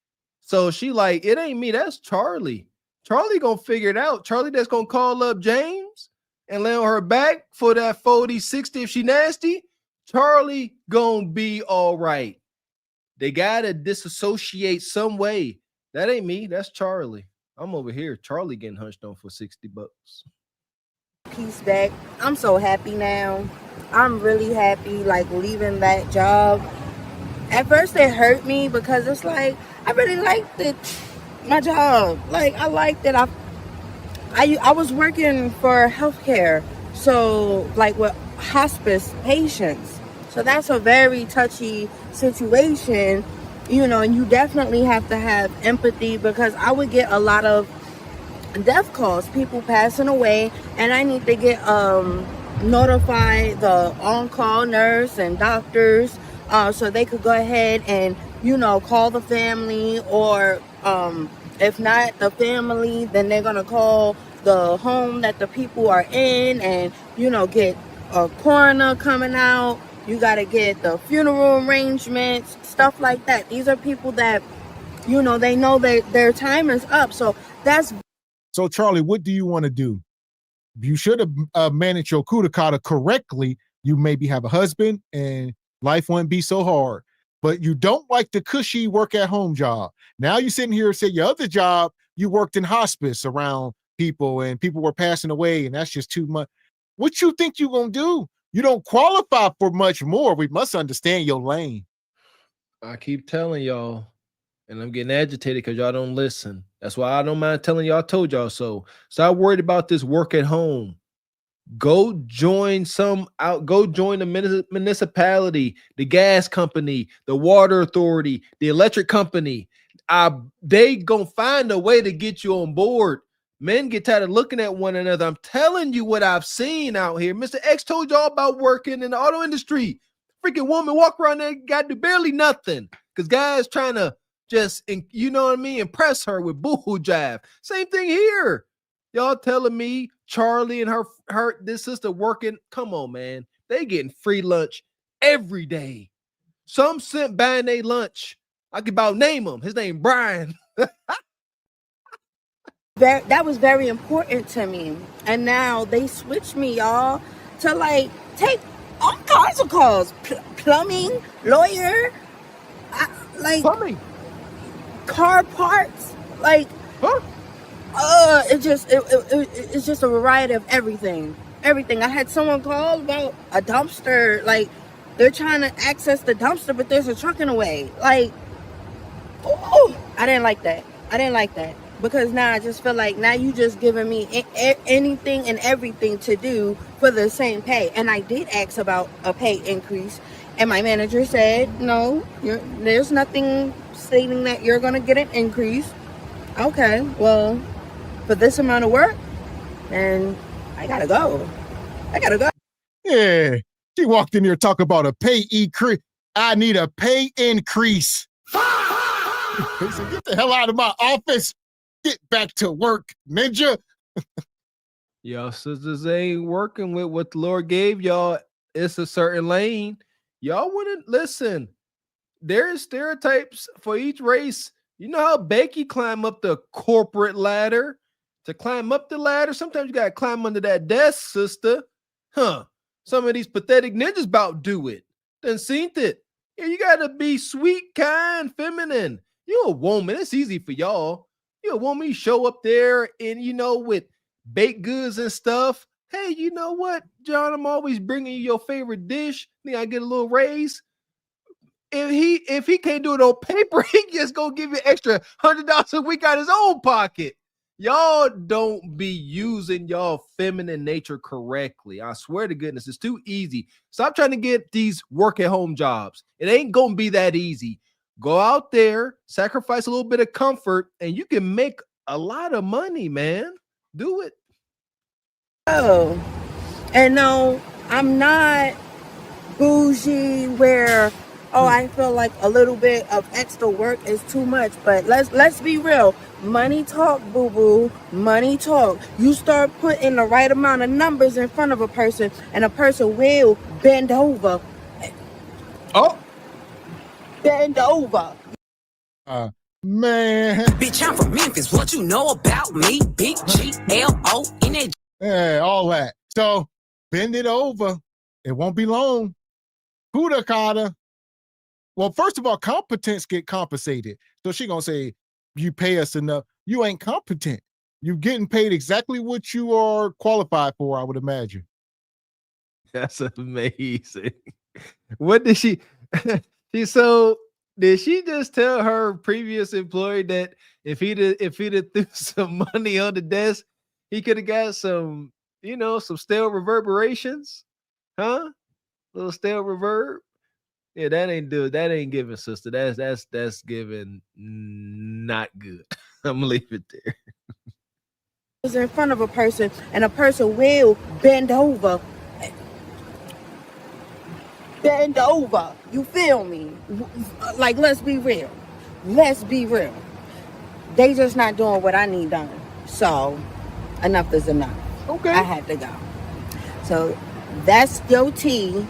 So she like, it ain't me, that's Charlie. Charlie gonna figure it out. Charlie that's gonna call up James and lay on her back for that 40-60 if she nasty. Charlie gonna be all right. They gotta disassociate some way. That ain't me, that's Charlie. I'm over here. Charlie getting hunched on for $60. piece back. I'm so happy now. I'm really happy, like, leaving that job. At first it hurt me because it's like I really liked it, my job. Like, I liked it. I was working for healthcare, so like with hospice patients. So that's a very touchy situation, and you definitely have to have empathy because I would get a lot of death calls, people passing away, and I need to get notify the on-call nurse and doctors so they could go ahead and call the family, or if not the family, then they're gonna call the home that the people are in and get a coroner coming out. You got to get the funeral arrangements, stuff like that. These are people that they know that their time is up, so that's. So, Charlie, what do you want to do? You should have managed your coup de kata correctly. You maybe have a husband and life wouldn't be so hard. But you don't like the cushy work at home job. Now you're sitting here and say your other job, you worked in hospice around people and people were passing away, and that's just too much. What you think you're going to do? You don't qualify for much more. We must understand your lane. I keep telling y'all, and I'm getting agitated because y'all don't listen. That's why I don't mind telling y'all I told y'all so. Stop worried about this work at home. Go join the municipality, the gas company, the water authority, the electric company. They gonna find a way to get you on board. Men get tired of looking at one another. I'm telling you what I've seen out here. Mr. X told y'all about working in the auto industry. Freaking woman walk around there, got to do barely nothing because guys trying to just, impress her with boohoo jive. Same thing here. Y'all telling me Charlie and this sister working? Come on, man. They getting free lunch every day. Some sent buying their lunch. I could about name him. His name Brian. That was very important to me. And now they switched me, y'all, to like take all kinds of calls. Plumbing, lawyer, like plumbing, car parts, like it's just a variety of everything. Everything. I had someone call about a dumpster, like they're trying to access the dumpster, but there's a truck in the way. Like, ooh, I didn't like that. Because now I just feel like now you just giving me anything and everything to do for the same pay. And I did ask about a pay increase, and my manager said, no, there's nothing stating that you're going to get an increase. Okay, well, for this amount of work, then I gotta go. Yeah, she walked in here talking about a pay increase. I need a pay increase. He said, get the hell out of my office. Get back to work, ninja. Y'all sisters ain't working with what the Lord gave y'all. It's a certain lane. Y'all wouldn't listen. There's stereotypes for each race. You know how Becky climb up the corporate ladder? To climb up the ladder, sometimes you gotta climb under that desk, sister. Huh. Some of these pathetic ninjas about do it. Done seen it. Yeah, you gotta be sweet, kind, feminine. You're a woman. It's easy for y'all. You're a woman. You show up there and with baked goods and stuff. Hey, you know what, John? I'm always bringing you your favorite dish. Think I get a little raise? If he can't do it on paper, he just gonna give you extra $100 a week out of his own pocket. Y'all don't be using y'all feminine nature correctly. I swear to goodness, it's too easy. Stop trying to get these work at home jobs. It ain't gonna be that easy. Go out there, sacrifice a little bit of comfort, and you can make a lot of money, man. Do it. Oh, and no, I'm not bougie where I feel like a little bit of extra work is too much. But let's be real. Money talk, boo-boo. Money talk. You start putting the right amount of numbers in front of a person, and a person will bend over. Bend over. Man. Bitch, I'm from Memphis. What you know about me? Big G-L-O-N-A. Yeah, all that. So bend it over. It won't be long. Huda Kata. Well, first of all, competence get compensated. So she gonna say, you pay us enough. You ain't competent. You're getting paid exactly what you are qualified for, I would imagine. That's amazing. What did she did she just tell her previous employee that if he'd threw some money on the desk, he could have got some stale reverberations? Huh? Little stale reverb? Yeah, that ain't giving, sister. That's giving not good. I'm gonna leave it there. In front of a person, and a person will bend over. Bend over. You feel me? Like, let's be real. They just not doing what I need done. So enough is enough. Okay. I had to go. So that's your tea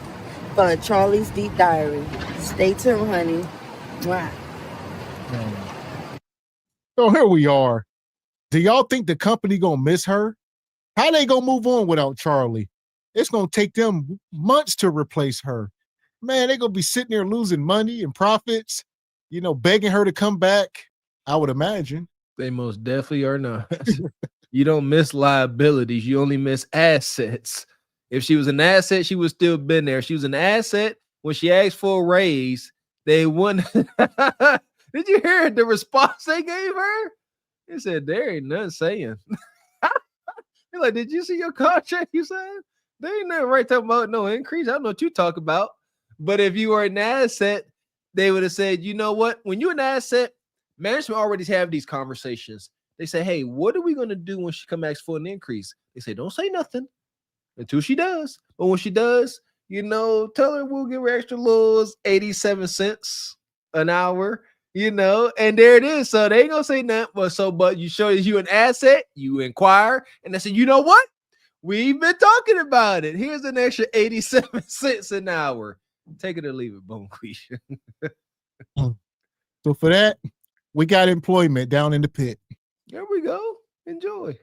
for Charlie's Deep Diary. Stay tuned, honey. Mwah. So here we are. Do y'all think the company gonna miss her? How they gonna move on without Charlie? It's gonna take them months to replace her. Man, they gonna be sitting there losing money and profits, begging her to come back, I would imagine. They most definitely are not. You don't miss liabilities. You only miss assets. If she was an asset, she would still been there. If she was an asset, when she asked for a raise, they wouldn't. Did you hear the response they gave her? They said, there ain't nothing saying. You're like, did you see your contract? You said there ain't nothing right talking about no increase. I don't know what you talk about. But if you were an asset, they would have said, you know what? When you're an asset, management already have these conversations. They say, hey, what are we going to do when she comes back for an increase? They say, don't say nothing until she does. But when she does, tell her we'll give her extra little 87 cents an hour, and there it is. So they ain't going to say nothing. But you show you an asset, you inquire, and they say, you know what? We've been talking about it. Here's an extra 87 cents an hour. Take it or leave it, Bone Quisha. So for that, we got employment down in the pit. There we go. Enjoy.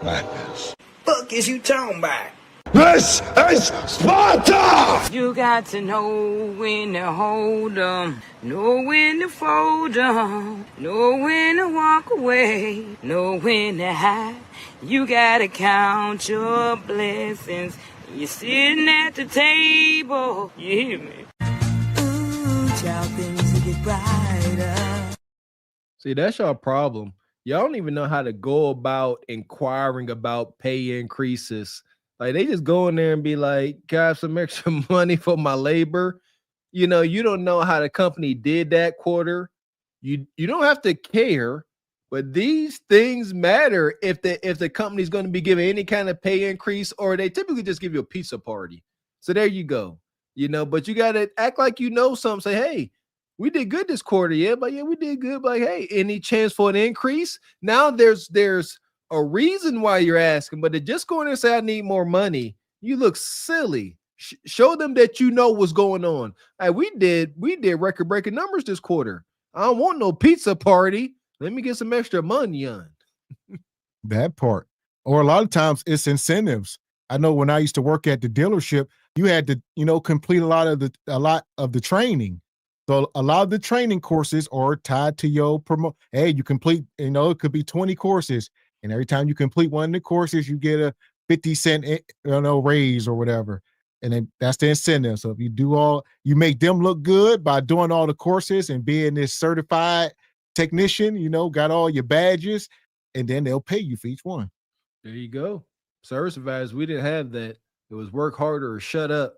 Madness. Fuck is you talking about? This is Sparta! You got to know when to hold 'em, know when to fold 'em, know when to walk away, know when to hide. You gotta count your blessings. You're sitting at the table. You hear me? Ooh, child, things will get brighter. See, that's your problem. Y'all don't even know how to go about inquiring about pay increases. Like they just go in there and be like, "Can I have some extra money for my labor?" You know, you don't know how the company did that quarter. You don't have to care, but these things matter if the company's going to be giving any kind of pay increase, or they typically just give you a pizza party. So there you go. You know, but you got to act like you know something. Say, hey, we did good this quarter, yeah, but yeah, we did good. But like, hey, any chance for an increase? Now there's a reason why you're asking, but to just go in and say I need more money, you look silly. Show them that you know what's going on. Hey, we did record breaking numbers this quarter. I don't want no pizza party. Let me get some extra money on. That part. Or a lot of times it's incentives. I know when I used to work at the dealership, you had to, complete a lot of the training. So a lot of the training courses are tied to your promote. Hey, you complete, it could be 20 courses. And every time you complete one of the courses, you get a 50-cent, raise or whatever. And then that's the incentive. So if you make them look good by doing all the courses and being this certified technician, got all your badges, and then they'll pay you for each one. There you go. Service advisors, we didn't have that. It was work harder or shut up.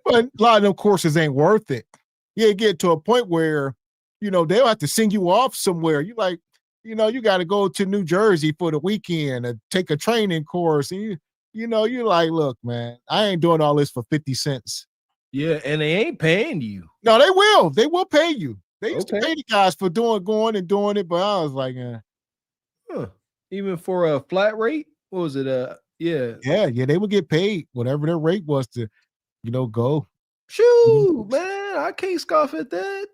But a lot of them courses ain't worth it. You get to a point where, they'll have to send you off somewhere. You like, you got to go to New Jersey for the weekend and take a training course. And you're like, look, man, I ain't doing all this for 50 cents. Yeah, and they ain't paying you. No, they will. They will pay you. They used to pay the guys for going and doing it, but I was like, even for a flat rate? What was it? Yeah, they would get paid whatever their rate was to, go. Shoot, man, I can't scoff at that.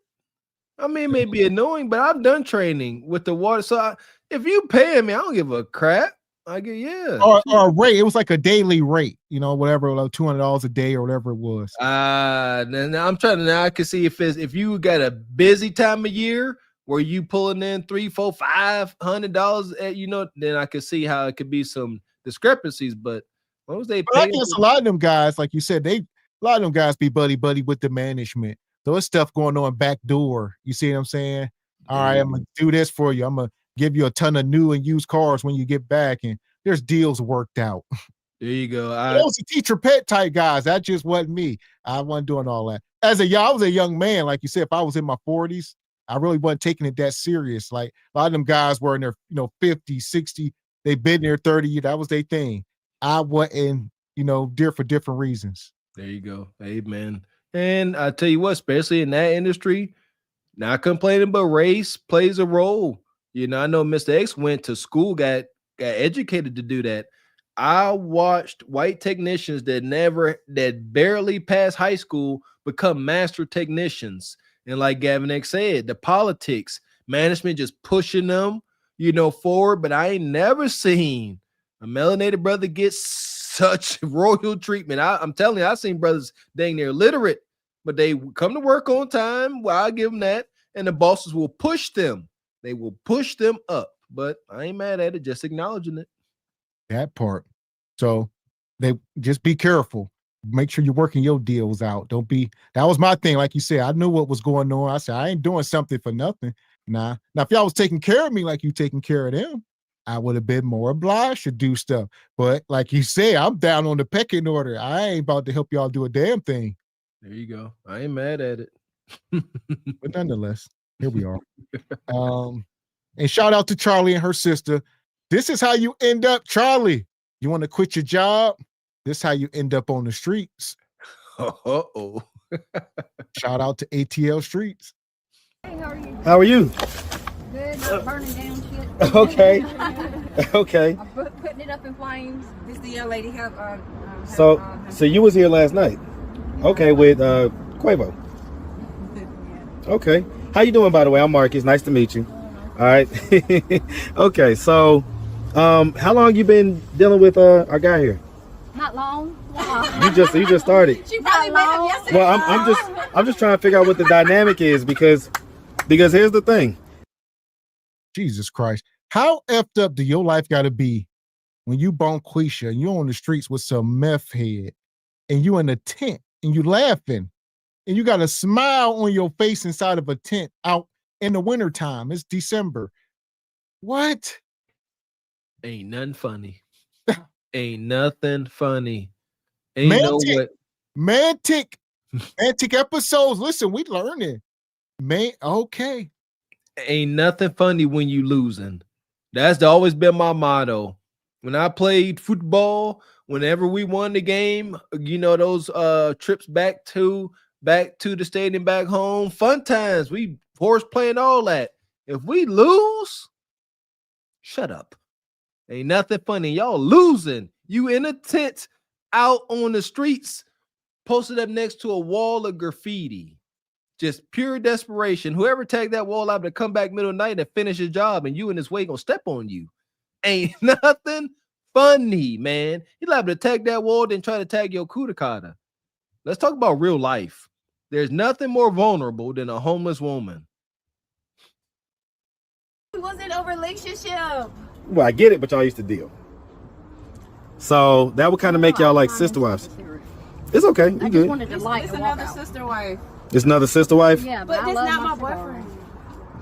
I mean, it may be annoying, but I've done training with the water. So if you pay me, I don't give a crap. I get or a rate. It was like a daily rate, whatever, like $200 a day or whatever it was. Now I'm trying to. Now I can see if you got a busy time of year where you pulling in $300, $400, $500, then I can see how it could be some discrepancies. But as long as they pay, I guess a lot of them guys, like you said, a lot of them guys be buddy with the management. So it's stuff going on back door. You see what I'm saying? All right, I'm gonna do this for you. I'm gonna give you a ton of new and used cars when you get back, and there's deals worked out. There you go. Those are teacher pet type guys. That just wasn't me. I wasn't doing all that. I was a young man, like you said. If I was in my 40s, I really wasn't taking it that serious. Like a lot of them guys were in their 50, 60. They've been there 30. That was their thing. I wasn't, there for different reasons. There you go. Amen. And I tell you what, especially in that industry, not complaining, but race plays a role. I know Mr. X went to school, got educated to do that. I watched white technicians that barely passed high school become master technicians. And like Gavin X said, the politics, management just pushing them, forward. But I ain't never seen a melanated brother get such royal treatment. I'm telling you, I've seen brothers dang near illiterate, but they come to work on time. Well, I'll give them that. And the bosses will push them. They will push them up. But I ain't mad at it, just acknowledging it. That part. So they just be careful. Make sure you're working your deals out. That was my thing. Like you said, I knew what was going on. I said, I ain't doing something for nothing. Nah. Now, if y'all was taking care of me like you taking care of them, I would have been more obliged to do stuff. But like you said, I'm down on the pecking order. I ain't about to help y'all do a damn thing. There you go. I ain't mad at it. But nonetheless, here we are. And shout out to Charlie and her sister. This is how you end up, Charlie. You want to quit your job? This is how you end up on the streets. Uh-oh. Shout out to ATL Streets. Hey, how are you? How are you? Good. Not burning down shit. Okay. Okay. I'm putting it up in flames. This the young lady have. So you was here last night? Okay, with Quavo. Okay. How you doing, by the way? I'm Marcus. Nice to meet you. All right. Okay, so how long you been dealing with our guy here? Not long. You just started. She probably met him yesterday. Well, I'm just trying to figure out what the dynamic is because here's the thing. Jesus Christ. How effed up do your life gotta be when you Bonquisha and you're on the streets with some meth head and you in a tent and you laughing and you got a smile on your face inside of a tent out in the wintertime? It's December. What? Ain't nothing funny. Ain't nothing funny. Ain't no what. Mantic episodes. Listen, we learning. Okay. Ain't nothing funny when you losing. That's always been my motto. When I played football, whenever we won the game, you know, those trips back to the stadium, back home, fun times. We horse playing, all that. If we lose, shut up. Ain't nothing funny. Y'all losing. You in a tent out on the streets, posted up next to a wall of graffiti. Just pure desperation. Whoever tagged that wall out to come back middle of the night and finish his job, and you in this way gonna step on you. Ain't nothing funny, man. You liable to tag that wall, then try to tag your kudakata. Let's talk about real life. There's nothing more vulnerable than a homeless woman. It wasn't a relationship. Well, I get it, but y'all used to deal. So that would kind of make y'all like sister wives. It's okay. You good. Wanted to like it's another sister wife. It's another sister wife? Yeah, but that's not my boyfriend.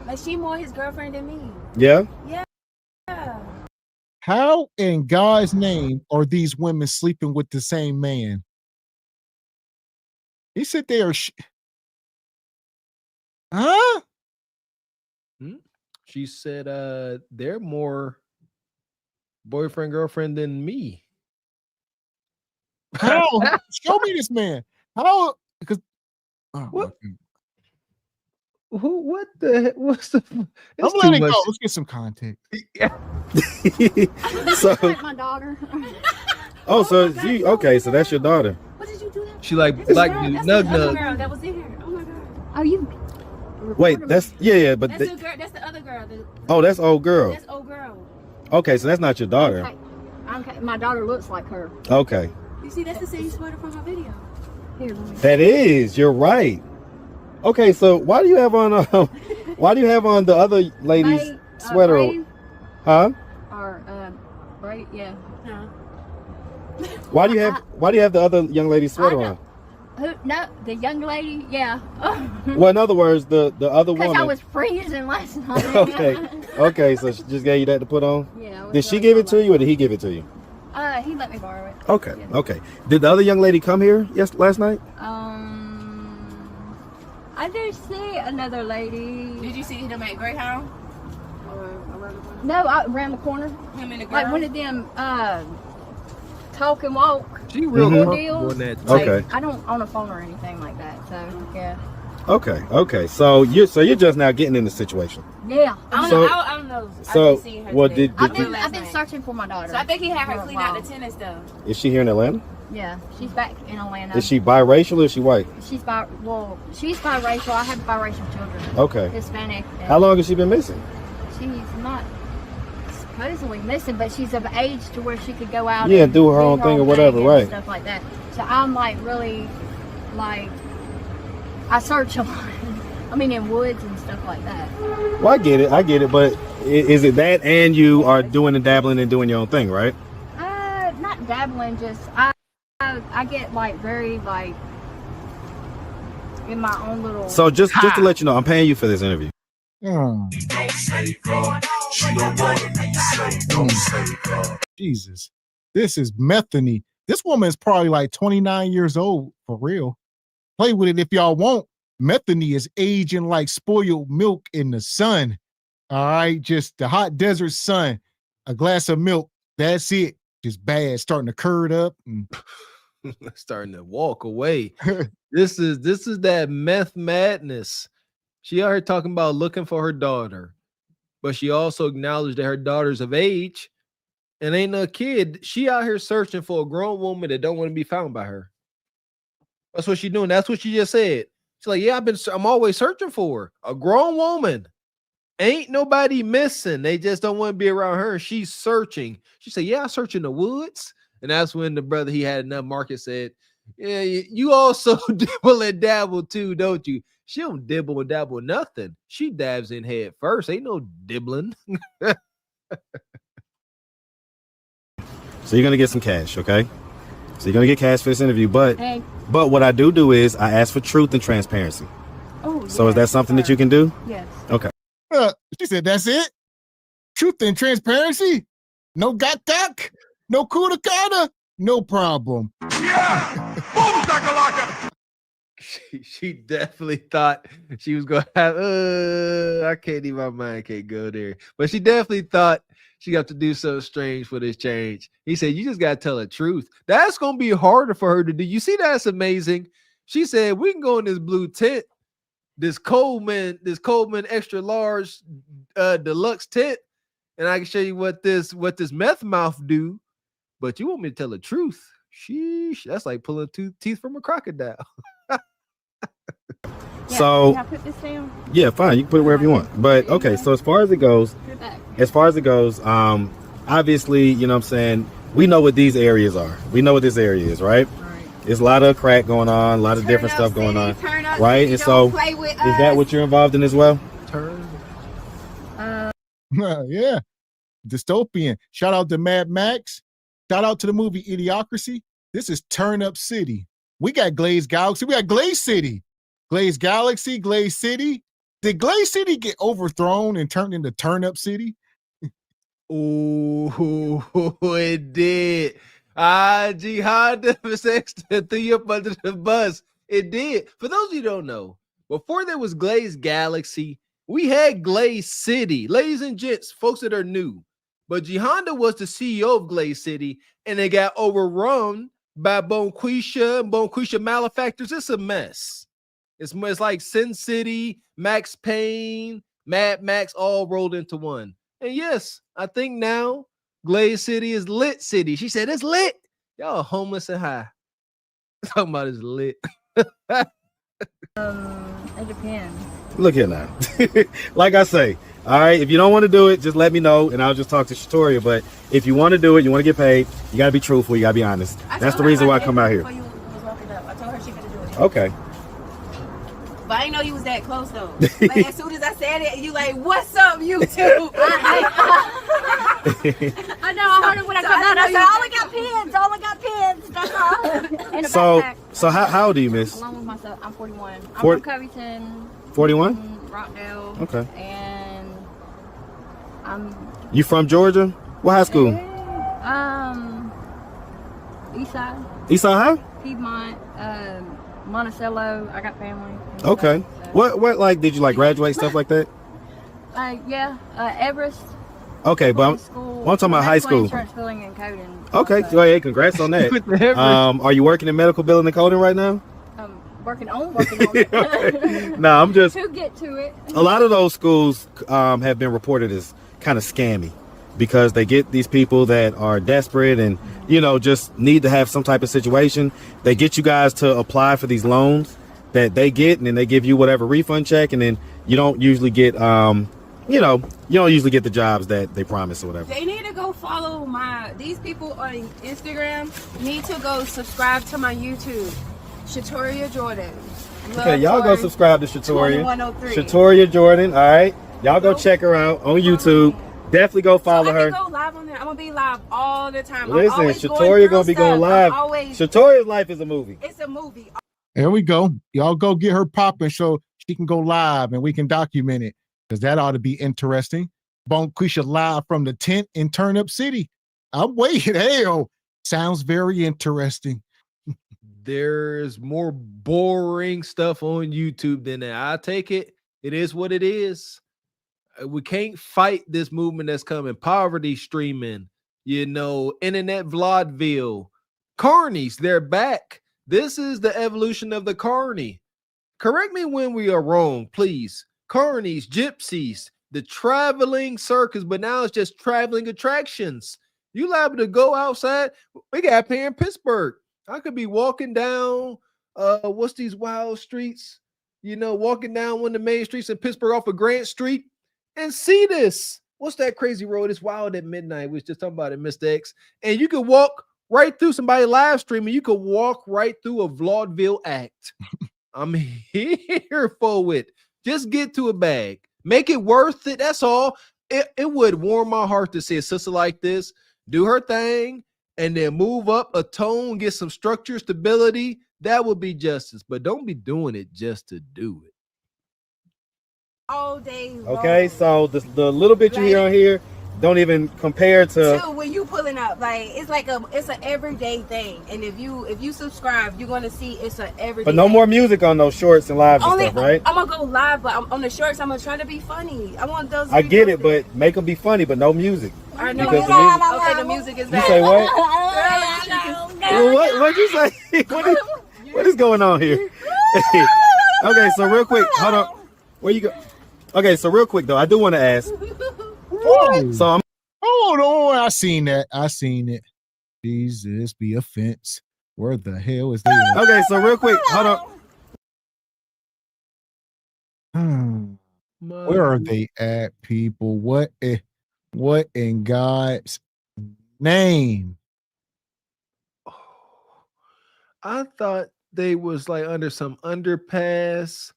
Like, she more his girlfriend than me. Yeah? Yeah. How in God's name are these women sleeping with the same man? He said they are. Huh? She said they're more boyfriend, girlfriend than me. How? Show me this man. How? Because what? What the? What's the? I'm letting go. Let's get some context. So, My daughter. oh, so she okay? So that's your daughter. What did you do? She like black dude, nug nug. Girl that was in here. Oh my god. Oh, you. Wait, that's yeah, but that's the girl. That's the other girl. Oh, that's old girl. That's old girl. Okay, so that's not your daughter. Okay. My daughter looks like her. Okay. You see, that's the same sweater from my video. Here, that is. You're right. Okay, so why do you have on the other lady's sweater? Brave? Huh? Or right? Yeah. Huh? Why do you have the other young lady's sweater on? Who? No, the young lady. Yeah. Well, in other words, the other woman. Because I was freezing last night. Okay, so she just gave you that to put on. Yeah. Did she give it to you, or did he give it to you? He let me borrow it. Okay. Yeah. Okay. Did the other young lady come here last night? I did see another lady. Did you see them at Greyhound? No, around the corner. Him and the girl? Like one of them talk and walk. She real deals. Okay. Like, I don't own a phone or anything like that, so yeah. Okay. So you're just now getting in the situation. Yeah. I don't know. So what I've been searching for my daughter. So I think he had her clean out the tennis stuff. Is she here in Atlanta? Yeah, she's back in Atlanta. Is she biracial or is she white? She's biracial. I have biracial children. Okay. Hispanic. How long has she been missing? She's not supposedly missing, but she's of age to where she could go out. Yeah, and do her own thing or whatever, right? Stuff like that. So I'm like really, like, I search a lot. I mean, in woods and stuff like that. Well, I get it, but is it that and you are doing and dabbling and doing your own thing, right? Not dabbling, just I get like very like in my own little. So just to let you know, I'm paying you for this interview. Jesus, this is Methany. This woman is probably like 29 years old for real. Play with it if y'all want. Methany is aging like spoiled milk in the sun. All right, just the hot desert sun. A glass of milk. That's it. Just bad, starting to curd up. And starting to walk away. This is that meth madness. She out here talking about looking for her daughter, but she also acknowledged that her daughter's of age and ain't no kid. She out here searching for a grown woman that don't want to be found by her. That's what she's doing. That's what she just said. She's like, yeah, I'm always searching for a grown woman. Ain't nobody missing. They just don't want to be around her. She's searching. She said, yeah, I search in the woods. And that's when the brother he had enough market said, yeah, you also dibble and dabble too, don't you? She don't dibble and dabble nothing. She dabs in head first. Ain't no dibbling. So you're gonna get some cash, okay? So you're gonna get cash for this interview, but what I do is I ask for truth and transparency. Oh, so is that something that you can do? Yes. Okay. She said, "That's it. Truth and transparency. No gak, no kuda, no problem." Yeah, boom shakalaka. She definitely thought she was gonna have. I can't even. My mind can't go there. But she definitely thought she got to do something strange for this change. He said, "You just gotta tell the truth. That's gonna be harder for her to do." You see, that's amazing. She said, "We can go in this blue tent, this Coleman extra large, deluxe tent, and I can show you what this meth mouth do. But you want me to tell the truth? Sheesh, that's like pulling teeth from a crocodile." So Can I put this down? yeah, fine. You can put it wherever you want. But okay, so as far as it goes, obviously, you know what I'm saying, we know what these areas are. We know what this area is, right? There's a lot of crack going on, a lot of different stuff going on. Right? And so is that what you're involved in as well? Yeah. Dystopian. Shout out to Mad Max. Shout out to the movie Idiocracy. This is Turn Up City. We got Glaze Galaxy. We got Glaze City. Glaze Galaxy, Glaze City. Did Glaze City get overthrown and turned into Turn Up City? Oh, it did. Jihad threw you up under the bus. It did. For those of you who don't know, before there was Glaze Galaxy, we had Glaze City. Ladies and gents, folks that are new. But Honda was the CEO of Glaze City, and they got overrun by Bonquisha and Bonquisha malefactors. It's a mess. It's like Sin City, Max Payne, Mad Max all rolled into one. And yes, I think now Glaze City is lit city. She said it's lit. Y'all homeless and high. Talking about it's lit. It depends. Look here now. Like I say, all right, if you don't want to do it, just let me know and I'll just talk to Shatoria. But if you want to do it, you want to get paid, you got to be truthful, you got to be honest. That's the reason why I come out here. I told her she could do it. Okay. But I didn't know you was that close though. Like as soon as I said it, you like, what's up, YouTube? I know, I heard it when I come out. I said, all I got pins, that's all. In the backpack. So how old are you, miss? Along with myself, I'm 41. I'm from Covington. 41? Rockdale. Okay. And I'm... You from Georgia? What high school? Eastside. Eastside High? Piedmont, Monticello. I got family. Okay. So. What like did you like graduate stuff like that? Yeah, Everest. Okay, but I'm talking about high school. Insurance billing and coding. Okay, so hey, congrats on that. Are you working in medical billing and coding right now? Working on it. No, I'm just to get to it. A lot of those schools have been reported as kind of scammy because they get these people that are desperate and just need to have some type of situation. They get you guys to apply for these loans that they get, and then they give you whatever refund check, and then you don't usually get you don't usually get the jobs that they promise or whatever. They need to go follow these people on Instagram need to go subscribe to my YouTube. Shatoria Jordan. Okay, y'all go subscribe to Shatoria. 2103. Shatoria Jordan, all right? Y'all go check her out on YouTube. Definitely go follow her. I can go live on there. I'm going to be live all the time. Listen, Shatoria going to be going live. Shatoria's life is a movie. It's a movie. There we go. Y'all go get her popping so she can go live and we can document it because that ought to be interesting. Bonquisha live from the tent in Turnip City. I'm waiting. Hell, sounds very interesting. There's more boring stuff on YouTube than that. I take it. It is what it is. We can't fight this movement that's coming. Poverty streaming, internet vaudeville. Carnies, they're back. This is the evolution of the carny. Correct me when we are wrong, please. Carnies, gypsies, the traveling circus, but now it's just traveling attractions. You liable to go outside. We got here in Pittsburgh. I could be walking down, what's these wild streets? Walking down one of the main streets in Pittsburgh off of Grant Street, and see this. What's that crazy road? It's wild at midnight. We was just talking about it, Mr. X. And you can walk right through somebody live streaming. You can walk right through a vaudeville act. I'm here for it. Just get to a bag. Make it worth it. That's all. It would warm my heart to see a sister like this do her thing and then move up a tone, get some structure, stability. That would be justice. But don't be doing it just to do it. All day long. Okay, so the little bit you hear on here don't even compare to when you pulling up. Like it's an everyday thing. And if you subscribe, you're gonna see it's an everyday. But no thing. more music on those shorts and lives and stuff, right? I'm gonna go live, but on the shorts, I'm gonna try to be funny. I want those. I get it, but make them be funny, but no music. I know. Because the music, Okay, the music is you bad. say what? What'd you say? What is going on here? Okay, so real quick, hold on. Where you go? Okay, so real quick though, I do want to ask. So I'm. Hold on, I seen that. I seen it. Jesus, be a fence. Where the hell is that? Okay, so real quick, hold on. Where are they at, people? What in God's name? I thought they was like under some underpass.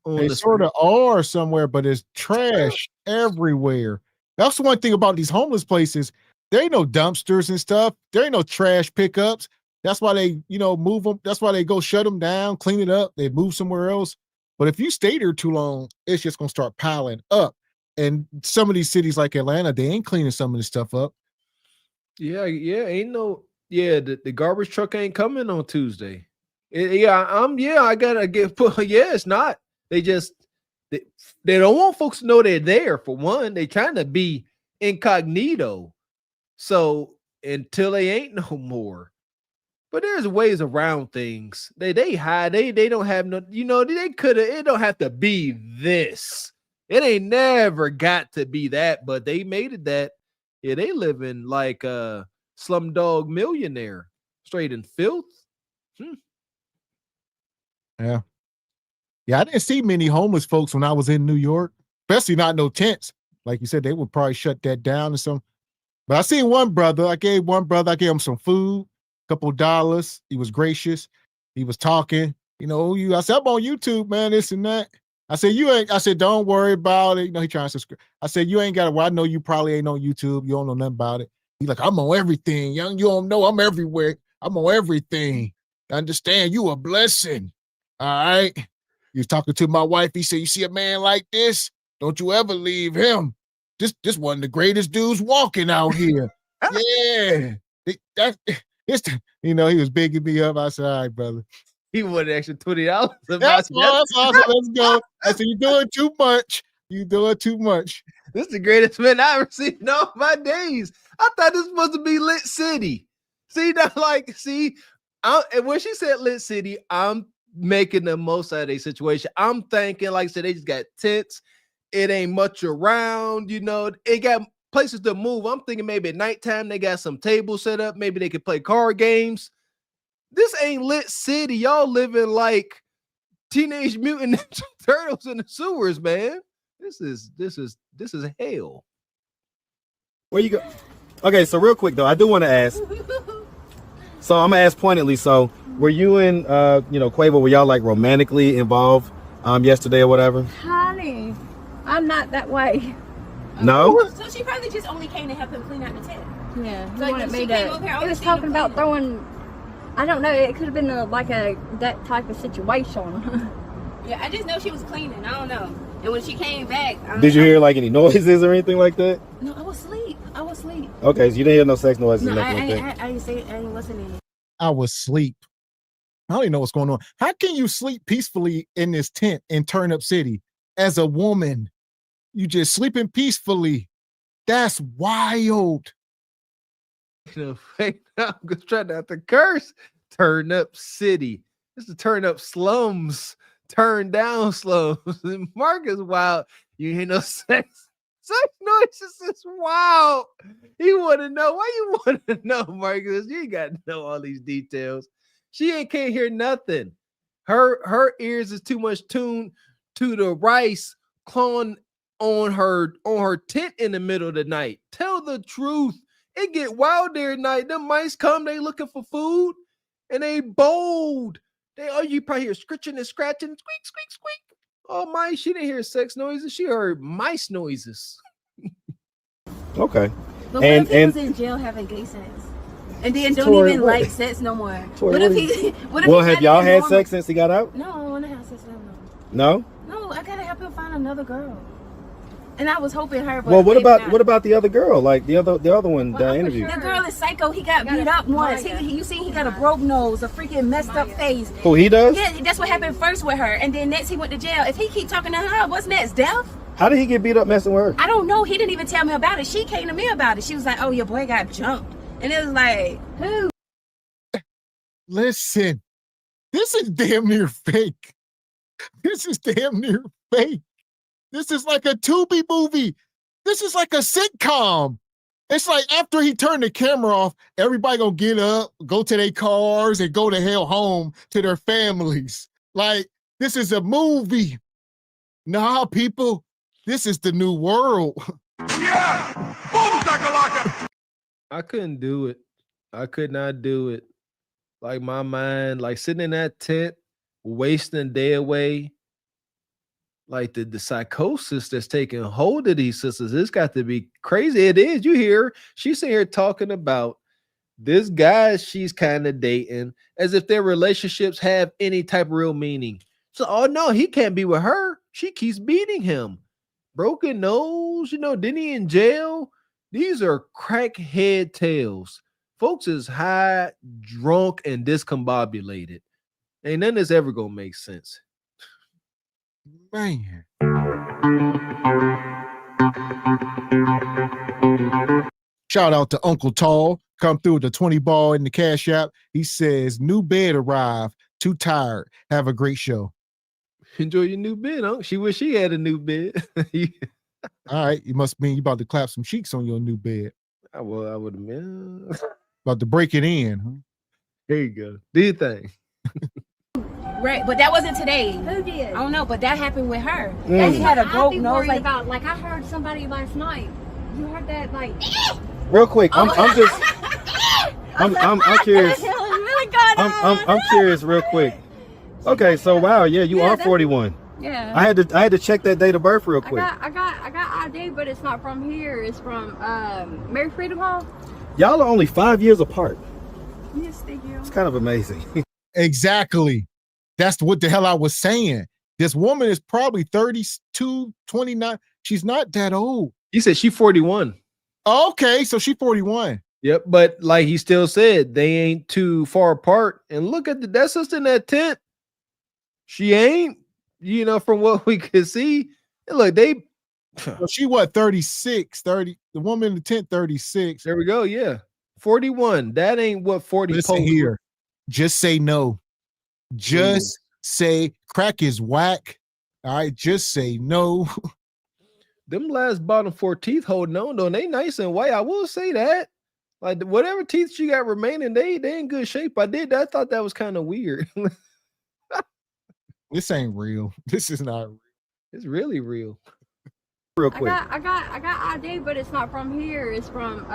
They sort of are somewhere, but it's trash everywhere. That's the one thing about these homeless places. There ain't no dumpsters and stuff. There ain't no trash pickups. That's why they, move them. That's why they go shut them down, clean it up. They move somewhere else. But if you stay there too long, it's just going to start piling up. And some of these cities like Atlanta, they ain't cleaning some of this stuff up. The garbage truck ain't coming on Tuesday. I gotta it's not. They don't want folks to know they're there. For one, they trying to be incognito. So until they ain't no more. But there's ways around things. They hide. They don't have no, they could have, it don't have to be this. It ain't never got to be that, but they made it that. Yeah, they living like a slumdog millionaire, straight in filth. Yeah. Yeah, I didn't see many homeless folks when I was in New York, especially not no tents. Like you said, they would probably shut that down or something. But I seen one brother. I gave him some food, couple dollars. He was gracious. He was talking. I said, I'm on YouTube, man, this and that. I said, don't worry about it. He trying to subscribe. I said, you ain't got it. Well, I know you probably ain't on YouTube. You don't know nothing about it. He's like, I'm on everything, young. You don't know I'm everywhere. I'm on everything. Understand, you a blessing. All right. He was talking to my wife. He said, you see a man like this? Don't you ever leave him. This one of the greatest dudes walking out here. Yeah. He was bigging me up. I said, all right, brother. He wanted extra $20. That's awesome. Let's go. I said, you're doing too much. You're doing too much. This is the greatest man I ever seen in all my days. I thought this was supposed to be Lit City. And when she said Lit City, I'm making the most out of their situation. I'm thinking, like I said, they just got tents. It ain't much around, it got places to move. I'm thinking maybe at nighttime they got some tables set up. Maybe they could play card games. This ain't Lit City. Y'all living like Teenage Mutant Ninja Turtles in the sewers, man. This is hell. Where you go? Okay, so real quick though, I do want to ask. So I'm gonna ask pointedly. So were you and Quavo, were y'all like romantically involved yesterday or whatever? Honey, I'm not that way. No. So she probably just only came to help him clean out the tent. Yeah. So like, she came over here. He was talking about throwing. I don't know. It could have been that type of situation. Yeah, I just know she was cleaning. I don't know. And when she came back, Did you hear like any noises or anything like that? No, I was asleep. Okay, so you didn't hear no sex noises. No, nothing like that. I didn't say. I didn't listen to it. I was asleep. I don't even know what's going on. How can you sleep peacefully in this tent in Turn Up City as a woman? You just sleeping peacefully. That's wild. I'm just trying not to curse. Turn Up City. This is Turn Up Slums. Turn Down Slums. And Marcus, wild. You hear no sex noises. It's wild. He want to know. Why you want to know, Marcus? You ain't got to know all these details. She can't hear nothing. Her ears is too much tuned to the rice clone on her tent in the middle of the night. Tell the truth. It get wild there at night. Them mice come, they looking for food, and they bold. You probably hear scritching and scratching, squeak, squeak, squeak. Oh, mice, she didn't hear sex noises. She heard mice noises. Okay. But what if he was in jail having gay sex? And then don't even like sex no more. What if he? Well, have y'all had sex since he got out? No, I want to have sex with him. No. No, I gotta help him find another girl. And I was hoping her. But Well, what about the other girl? Like the other one that I interviewed. The girl is psycho. He got beat up once. You see, he got a broke nose, a freaking messed up face. Who, he does? Yeah, that's what happened first with her, and then next he went to jail. If he keep talking to her, what's next? Death? How did he get beat up messing with her? I don't know. He didn't even tell me about it. She came to me about it. She was like, "Oh, your boy got jumped," and it was like, who? Listen, this is damn near fake. This is damn near fake. This is like a Tubi movie. This is like a sitcom. It's like after he turned the camera off, everybody gonna get up, go to their cars, and go to hell home to their families. Like, this is a movie. Nah, people, this is the new world. Yeah! Boom, shakalaka! I couldn't do it. I could not do it. Like my mind, like sitting in that tent, wasting a day away. Like the psychosis that's taking hold of these sisters, it's got to be crazy. It is. You hear she's sitting here talking about this guy she's kind of dating as if their relationships have any type of real meaning. So, oh no, he can't be with her. She keeps beating him. Broken nose, didn't he in jail? These are crackhead tales. Folks is high, drunk, and discombobulated. Ain't none of this ever gonna make sense. Man. Shout out to Uncle Tall. Come through with the 20 ball in the cash app. He says, new bed arrived. Too tired. Have a great show. Enjoy your new bed, huh? She wish she had a new bed. All right. You must mean you about to clap some cheeks on your new bed. I would have been. About to break it in, huh? There you go. Do your thing. Right, but that wasn't today. Who did? I don't know, but that happened with her. Mm. He had a broke I'd be nose. worried about, like I heard somebody last night. You heard that, like. Real quick, I'm curious. I'm curious, real quick. Okay, so wow, yeah, you are 41. Yeah. I had to check that date of birth real quick. I got ID, but it's not from here. It's from Mary Freedom Hall. Y'all are only 5 years apart. Yes, thank you. It's kind of amazing. Exactly. That's what the hell I was saying. This woman is probably 32, 29. She's not that old. He said she's 41. Okay, so she's 41. Yep, but like he still said, they ain't too far apart. And look at that sister in that tent. She ain't, from what we could see. And look, they. So she what, 36, 30. The woman in the tent, 36. There we go. Yeah. 41. That ain't what 40. Listen here. Just say no. Just say crack is whack. All right. Just say no. Them last bottom 4 teeth holding on though. They nice and white. I will say that. Like whatever teeth she got remaining, they in good shape. I thought that was kind of weird. This ain't real. This is not real. It's really real. Real quick. I got ID, but it's not from here. It's from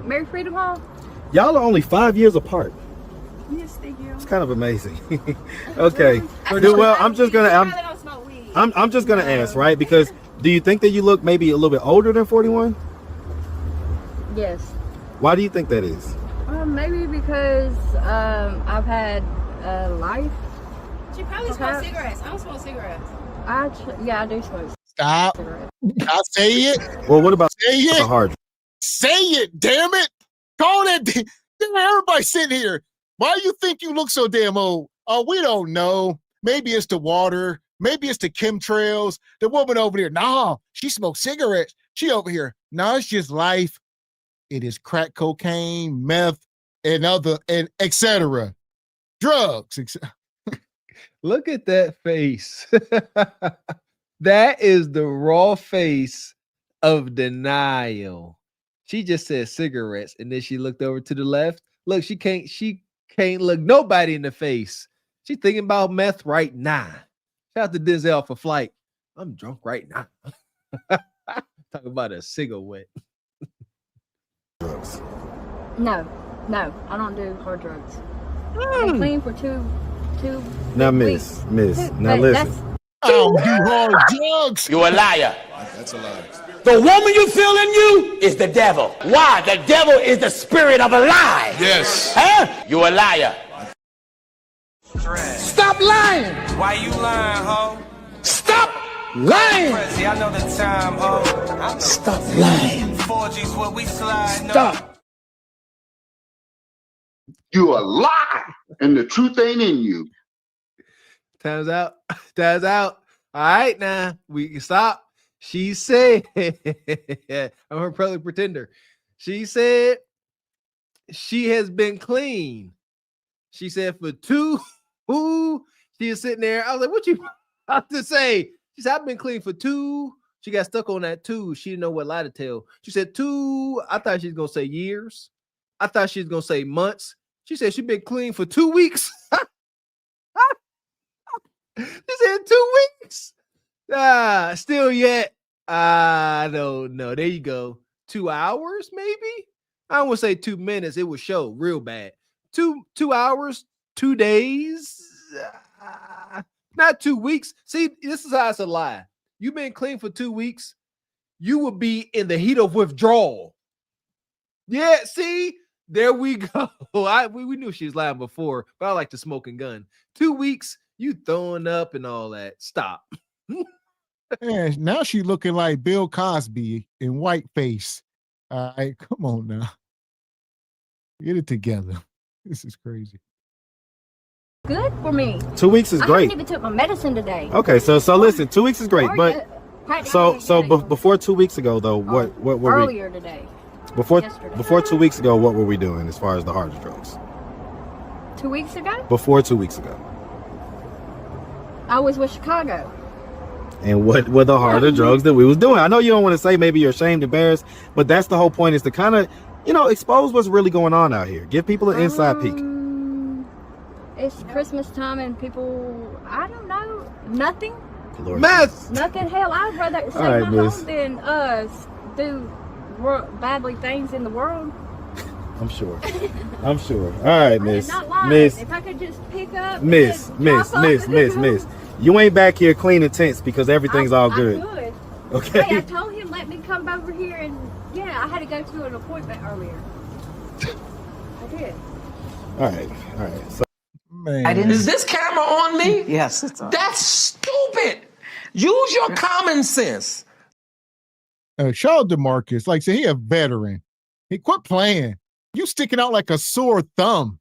Mary Freedom Hall. Y'all are only 5 years apart. Yes, thank you. It's kind of amazing. Okay. Well, I'm just gonna ask, right? Because do you think that you look maybe a little bit older than 41? Yes. Why do you think that is? Maybe because I've had life. She probably smokes cigarettes. I don't smoke cigarettes. I do smoke. Stop. I say it. Well, what about say it? Hard. Say it, damn it. Call that. Everybody sitting here. Why you think you look so damn old? Oh, we don't know. Maybe it's the water. Maybe it's the chemtrails. The woman over there, nah, she smokes cigarettes. She over here, nah, it's just life. It is crack cocaine, meth, and etc. Drugs. Look at that face. That is the raw face of denial. She just said cigarettes, and then she looked over to the left. Look, she can't look nobody in the face. She's thinking about meth right now. Shout out to Denzel for Flight. I'm drunk right now. Talk about a cigarette. Drugs. No, I don't do hard drugs. I've been clean for two Now, weeks. Miss, now listen. I don't do hard drugs. You a liar. That's a lie. The woman you feel in you is the devil. Why? The devil is the spirit of a lie. Yes. Huh? You a liar. Stop lying. Why you lying, ho? Stop lying. Prezi, I know the time, ho. Stop lying. 4G's what we slide. Stop. You a lie, and the truth ain't in you. Time's out. Time's out. All right, now we can stop. She said, I'm her public pretender. She said she has been clean. She said for two. She is sitting there. I was like, what you about to say? She said, I've been clean for 2. She got stuck on that 2. She didn't know what lie to tell. She said 2. I thought she was going to say years. I thought she was going to say months. She said she's been clean for 2 weeks. She said 2 weeks. Still yet. I don't know. There you go. 2 hours, maybe? I don't want to say 2 minutes. It would show real bad. 2 hours, 2 days. Not 2 weeks. See, this is how it's a lie. You've been clean for 2 weeks. You will be in the heat of withdrawal. Yeah, see? There we go. We knew she was lying before, but I like the smoking gun. 2 weeks, you throwing up and all that. Stop. Yeah, now she looking like Bill Cosby in whiteface. All right, come on now. Get it together. This is crazy. Good for me. 2 weeks is I great. haven't even took my medicine today. Okay, so listen, 2 weeks is great, but before 2 weeks ago though, what were earlier today? Before 2 weeks ago, what were we doing as far as the hard drugs? 2 weeks ago? Before 2 weeks ago. I was with Chicago. And what were the harder drugs that we was doing? I know you don't want to say maybe you're ashamed, embarrassed, but that's the whole point, is to kind of, expose what's really going on out here. Give people an inside peek. It's Christmas time and people, I don't know, nothing. Mess. Nothing. Hell, I'd rather stay right, my miss. home than do badly things in the world. I'm sure. All right, miss. Not lying. Miss. If I could just pick up. Miss. You ain't back here cleaning tents because everything's all good. I could. Okay. Hey, I told him let me come over here and I had to go to an appointment earlier. I did. All right. So, man, Is this camera on me? Yes, it's on. That's stupid. Use your common sense. shout out to Marcus. Like, say he a veteran. He quit playing. You sticking out like a sore thumb.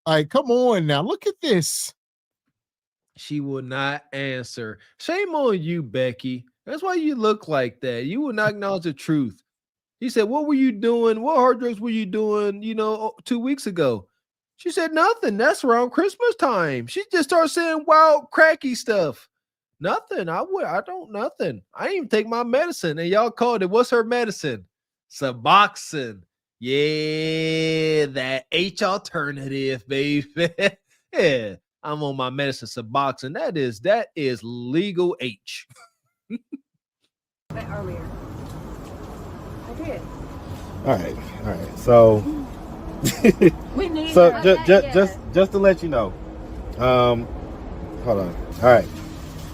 Like, come on now. Look at this. She will not answer. Shame on you, Becky. That's why you look like that. You will not acknowledge the truth. He said, what were you doing? What hard drugs were you doing, 2 weeks ago? She said, nothing. That's around Christmas time. She just started saying wild, cracky stuff. Nothing. Nothing. I didn't even take my medicine. And y'all called it, what's her medicine? Suboxone. Yeah, that H alternative, baby. Yeah, I'm on my medicine, Suboxone. That is legal H. Earlier. I did. all right. So, We need so her. just to let you know, hold on.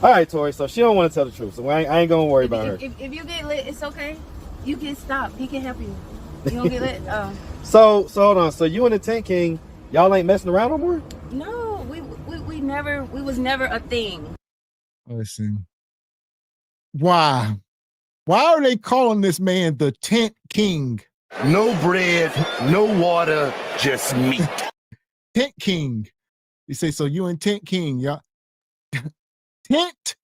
All right, Tori. So she don't want to tell the truth, so I ain't gonna worry about her. If you get lit, it's okay. You can stop. He can help you. You gonna get lit? So hold on. So you and the Tent King, y'all ain't messing around no more? No, we was never a thing. Listen. Why? Why are they calling this man the Tent King? No bread, no water, just meat. Tent King. You say, so you and Tent King, y'all. Tent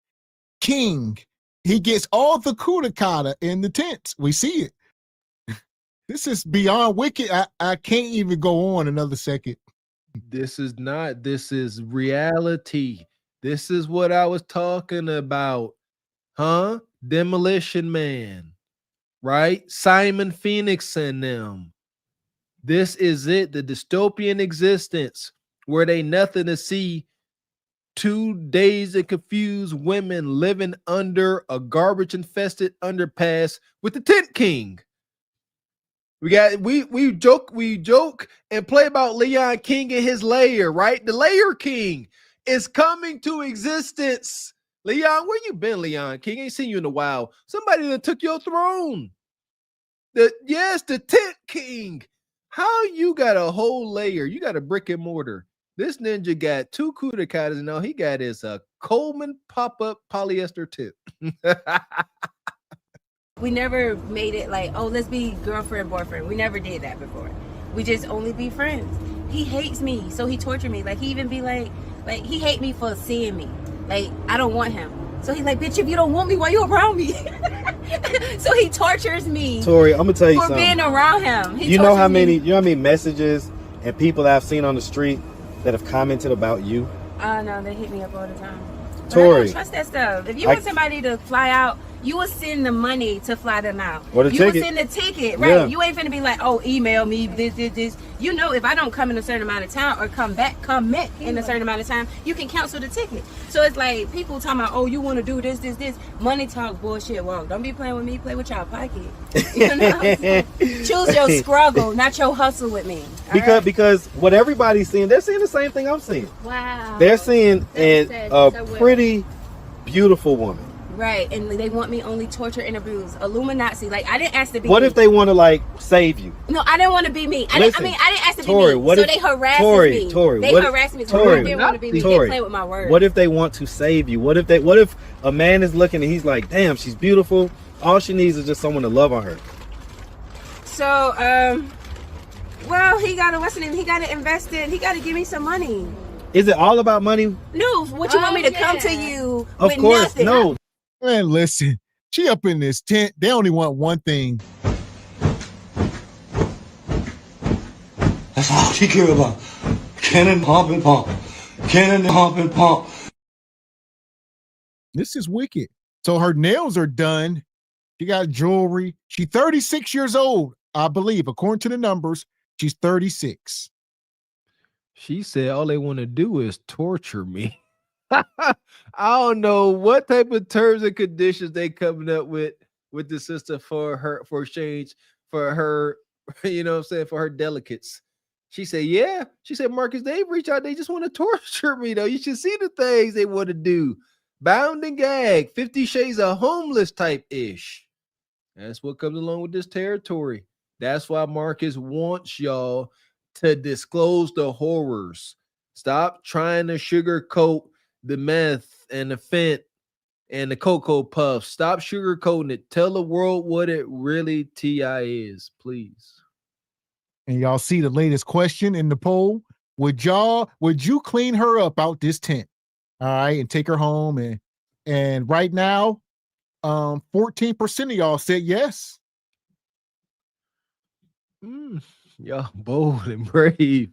King. He gets all the kudakata in the tents. We see it. This is beyond wicked. I can't even go on another second. This is reality. This is what I was talking about. Huh? Demolition Man. Right? Simon Phoenix and them. This is it. The dystopian existence where they nothing to see 2 days and confused women living under a garbage infested underpass with the tent king. We joke and play about Leon King and his lair, right? The lair king is coming to existence. Leon, where you been, Leon King? Ain't seen you in a while. Somebody that took your throne. The tent king. How you got a whole layer? You got a brick and mortar. This ninja got 2 kudakas, and all he got is a Coleman pop-up polyester tip. We never made it like, oh, let's be girlfriend, boyfriend. We never did that before. We just only be friends. He hates me, so he tortured me. Like, he even be like he hate me for seeing me. Like, I don't want him. So he's like, bitch, if you don't want me, why you around me? So he tortures me. Tori, I'm gonna tell you for something. being around him. You know how many messages and people that I've seen on the street that have commented about you? No, they hit me up all the time. But Tori, I don't trust that stuff. If you want somebody to fly out, you will send the money to fly them out. Or the ticket. You will send the ticket, right? Yeah. You ain't finna be like, oh, email me this. You know, if I don't come in a certain amount of time or come back in a certain amount of time, you can cancel the ticket. So it's like people talking about, oh, you want to do this. Money talk bullshit. Well, don't be playing with me. Play with y'all pocket. You know? Choose your struggle, not your hustle with me. Because what everybody's seeing, they're seeing the same thing I'm seeing. Wow. They're seeing a pretty beautiful woman. Right, and they want me only torture and abuse. Illuminati. Like, I didn't ask to be What me. if they want to like save you? No, I didn't want to be me. I didn't ask to Tori, be me. what So if, they harassed me. Tori, they harassed me. So I didn't want to be me. They play with my words. What if they want to save you? What if a man is looking and he's like, damn, she's beautiful. All she needs is just someone to love on her. So, well, he got to invest in. He got to give me some money. Is it all about money? No, what you want me to come to you Of with course, nothing? no. Man, listen, she up in this tent. They only want one thing. That's all she care about. Cannon, pump, and pump. Cannon, pump, and pump. This is wicked. So her nails are done. She got jewelry. She's 36 years old, I believe. According to the numbers, she's 36. She said all they want to do is torture me. I don't know what type of terms and conditions they coming up with the sister for exchange for her, you know what I'm saying, for her delicates. She said, yeah. She said, Marcus, they reach out. They just want to torture me, though. You should see the things they want to do. Bound and gag, 50 Shades of Homeless type ish. That's what comes along with this territory. That's why Marcus wants y'all to disclose the horrors. Stop trying to sugarcoat the meth and the fent and the Cocoa Puffs. Stop sugarcoating it. Tell the world what it really TI is, please. And y'all see the latest question in the poll. Would you clean her up out this tent? All right, and take her home. And right now, 14% of y'all said yes. Y'all bold and brave.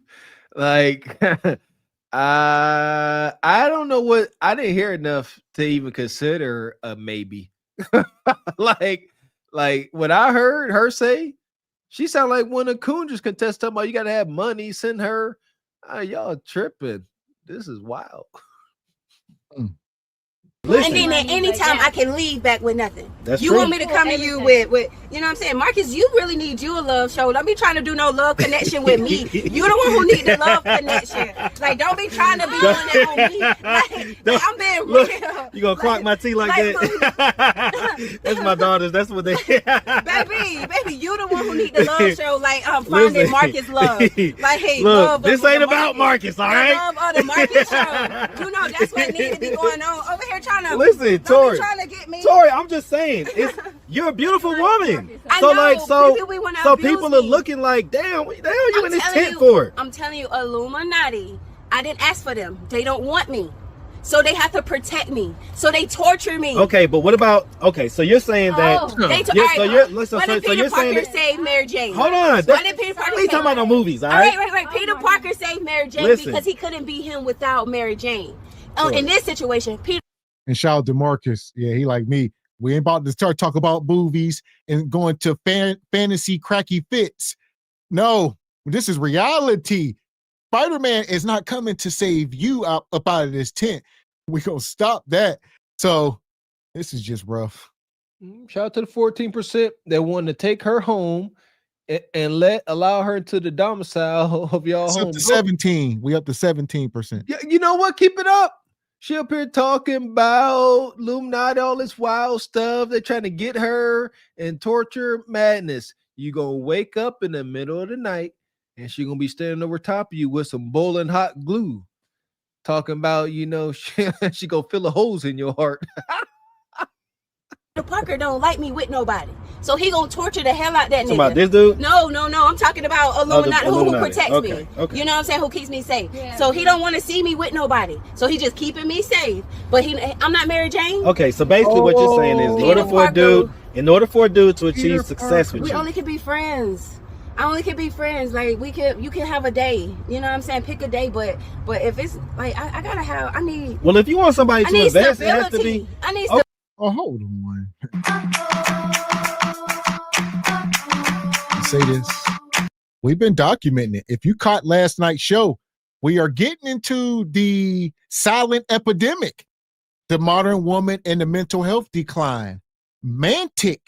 Like, I don't know what, I didn't hear enough to even consider a maybe. like what I heard her say, she sounded like one of Coondra's contestants talking about you got to have money, send her. Y'all tripping. This is wild. Listen. And then at any time I can leave back with nothing. That's you true. want me to come to you with, you know what I'm saying? Marcus, you really need you a love show. Don't be trying to do no love connection with me. You the one who need the love connection. Like, don't be trying to be on that on me. Like I'm being real. You gonna clock my tea like that? That's my daughters. That's what they baby, you the one who need the love show. Like finding Marcus love. Like, hey, look, love this ain't about Marcus, all right? Love of the Marcus show. You know that's what needs to be going on over here. Trying to listen, Tori. Trying to get me. Tori, I'm just saying, you're a beautiful woman. So people are looking like, damn, what the hell are you in this tent for? I'm telling you, Illuminati. I didn't ask for them. They don't want me. So they have to protect me. So they torture me. Okay, but what about, so you're saying that what did Peter Parker save Mary Jane? Hold on. What did Peter Parker we talking about no movies, all right? Right. Peter Parker saved Mary Jane because he couldn't be him without Mary Jane. In this situation, Peter. And shout out to Marcus. Yeah, he like me. We ain't about to start talking about movies and going to fantasy cracky fits. No, this is reality. Spider-Man is not coming to save you up out of this tent. We gonna stop that. So this is just rough. Shout out to the 14% that wanted to take her home and allow her to the domicile of y'all It's home. up to 17. We up to 17%. Yeah, you know what? Keep it up. She up here talking about Illuminati, all this wild stuff. They're trying to get her and torture madness. You gonna wake up in the middle of the night and she gonna be standing over top of you with some boiling hot glue, talking about, you know, she gonna fill the holes in your heart. Parker don't like me with nobody, so he gonna torture the hell out that nigga. About this dude? No, I'm talking about Illuminati, who protects okay, me. okay. You know what I'm saying? Who keeps me safe. So he don't want to see me with nobody, so he just keeping me safe. But I'm not Mary Jane. Okay, so basically what you're saying is, in order for a dude to achieve success with we you, only can be friends. I only can be friends. Like you can have a day. You know what I'm saying? Pick a day, but if it's like I gotta have, I need. well, if you want somebody to invest, it has to be. I need. Oh, hold on. Say this. We've been documenting it. If you caught last night's show, we are getting into the silent epidemic, the modern woman and the mental health decline. Mantic,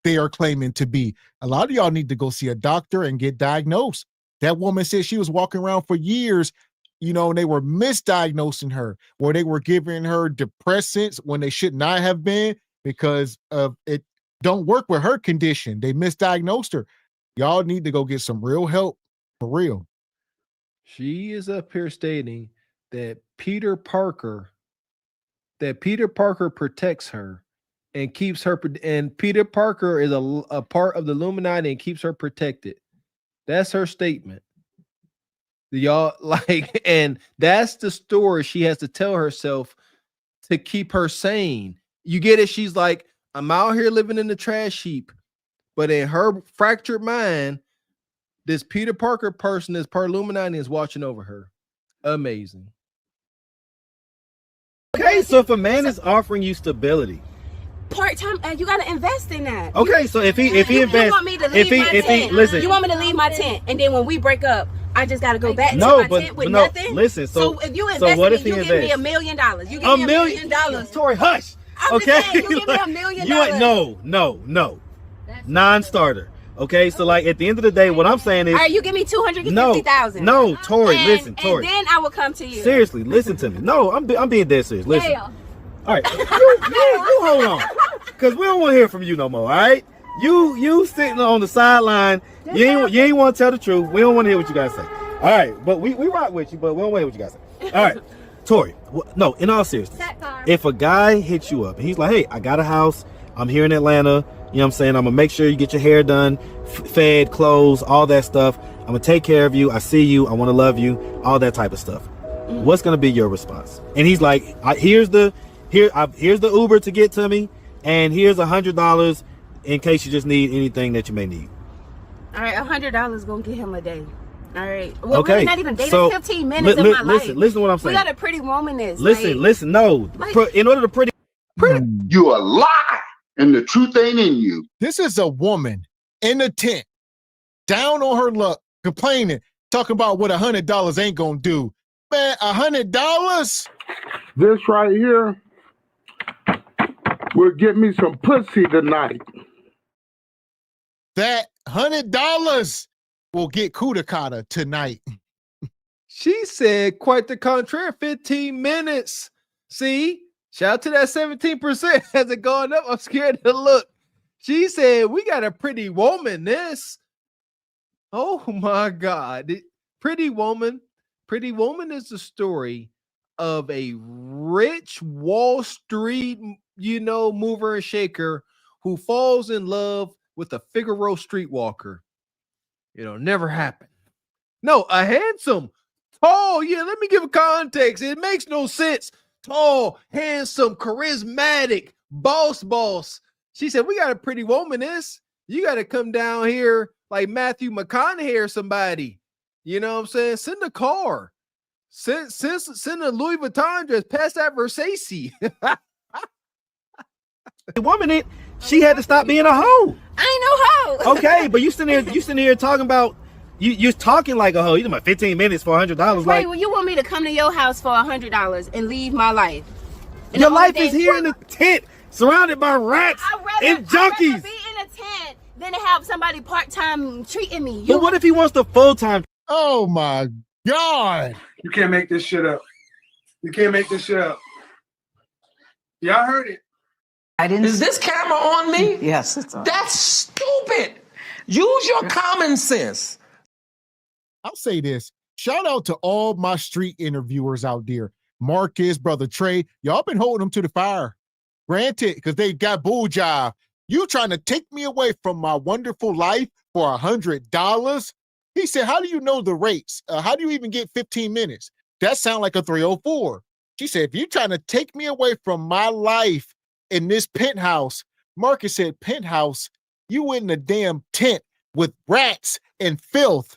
they are claiming to be. A lot of y'all need to go see a doctor and get diagnosed. That woman said she was walking around for years, you know, and they were misdiagnosing her, where they were giving her depressants when they should not have been, because of it don't work with her condition. They misdiagnosed her. Y'all need to go get some real help, for real. She is up here stating that Peter Parker protects her and keeps her, and Peter Parker is a part of the Illuminati and keeps her protected. That's her statement. Y'all like, and that's the story she has to tell herself to keep her sane. You get it? She's like, I'm out here living in the trash heap, but in her fractured mind, this Peter Parker person, this part Illuminati, is watching over her. Amazing. Okay, so if a man is offering you stability, part-time, you gotta invest in that. Okay, so if he invests, you want me to leave my tent. Listen, you want me to leave my tent, and then when we break up, I just gotta go back to my tent with nothing. Listen, so if you invest in me, you give me $1 million. You give me $1 million. Tori, hush. I'm just saying, you give me $1 million. No. Non-starter. Okay, so like at the end of the day, what I'm saying is, all right, you give me $250,000. No, Tori, listen, Tori. And then I will come to you. Seriously, listen to me. No, I'm being dead serious. Listen. Yeah. All right, you hold on, because we don't want to hear from you no more. All right, you sitting on the sideline. You ain't want to tell the truth. We don't want to hear what you guys say. All right, but we rock with you, but we don't want to hear what you guys say. All right, Tori. No, in all seriousness, if a guy hits you up and he's like, "Hey, I got a house. I'm here in Atlanta. You know what I'm saying? I'm gonna make sure you get your hair done, fed, clothes, all that stuff. I'm gonna take care of you. I see you. I want to love you. All that type of stuff." What's gonna be your response? And he's like, here's the Uber to get to me, and here's $100 in case you just need anything that you may need. All right, $100 gonna get him a day. All right. Well, okay. Really not even dating. So, 15 minutes of my life. Listen to what I'm saying. We got a pretty woman. Listen. No, in order to pretty. You a lie, and the truth ain't in you. This is a woman in a tent, down on her luck, complaining, talking about what $100 ain't gonna do. Man, $100? This right here will get me some pussy tonight. That $100 will get Kudakata tonight. She said quite the contrary. 15 minutes. See, shout out to that 17%. Has it gone up? I'm scared to look. She said, we got a pretty woman. This. Oh my God. Pretty Woman. Pretty Woman is the story of a rich Wall Street, mover and shaker who falls in love with a Figaro streetwalker. It'll never happen. No, a handsome, tall, let me give a context. It makes no sense. Tall, handsome, charismatic, boss. She said, we got a pretty woman. You got to come down here like Matthew McConaughey or somebody. You know what I'm saying? Send a car. Send a Louis Vuitton dress. Pass that Versace. The woman, she had to stop being a hoe. I ain't no hoe. Okay, but you sitting here talking about you're talking like a hoe. You know, my 15 minutes for $100. Right, Like, well, you want me to come to your house for $100 and leave my life? And your the only life is thing- here in the tent, surrounded by rats and I'd junkies. rather be in a tent than to have somebody part-time treating me. But what if he wants the full-time? Oh my God. You can't make this shit up. You can't make this shit up. Y'all heard it. Is this camera on me? Yes, it's on. That's stupid. Use your common sense. I'll say this. Shout out to all my street interviewers out there. Marcus, Brother Trey, y'all been holding them to the fire. Granted, because they got bull jive. You trying to take me away from my wonderful life for $100? He said, how do you know the rates? How do you even get 15 minutes? That sound like a 304. She said, if you're trying to take me away from my life in this penthouse, Marcus said, penthouse, you in the damn tent with rats and filth.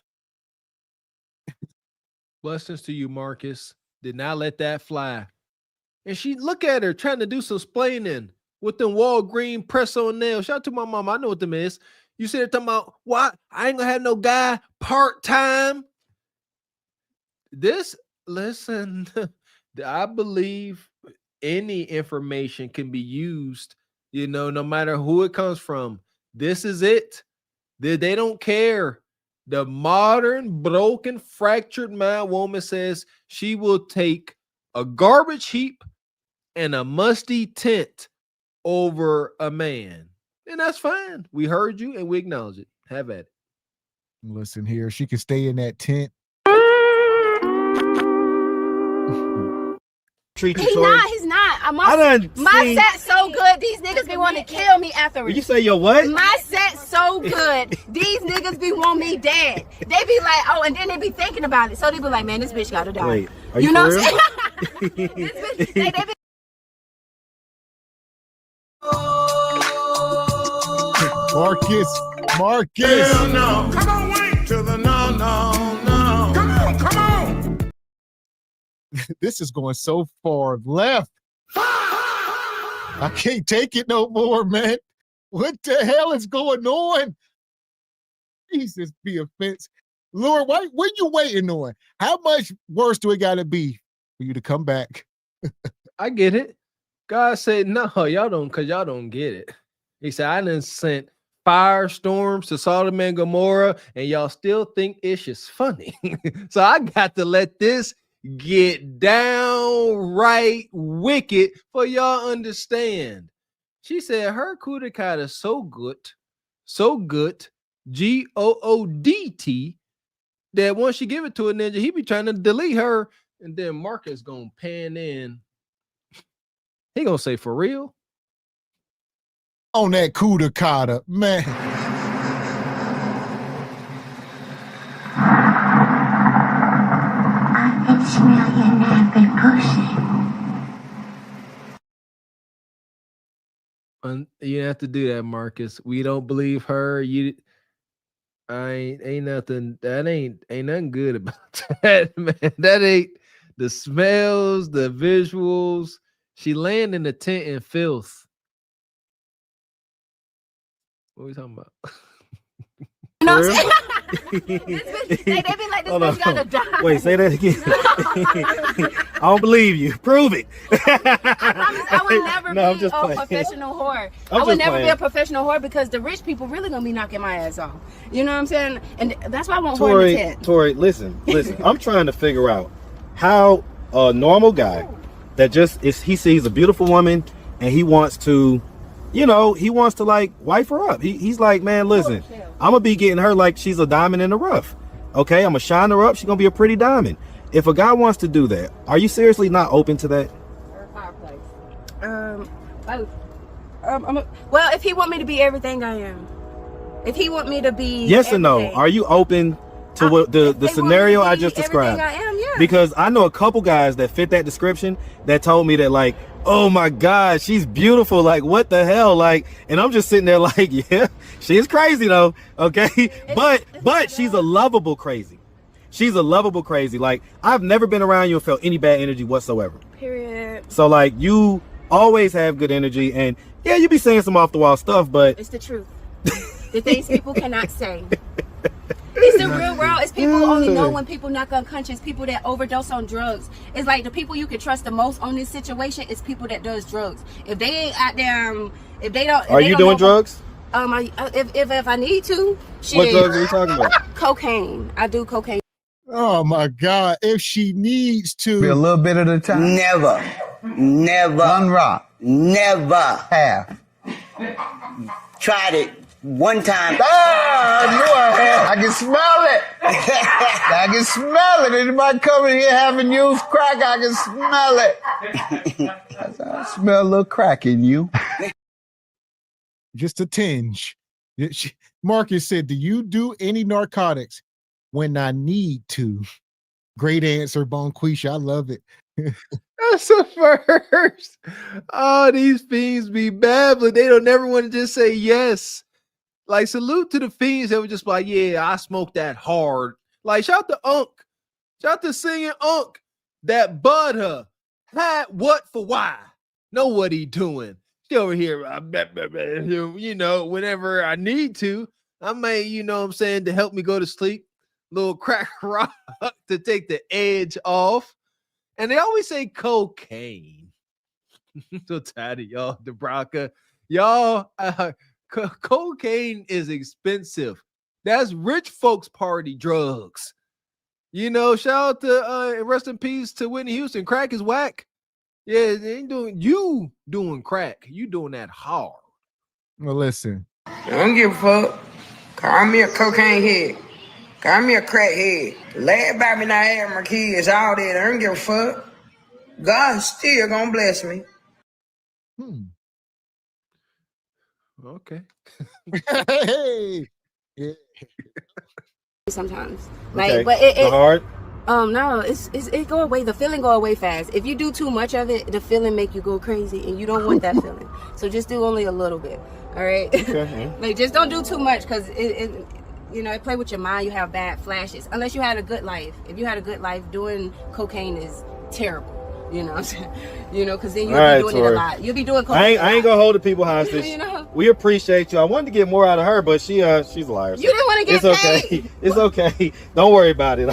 Blessings to you, Marcus. Did not let that fly. And she look at her trying to do some splaining with them Walgreen press-on nails. Shout out to my mom. I know what them is. You said talking about what? I ain't gonna have no guy part-time. Listen, I believe any information can be used, no matter who it comes from. This is it. They don't care. The modern, broken, fractured mind woman says she will take a garbage heap and a musty tent over a man. And that's fine. We heard you and we acknowledge it. Have at it. Listen here, she can stay in that tent. Treat you, He's Tori. not. He's not. I done My seen- set's so good. These niggas be wanting to kill me afterwards. You say your what? My set's so good. These niggas be want me dead. They be like, oh, and then they be thinking about it. So they be like, man, this bitch gotta die. Wait, are you know for what I'm real? saying? This bitch, they be Marcus. Hell no. Come on, wait till the no. Come on. This is going so far left. I can't take it no more, man. What the hell is going on? Jesus, be offense. Lord, what you waiting on? How much worse do it gotta be for you to come back? I get it. God said, no, y'all don't, because y'all don't get it. He said, I done sent firestorms to Sodom and Gomorrah, and y'all still think it's just funny. So I got to let this get downright wicked for y'all understand. She said her coup d'etat is so good, Goodt, that once she give it to a ninja, he be trying to delete her, and then Marcus gonna pan in. He gonna say, for real? On that coup d'etat, man. I can smell your napping pussy. You have to do that, Marcus. We don't believe her. Ain't nothing. That ain't nothing good about that, man. That ain't the smells, the visuals. She laying in the tent in filth. What are we talking about? You know what I'm saying? They be like, this bitch gotta die. Wait, say that again. I don't believe you. Prove it. I would never No, I'm be just a playing. professional whore. I'm I would just never be playing. a professional whore because the rich people really gonna be knocking my ass off. You know what I'm saying? And that's why I want whore in the tent. Tori, listen. I'm trying to figure out how a normal guy that he sees a beautiful woman and he wants to, like wife her up. He's like, man, listen, I'm gonna be getting her like she's a diamond in the rough. Okay, I'm gonna shine her up. She's gonna be a pretty diamond. If a guy wants to do that, are you seriously not open to that? Well, if he want me to be everything I am, if he want me to be Yes or no? everything. Are you open to what the scenario I just described? I am, yeah. Because I know a couple guys that fit that description that told me that, like, oh my God, she's beautiful. Like, what the hell? Like, and I'm just sitting there like, yeah, she is crazy though. Okay. But she's a lovable crazy. She's a lovable crazy. Like, I've never been around you and felt any bad energy whatsoever. Period. So like, you always have good energy, and yeah, you be saying some off the wall stuff, but It's the truth. The things people cannot say. It's the real world. It's people only know when people knock unconscious, people that overdose on drugs. It's like the people you can trust the most on this situation is people that does drugs. If they ain't out there, if they don't. Are you doing drugs? If I need to. Shit. What drugs are we talking about? Cocaine. I do cocaine. Oh my God! If she needs to, Be a little bit at a time. Never. One rock. Never. Half. Tried it one time. Ah, I knew I had. I can smell it. I can smell it. Anybody coming here having used crack, I can smell it. I smell a little crack in you. just a tinge. Marcus said, "Do you do any narcotics?" When I need to. Great answer, Bonquisha. I love it. That's the first. Oh, these fiends be babbling. They don't never want to just say yes. Like, salute to the fiends that were just like, yeah, I smoked that hard. Like, shout to Unk. Shout to singing Unk that bud her. Had what for why? Know what he doing. She over here, you know, whenever I need to. I may, you know what I'm saying, to help me go to sleep. Little crack rock to take the edge off. And they always say cocaine. I'm so tired of y'all, DeBraka. Y'all, cocaine is expensive. That's rich folks party drugs. You know, shout out to rest in peace to Whitney Houston. Crack is whack. Yeah, they ain't doing crack. You doing that hard. Well, listen. I don't give a fuck. Call me a cocaine head. Call me a crack head. Lay about me not having my kids, all that. I don't give a fuck. God still gonna bless me. Okay. Hey. Yeah. Sometimes. Okay. Like, but it hard. No, it go away. The feeling go away fast. If you do too much of it, the feeling make you go crazy, and you don't want that feeling. So just do only a little bit. All right. Okay. Like, just don't do too much, because it you know, it play with your mind. You have bad flashes. Unless you had a good life. If you had a good life, doing cocaine is terrible. You know what I'm saying? You know, because then you'll be doing it a lot. You'll be doing cocaine. I ain't gonna hold the people hostage. You know? We appreciate you. I wanted to get more out of her, but she's a liar. You didn't want to get It's paid. okay. It's okay. Don't worry about it.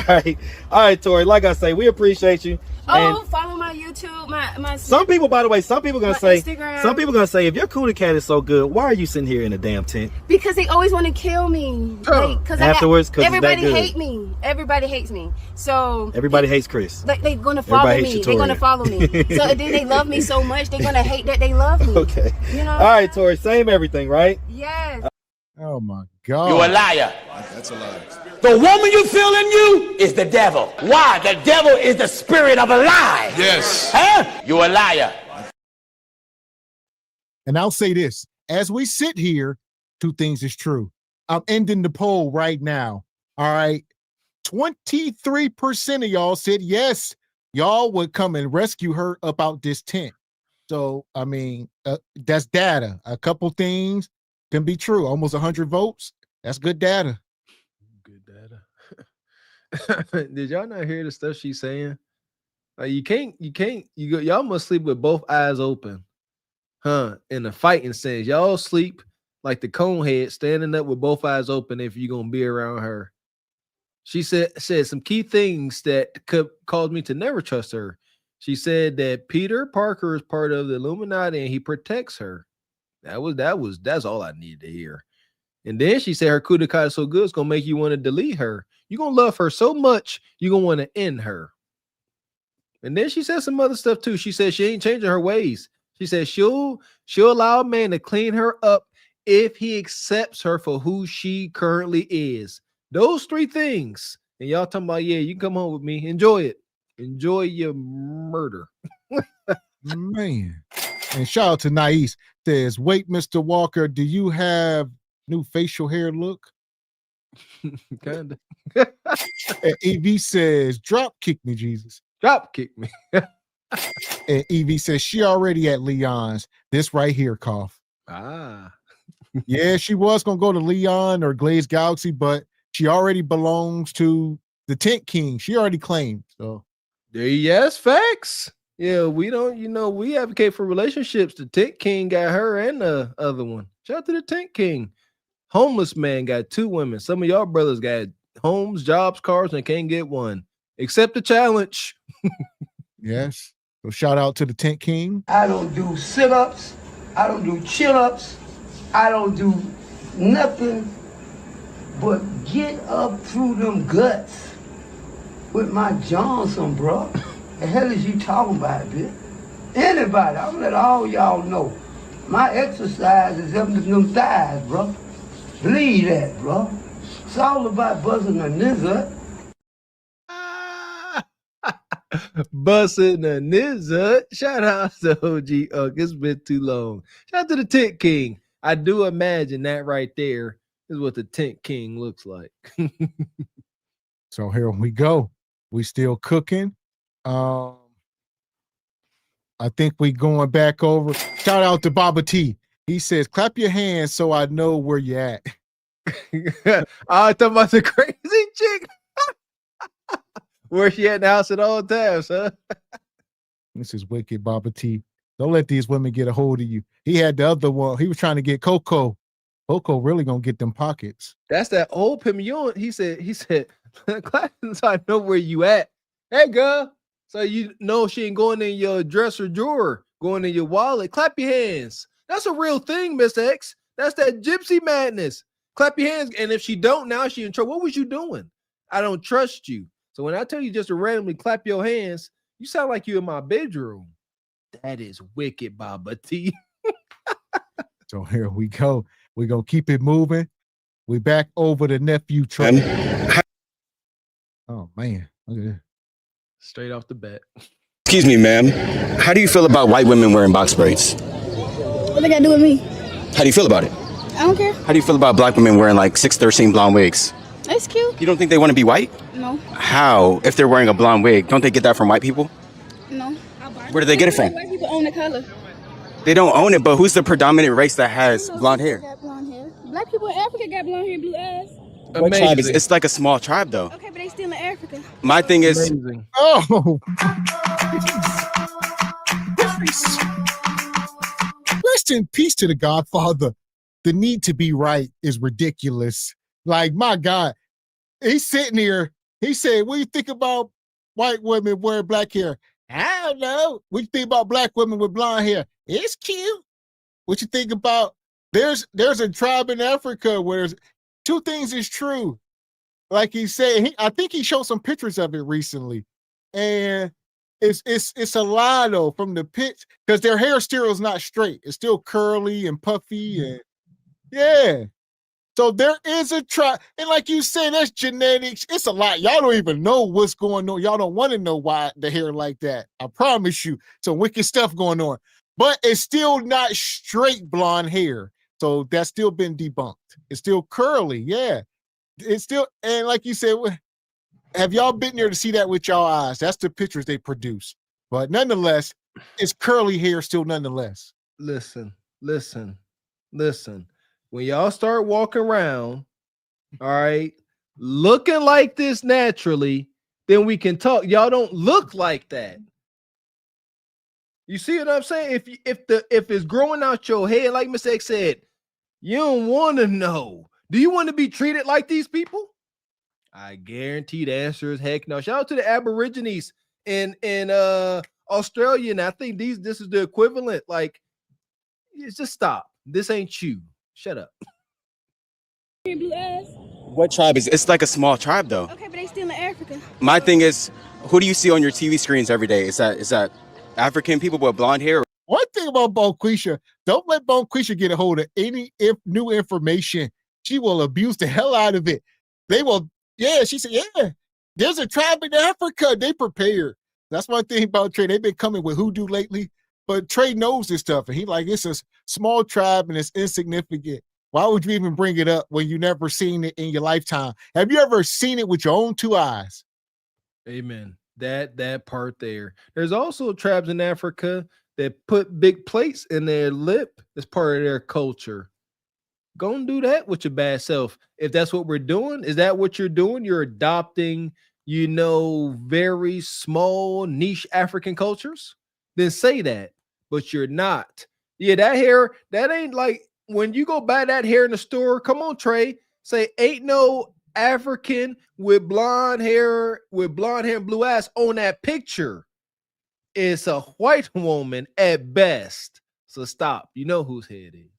All right, Tori. Like I say, we appreciate you. Oh, follow my YouTube, my Some people, by the way, some people gonna say, Instagram. if your cootie cat is so good, why are you sitting here in a damn tent? Because they always want to kill me. Because Afterwards, because everybody hate me. Everybody hates me. So everybody hates Chris. Like, they're gonna follow me. They're gonna follow me. So then they love me so much, they're gonna hate that they love me. Okay. You know. All right, Tori. Same everything, right? Yes. Oh my God. You a liar. That's a lie. The woman you feel in you is the devil. Why? The devil is the spirit of a lie. Yes. Huh? You a liar. And I'll say this, as we sit here, two things is true. I'm ending the poll right now. All right. 23% of y'all said yes, y'all would come and rescue her up out this tent. So, I mean, that's data. A couple things can be true. Almost 100 votes. That's good data. Good data. Did y'all not hear the stuff she's saying? Like, y'all must sleep with both eyes open. Huh? In the fighting sense. Y'all sleep like the conehead, standing up with both eyes open if you're gonna be around her. She said some key things that could cause me to never trust her. She said that Peter Parker is part of the Illuminati and he protects her. That's all I needed to hear. And then she said her coup de is so good, it's gonna make you want to delete her. You're gonna love her so much, you're gonna want to end her. And then she said some other stuff too. She said she ain't changing her ways. She said she'll allow a man to clean her up if he accepts her for who she currently is. Those three things. And y'all talking about, yeah, you can come home with me. Enjoy it. Enjoy your murder. Man. And shout out to Nais. Says, wait, Mr. Walker, do you have new facial hair look? Kinda. And EV says, drop kick me, Jesus. Drop kick me. And EV says, she already at Leon's. This right here, cough. Ah. Yeah, she was going to go to Leon or Glaze Galaxy, but she already belongs to the Tent King. She already claimed. So, yes, facts. Yeah, we don't, we advocate for relationships. The Tent King got her and the other one. Shout out to the Tent King. Homeless man got 2 women. Some of y'all brothers got homes, jobs, cars, and can't get one. Accept the challenge. Yes. So shout out to the Tent King. I don't do sit-ups. I don't do chin-ups. I don't do nothing but get up through them guts with my Johnson, bro. The hell is you talking about, bitch? Anybody, I'm gonna let all y'all know. My exercise is up to them thighs, bro. Believe that, bro. It's all about buzzing the nizza. Bussin' a nizza. Shout out to OG Ugg. It's been too long. Shout out to the Tent King. I do imagine that right there is what the Tent King looks like. So here we go. We still cooking. I think we going back over. Shout out to Baba T. He says, clap your hands so I know where you're at. I talking about the crazy chick. Where she at in the house at all times, huh? This is wicked, Baba T. Don't let these women get a hold of you. He had the other one. He was trying to get Coco. Coco really gonna get them pockets. That's that old Pimion. He said, clap so I know where you at. Hey, girl. So you know she ain't going in your dresser drawer, going in your wallet. Clap your hands. That's a real thing, Miss X. That's that gypsy madness. Clap your hands. And if she don't, now she in trouble. What was you doing? I don't trust you. So when I tell you just to randomly clap your hands, you sound like you in my bedroom. That is wicked, Baba T. So here we go. We're gonna keep it moving. We back over the nephew train. Oh man. Look at that. Straight off the bat. Excuse me, ma'am. How do you feel about white women wearing box braids? What they got to do with me? How do you feel about it? I don't care. How do you feel about black women wearing like 613 blonde wigs? It's cute. You don't think they want to be white? No. How? If they're wearing a blonde wig, don't they get that from white people? No. Where do they get it from? White people own the color. They don't own it, but who's the predominant race that has blonde hair? Got blonde hair. Black people in Africa got blonde hair and blue eyes. What tribe is it? It's like a small tribe, though. Okay, but they still in Africa. My thing is, oh, rest in peace to the Godfather. The need to be right is ridiculous. Like, my God, he's sitting here. He said, what do you think about white women wearing black hair? I don't know. What you think about black women with blonde hair? It's cute. What you think about, there's a tribe in Africa where two things is true. Like he said, I think he showed some pictures of it recently. And it's a lie though from the pitch, because their hair still is not straight. It's still curly and puffy and yeah. So there is a tribe. And like you said, that's genetics. It's a lot. Y'all don't even know what's going on. Y'all don't want to know why the hair like that. I promise you. Some wicked stuff going on. But it's still not straight blonde hair. So that's still been debunked. It's still curly. Yeah. It's still, and like you said, have y'all been there to see that with y'all eyes? That's the pictures they produce. But nonetheless, it's curly hair still nonetheless. Listen. When y'all start walking around, all right, looking like this naturally, then we can talk. Y'all don't look like that. You see what I'm saying? If it's growing out your head, like Mr. X said, you don't want to know. Do you want to be treated like these people? I guarantee the answer is heck no. Shout out to the Aborigines in Australia, and I think this is the equivalent. Like, just stop. This ain't you. Shut up. Blue eyes. what tribe is it? It's like a small tribe, though. Okay, but they still in Africa. My thing is, who do you see on your TV screens every day? Is that African people with blonde hair? One thing about Bonquisha, don't let Bonquisha get a hold of any new information. She will abuse the hell out of it. They will, yeah, she said, yeah, there's a tribe in Africa. They prepared. That's one thing about Trey. They've been coming with hoodoo lately, but Trey knows this stuff. And he like, it's a small tribe and it's insignificant. Why would you even bring it up when you never seen it in your lifetime? Have you ever seen it with your own two eyes? Amen. That part there. There's also tribes in Africa that put big plates in their lip as part of their culture. Go and do that with your bad self. If that's what we're doing, is that what you're doing? You're adopting, very small niche African cultures? Then say that, but you're not. Yeah, that hair, that ain't like when you go buy that hair in the store. Come on, Trey. Say, ain't no African with blonde hair and blue ass on that picture is a white woman at best. So stop. You know whose head is.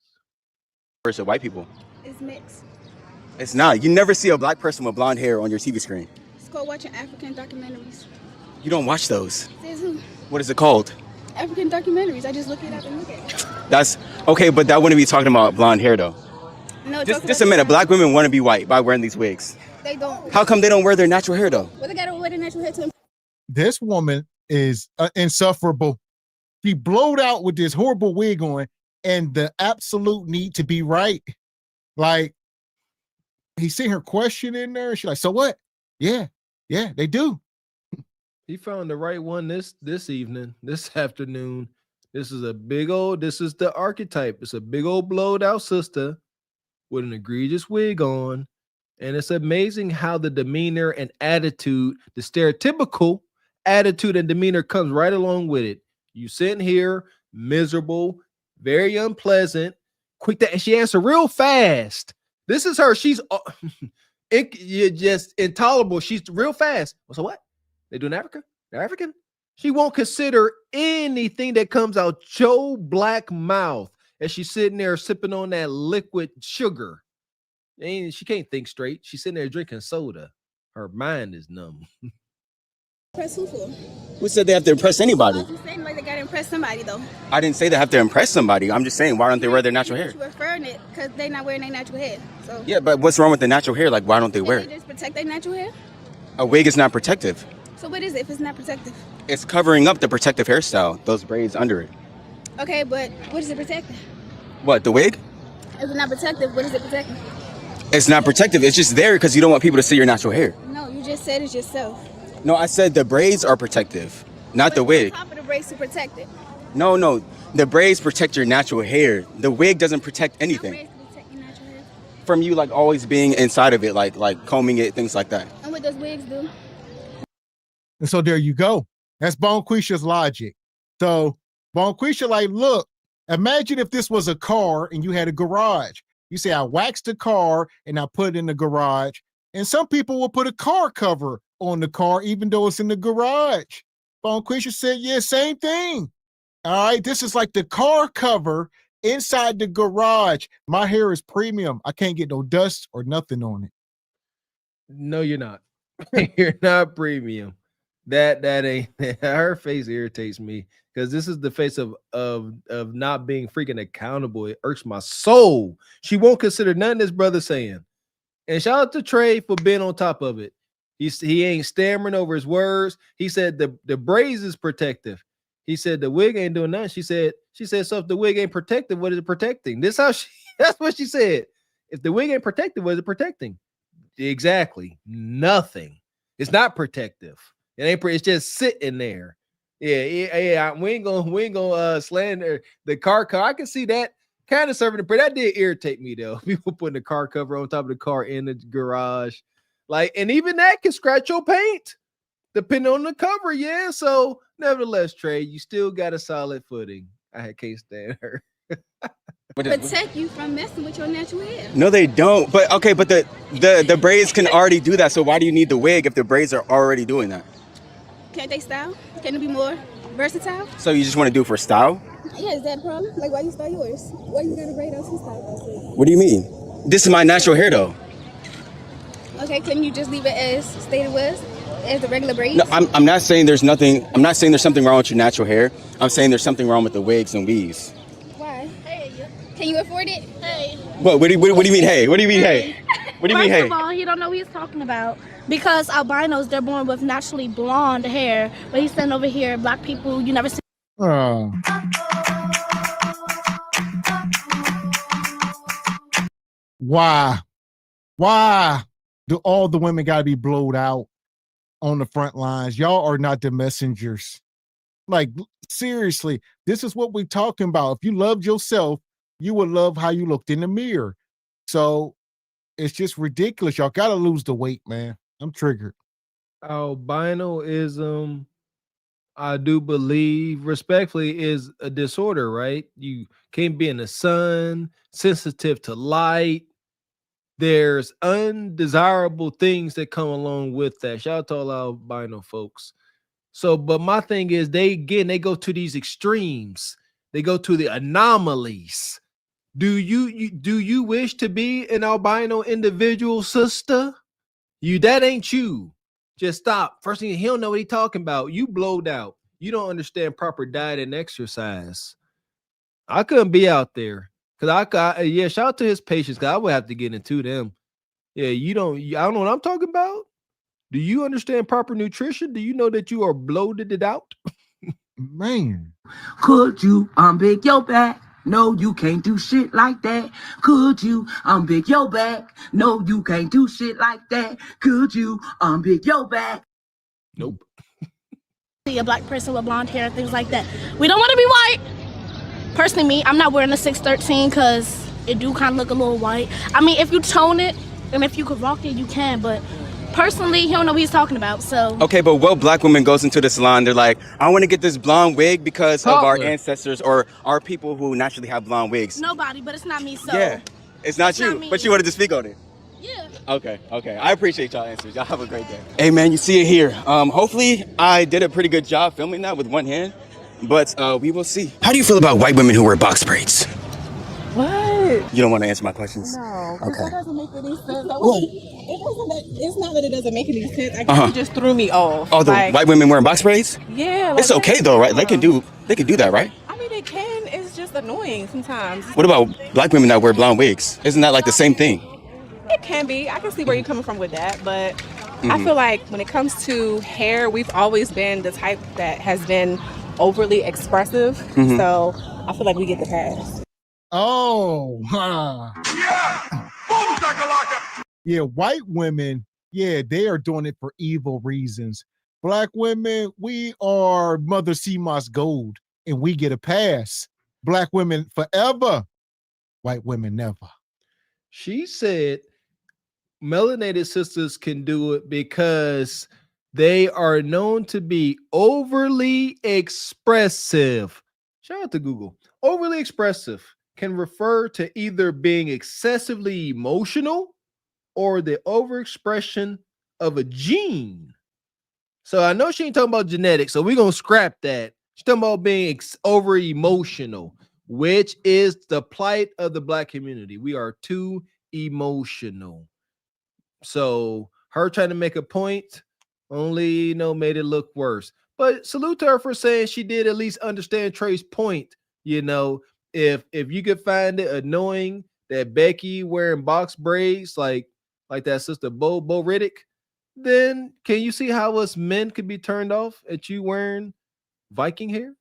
Versus white people. It's mixed. It's not. You never see a black person with blonde hair on your TV screen. It's called watching African documentaries. You don't watch those. Says who? What is it called? African documentaries. I just look it up and look at it. That's okay, but that wouldn't be talking about blonde hair though. No, Just a minute. Black women want to be white by wearing these wigs. They don't. How come they don't wear their natural hair though? Well, they gotta wear their natural hair to. This woman is insufferable. She blowed out with this horrible wig on and the absolute need to be right. Like, he seen her question in there. She's like, so what? Yeah, they do. He found the right one this afternoon. This is the archetype. It's a big old blowed out sister with an egregious wig on. And it's amazing how the demeanor and attitude, the stereotypical attitude and demeanor comes right along with it. You sitting here miserable, very unpleasant, quick and she answered real fast. This is her. She's you're just intolerable. She's real fast. So what? They do in Africa? They're African? She won't consider anything that comes out your black mouth as she's sitting there sipping on that liquid sugar. And she can't think straight. She's sitting there drinking soda. Her mind is numb. Impress who for? Who said they have to impress anybody? I'm saying like they gotta impress somebody though. I didn't say they have to impress somebody. I'm just saying, why don't they wear their natural hair? You're referring it because they're not wearing their natural hair. So Yeah, but what's wrong with the natural hair? Like, why don't they wear they it? just protect their natural hair. A wig is not protective. So what is it if it's not protective? It's covering up the protective hairstyle, those braids under it. Okay, but what is it protecting? What, the wig? If it's not protective, what is it protecting? It's not protective. It's just there because you don't want people to see your natural hair. No, you just said it yourself. No, I said the braids are protective, not the wig. Top of the braids to protect it. No. The braids protect your natural hair. The wig doesn't protect anything. From you, like, always being inside of it, like combing it, things like that. And what does wigs do? And so there you go. That's Bonquisha's logic. So Bonquisha, like, look, imagine if this was a car and you had a garage. You say, I waxed the car and I put it in the garage. And some people will put a car cover on the car, even though it's in the garage. Bonquisha said, yeah, same thing. All right, this is like the car cover inside the garage. My hair is premium. I can't get no dust or nothing on it. No, you're not. You're not premium. That ain't her face irritates me because this is the face of not being freaking accountable. It irks my soul. She won't consider nothing this brother saying. And shout out to Trey for being on top of it. He ain't stammering over his words. He said the braids is protective. He said the wig ain't doing nothing. She said so if the wig ain't protective, what is it protecting? That's what she said. If the wig ain't protective, what is it protecting? Exactly. Nothing. It's not protective. It ain't. It's just sitting there. Yeah. We ain't gonna slander the car cover. I can see that kind of serving the. That did irritate me though. People putting the car cover on top of the car in the garage, like, and even that can scratch your paint, depending on the cover. Yeah. So, nevertheless, Trey, you still got a solid footing. I can't stand her. Protect you from messing with your natural hair. No, they don't. But okay, but the braids can already do that. So why do you need the wig if the braids are already doing that? Can't they style? Can it be more versatile? So you just want to do it for style? Yeah, is that a problem? Like, why you style yours? Why you got a braid on two style? What do you mean? This is my natural hair though. Okay, couldn't you just leave it as stated was? As the regular braids? No, I'm not saying there's nothing. I'm not saying there's something wrong with your natural hair. I'm saying there's something wrong with the wigs and weaves. Why? Hey, can you afford it? Hey. What do you mean? Hey, what do you mean? Hey, what do you mean? Hey. First of all, he don't know what he's talking about. Because albinos, they're born with naturally blonde hair. But he's saying over here, black people, you never see. Oh. Why do all the women got to be blowed out on the front lines? Y'all are not the messengers. Like, seriously, this is what we're talking about. If you loved yourself, you would love how you looked in the mirror. So it's just ridiculous. Y'all got to lose the weight, man. I'm triggered. Albinoism, I do believe, respectfully, is a disorder, right? You can't be in the sun, sensitive to light. there's undesirable things that come along with that. Shout out to all our albino folks. So, but my thing is, they go to these extremes. They go to the anomalies. Do you wish to be an albino individual, sister? That ain't you. Just stop. First thing, he don't know what he talking about. You blowed out. You don't understand proper diet and exercise. I couldn't be out there because shout out to his patients, because I would have to get into them. Yeah, I don't know what I'm talking about. Do you understand proper nutrition? Do you know that you are bloated it out? Man. Could you unbig your back? No, you can't do shit like that. Could you unbig your back? No, you can't do shit like that. Could you unbig your back? Nope. See a black person with blonde hair and things like that. We don't want to be white. Personally, me, I'm not wearing a 613 because it do kind of look a little white. I mean, if you tone it and if you could rock it, you can, but personally, he don't know what he's talking about, so. Okay, but what black woman goes into the salon, they're like, I want to get this blonde wig because of our ancestors or our people who naturally have blonde wigs. Nobody, but it's not me, so. Yeah, it's not you, but you wanted to speak on it. Yeah. Okay. I appreciate y'all answers. Y'all have a great day. Hey, man, you see it here. Hopefully, I did a pretty good job filming that with one hand, but we will see. How do you feel about white women who wear box braids? What? You don't want to answer my questions? No, Okay. that doesn't make any sense. What? It's not that it doesn't make any sense. I guess it just threw me off. Oh, the white women wearing box braids? Yeah. It's okay though, right? They can do that, right? I mean, they can. It's just annoying sometimes. What about black women that wear blonde wigs? Isn't that like the same thing? It can be. I can see where you're coming from with that, but I feel like when it comes to hair, we've always been the type that has been overly expressive. So I feel like we get the pass. Oh, yeah, white women, yeah, they are doing it for evil reasons. Black women, we are Mother CMOS gold, and we get a pass. Black women forever, white women never. She said melanated sisters can do it because they are known to be overly expressive. Shout out to Google. Overly expressive can refer to either being excessively emotional or the overexpression of a gene. So I know she ain't talking about genetics, so we're going to scrap that. She's talking about being over emotional, which is the plight of the black community. We are too emotional. So her trying to make a point only, made it look worse. But salute to her for saying she did at least understand Trey's point. If you could find it annoying that Becky wearing box braids like that sister Bo Riddick, then can you see how us men could be turned off at you wearing Viking hair?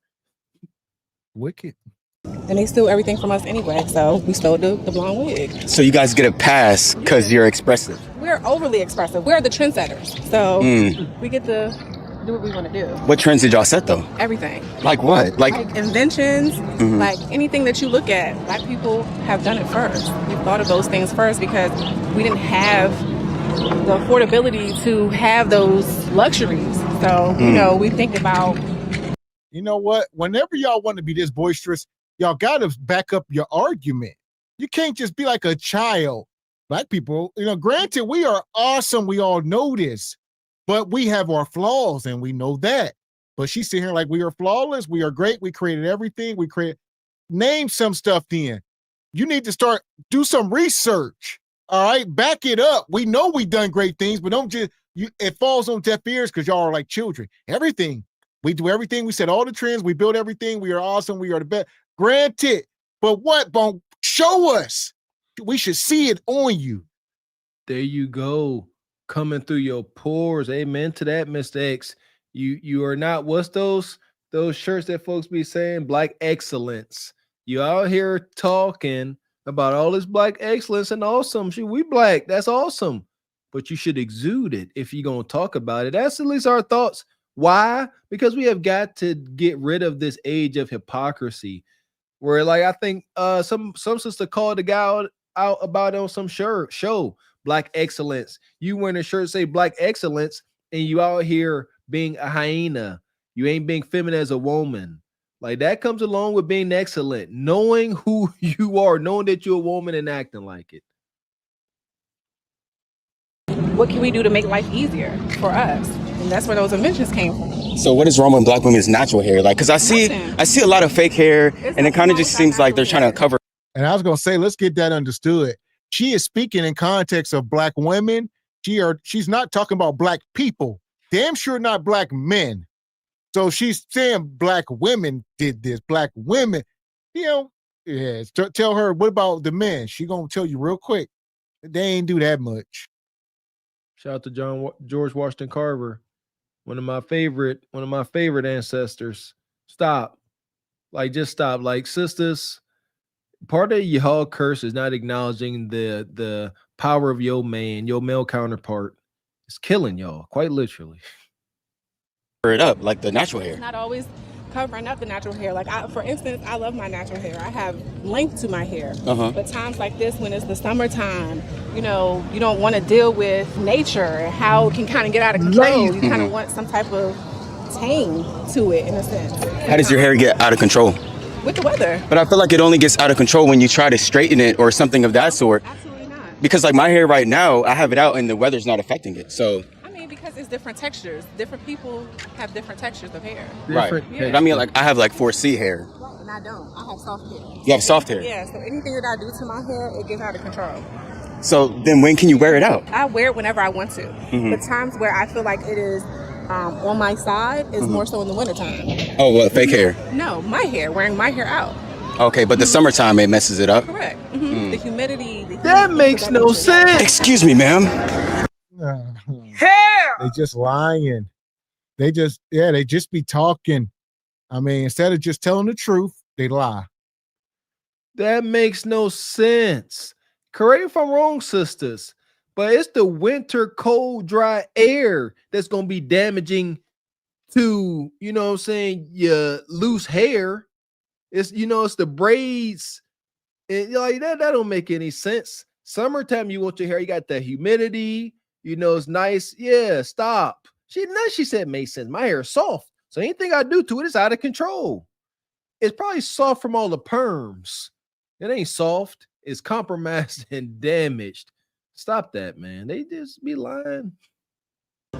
Wicked. And they steal everything from us anyway, so we stole the blonde wig. So you guys get a pass because you're expressive. We're overly expressive. We're the trendsetters, so we get to do what we want to do. What trends did y'all set though? Everything. Like what? Like inventions, like anything that you look at. Black people have done it first. We've thought of those things first because we didn't have the affordability to have those luxuries. So, we think about. You know what? Whenever y'all want to be this boisterous, y'all got to back up your argument. You can't just be like a child. Black people, granted, we are awesome. We all know this, but we have our flaws and we know that. But she's sitting here like we are flawless. We are great. We created everything. Name some stuff then. You need to do some research. All right. Back it up. We know we've done great things, but don't just, it falls on deaf ears because y'all are like children. Everything. We do everything. We set all the trends. We build everything. We are awesome. We are the best. Granted. But what, Bone? Show us. We should see it on you. There you go. Coming through your pores. Amen to that, Mr. X. You are not, what's those shirts that folks be saying? Black excellence. You out here talking about all this black excellence and awesome. We black. That's awesome. But you should exude it if you're going to talk about it. That's at least our thoughts. Why? Because we have got to get rid of this age of hypocrisy where, like, I think some sister called the guy out about it on some show, Black Excellence. You wearing a shirt say Black Excellence and you out here being a hyena. You ain't being feminine as a woman. Like, that comes along with being excellent, knowing who you are, knowing that you're a woman and acting like it. what can we do to make life easier for us? And that's where those inventions came from. So what is wrong with black women's natural hair? Like, cause I see a lot of fake hair, and it kind of just seems like they're trying to cover. And I was gonna say, let's get that understood. She is speaking in context of black women. She's not talking about black people. Damn sure not black men. So she's saying black women did this. Black women, yeah. Tell her, what about the men? She gonna tell you real quick. They ain't do that much. Shout out to George Washington Carver, one of my favorite ancestors. Stop, just stop. Like, sisters, part of y'all curse is not acknowledging the power of your male counterpart. It's killing y'all, quite literally. Cover it up like the natural hair. It's not always covering up the natural hair. Like, for instance, I love my natural hair. I have length to my hair. But times like this, when it's the summertime, you don't want to deal with nature and how it can kind of get out of control. You kind of want some type of tame to it, in a sense. How does your hair get out of control? With the weather. But I feel like it only gets out of control when you try to straighten it or something of that sort. Absolutely not. Because like my hair right now, I have it out and the weather's not affecting it. So because it's different textures. Different people have different textures of hair. Right. But I mean, like, I have like 4C hair. Right, and I don't. I have soft hair. You have soft hair? Yeah, so anything that I do to my hair, it gets out of control. So then when can you wear it out? I wear it whenever I want to. The times where I feel like it is on my side is more so in the wintertime. Oh, what, fake hair? No, my hair, wearing my hair out. Okay, but the summertime, it messes it up? Correct. The humidity. That makes no sense. Excuse me, ma'am. They just lying. They just be talking. I mean, instead of just telling the truth, they lie. That makes no sense. Correct me if I'm wrong, sisters, but it's the winter, cold, dry air that's going to be damaging to, your loose hair. It's, it's the braids. And like that don't make any sense. Summertime, you want your hair, you got the humidity. It's nice. Yeah, stop. She said makes sense. My hair is soft. So anything I do to it is out of control. It's probably soft from all the perms. It ain't soft. It's compromised and damaged. Stop that, man. They just be lying.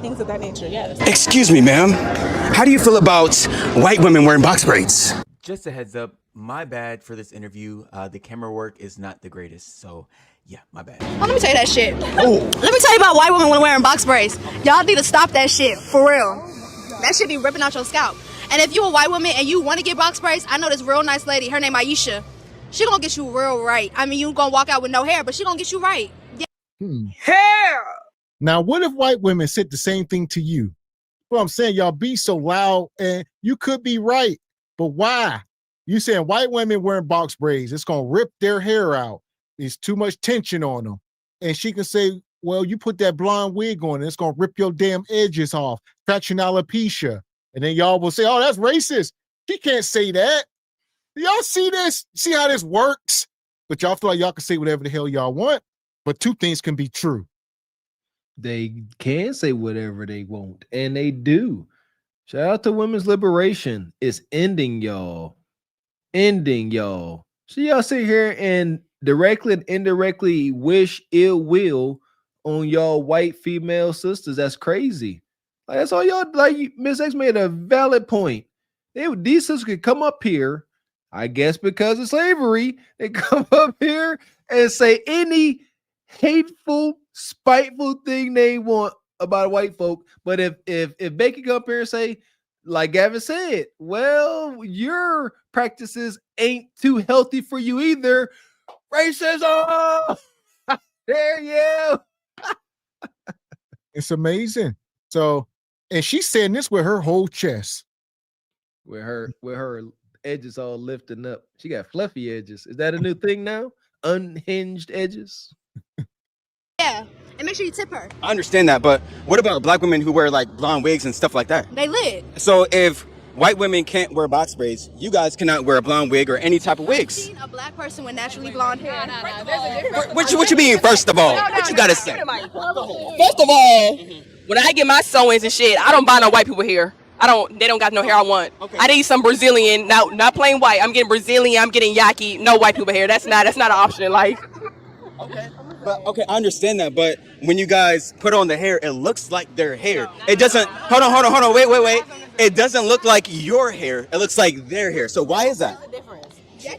Things of that nature, yes. Excuse me, ma'am. How do you feel about white women wearing box braids? Just a heads up, my bad for this interview. The camera work is not the greatest, so yeah, my bad. Oh, let me tell you that shit. Oh. Let me tell you about white women when wearing box braids. Y'all need to stop that shit, for real. That shit be ripping out your scalp. And if you a white woman and you want to get box braids, I know this real nice lady, her name Aisha. She gonna get you real right. I mean, you gonna walk out with no hair, but she gonna get you right. Yeah. Hair! Now, what if white women said the same thing to you? Well, I'm saying y'all be so loud, and you could be right, but why? You saying white women wearing box braids, it's gonna rip their hair out. There's too much tension on them. And she can say, well, you put that blonde wig on, and it's gonna rip your damn edges off. Traction alopecia. And then y'all will say, oh, that's racist. She can't say that. Y'all see this? See how this works? But y'all feel like y'all can say whatever the hell y'all want. But two things can be true. They can say whatever they want, and they do. Shout out to women's liberation. It's ending, y'all. Ending, y'all. So y'all sit here and directly and indirectly wish ill will on y'all white female sisters. That's crazy. Like, that's all y'all, like, Miss X made a valid point. These sisters could come up here, I guess because of slavery, they come up here and say any hateful, spiteful thing they want about white folk. But if Becky come up here and say, like Gavin said, well, your practices ain't too healthy for you either, racism. There you. It's amazing. So, and she's saying this with her whole chest. With her edges all lifting up. She got fluffy edges. Is that a new thing now? Unhinged edges? Yeah. And make sure you tip her. I understand that, but what about black women who wear like blonde wigs and stuff like that? They lit. So if white women can't wear box braids, you guys cannot wear a blonde wig or any type of wigs. I've seen a black person with naturally blonde hair. What you mean, first of all? What you gotta say? First of all, when I get my sewings and shit, I don't buy no white people hair. They don't got no hair I want. Okay. I need some Brazilian, not plain white. I'm getting Brazilian, I'm getting yaki, no white people hair. That's not an option in life. Okay. But okay, I understand that. But when you guys put on the hair, it looks like their hair. It doesn't. Hold on. Wait. It doesn't look like your hair. It looks like their hair. So why is that?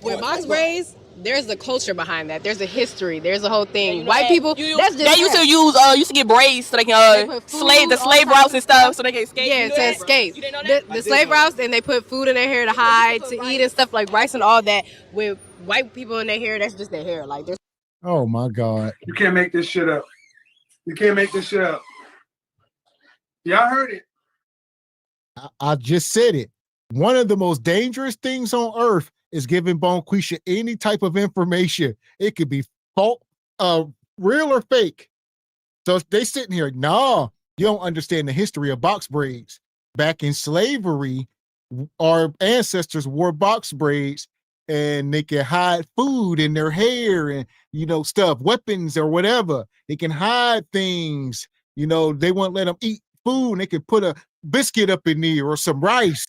With box braids, there's a culture behind that. There's a history. There's a whole thing. You know White that- people, you- that's just they used to used to get braids so they can put food, slave all slave types routes of and stuff so they can escape. Yeah, You know to that? escape. You didn't know that? The slave routes, and they put food in their hair to hide, to eat and stuff like rice and all that. With white people in their hair, that's just their hair. Like there's Oh my God. You can't make this shit up. You can't make this shit up. Y'all heard it. I just said it. One of the most dangerous things on earth is giving Bonquisha any type of information. It could be real or fake. So they sitting here, nah, you don't understand the history of box braids. Back in slavery, our ancestors wore box braids and they could hide food in their hair and, stuff, weapons or whatever. They can hide things. They won't let them eat food. And they could put a biscuit up in there or some rice,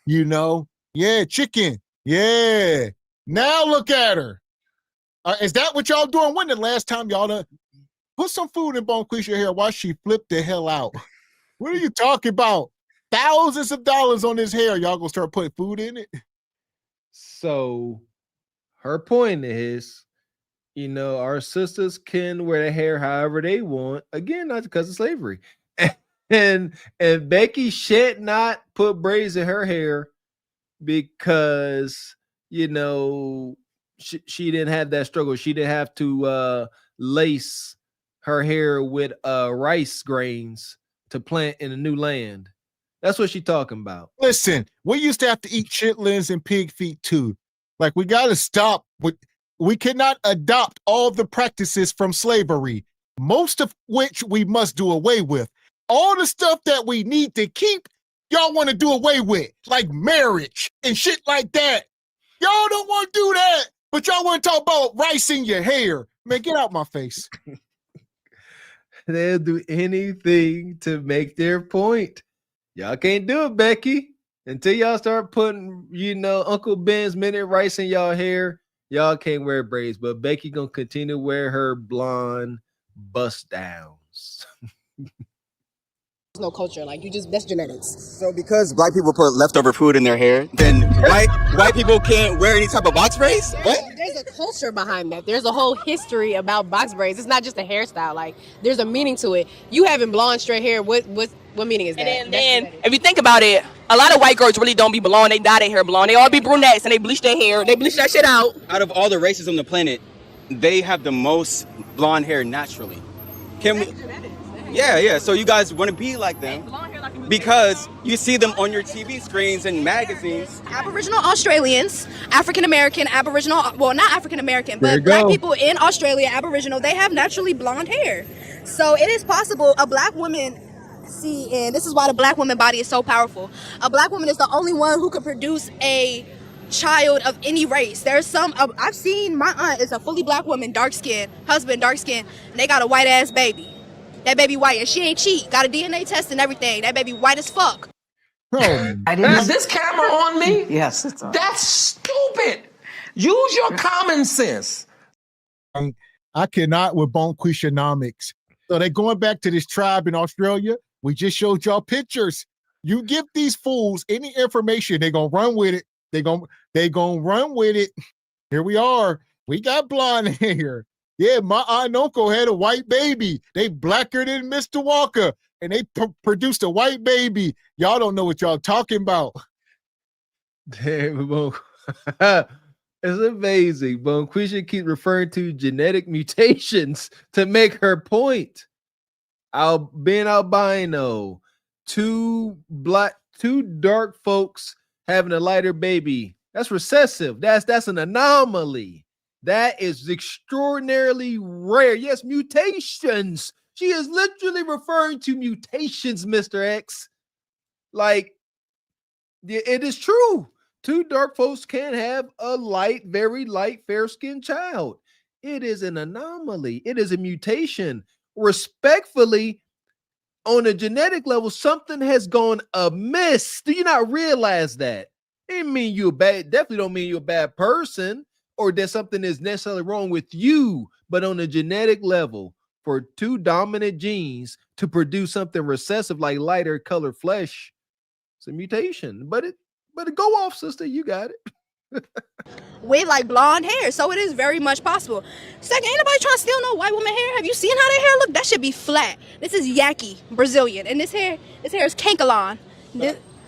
Yeah, chicken. Yeah. Now look at her. Is that what y'all doing? When the last time y'all done put some food in Bonquisha hair while she flipped the hell out? What are you talking about? Thousands of dollars on this hair. Y'all gonna start putting food in it? So her point is, our sisters can wear their hair however they want. Again, not because of slavery. And Becky should not put braids in her hair because she didn't have that struggle. She didn't have to lace her hair with rice grains to plant in a new land. That's what she's talking about. Listen, we used to have to eat chitlins and pig feet too. Like, we got to stop with. We cannot adopt all the practices from slavery, most of which we must do away with. All the stuff that we need to keep, y'all want to do away with, like marriage and shit like that. Y'all don't want to do that, but y'all want to talk about rice in your hair. Man, get out my face. They'll do anything to make their point. Y'all can't do it, Becky. Until y'all start putting, Uncle Ben's minute rice in y'all hair, y'all can't wear braids. But Becky gonna continue to wear her blonde bust downs. no culture. Like that's genetics. So because black people put leftover food in their hair, then white people can't wear any type of box braids? What? There's a culture behind that. There's a whole history about box braids. It's not just a hairstyle. Like there's a meaning to it. You having blonde straight hair, what meaning is that? And then if you think about it, a lot of white girls really don't be blonde. They dye their hair blonde. They all be brunettes and they bleach their hair. They bleach that shit out. Out of all the races on the planet, they have the most blonde hair naturally. Can we? Yeah. So you guys want to be like them because you see them on your TV screens and magazines. Aboriginal Australians, African American, Aboriginal, well, not African American, but black people in Australia, Aboriginal, they have naturally blonde hair. So it is possible a black woman, and this is why the black woman body is so powerful. A black woman is the only one who could produce a child of any race. There's some, I've seen, my aunt is a fully black woman, dark skin, husband, dark skin, and they got a white ass baby. That baby white, and she ain't cheat. Got a DNA test and everything. That baby white as fuck. Is this camera on me? Yes, it's on. That's stupid. Use your common sense. I cannot with Bonquishanomics. So they're going back to this tribe in Australia. We just showed y'all pictures. You give these fools any information, they're gonna run with it. They're gonna run with it. Here we are. We got blonde hair. Yeah, my aunt and uncle had a white baby. They blacker than Mr. Walker, and they produced a white baby. Y'all don't know what y'all talking about. Damn, it's amazing. Bonquisha keeps referring to genetic mutations to make her point. Being albino, two dark folks having a lighter baby. That's recessive. That's an anomaly. That is extraordinarily rare. Yes, mutations. She is literally referring to mutations, Mr. X. Like, it is true. Two dark folks can have a light, very light, fair-skinned child. It is an anomaly. It is a mutation. Respectfully, on a genetic level, something has gone amiss. Do you not realize that? It didn't mean you're bad. Definitely don't mean you're a bad person or that something is necessarily wrong with you, but on a genetic level, for two dominant genes to produce something recessive like lighter colored flesh, it's a mutation. But it go off, sister. You got it. With like blonde hair, so it is very much possible. Second, ain't nobody trying to steal no white woman hair. Have you seen how their hair look? That should be flat. This is yaki Brazilian, and this hair is cankalon.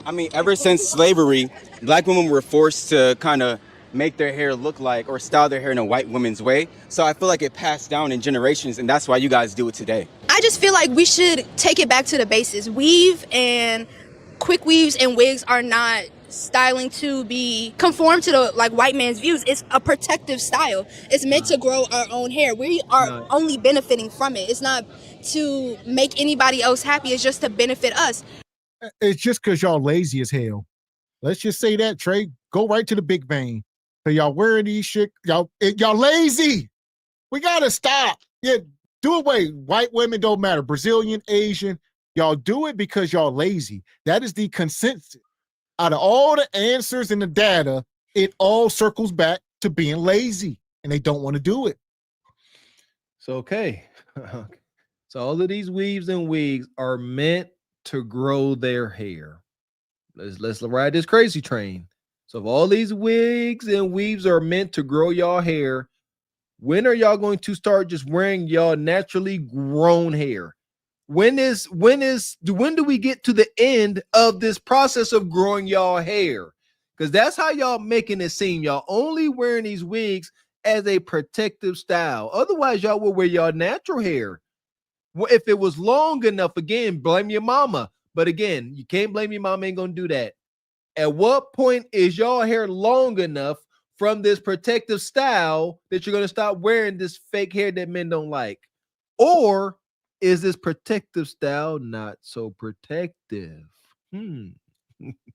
I mean, ever since slavery, black women were forced to kind of make their hair look like or style their hair in a white woman's way. So I feel like it passed down in generations, and that's why you guys do it today. I just feel like we should take it back to the basics. Weave and quick weaves and wigs are not styling to be conform to the like white man's views. It's a protective style. It's meant to grow our own hair. We are only benefiting from it. It's not to make anybody else happy. It's just to benefit us. It's just because y'all lazy as hell. Let's just say that, Trey. Go right to the big vein. So y'all wearing these shit. Y'all lazy. We gotta stop. Yeah, do away. White women don't matter. Brazilian, Asian. Y'all do it because y'all lazy. That is the consensus. Out of all the answers and the data, it all circles back to being lazy, and they don't want to do it. So, okay. So all of these weaves and wigs are meant to grow their hair. Let's ride this crazy train. So if all these wigs and weaves are meant to grow y'all hair, when are y'all going to start just wearing y'all naturally grown hair? When do we get to the end of this process of growing y'all hair? Because that's how y'all making it seem. Y'all only wearing these wigs as a protective style. Otherwise, y'all will wear y'all natural hair. Well, if it was long enough, again, blame your mama. But again, you can't blame your mama, ain't gonna do that. At what point is y'all hair long enough from this protective style that you're gonna stop wearing this fake hair that men don't like? Or is this protective style not so protective? And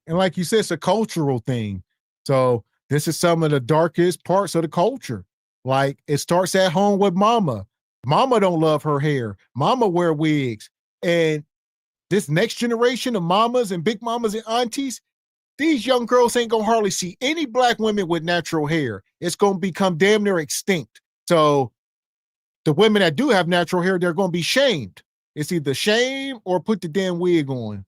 like you said, it's a cultural thing. So this is some of the darkest parts of the culture. Like it starts at home with mama. Mama don't love her hair. Mama wear wigs. And this next generation of mamas and big mamas and aunties, these young girls ain't gonna hardly see any black women with natural hair. It's gonna become damn near extinct. So the women that do have natural hair, they're gonna be shamed. It's either shame or put the damn wig on.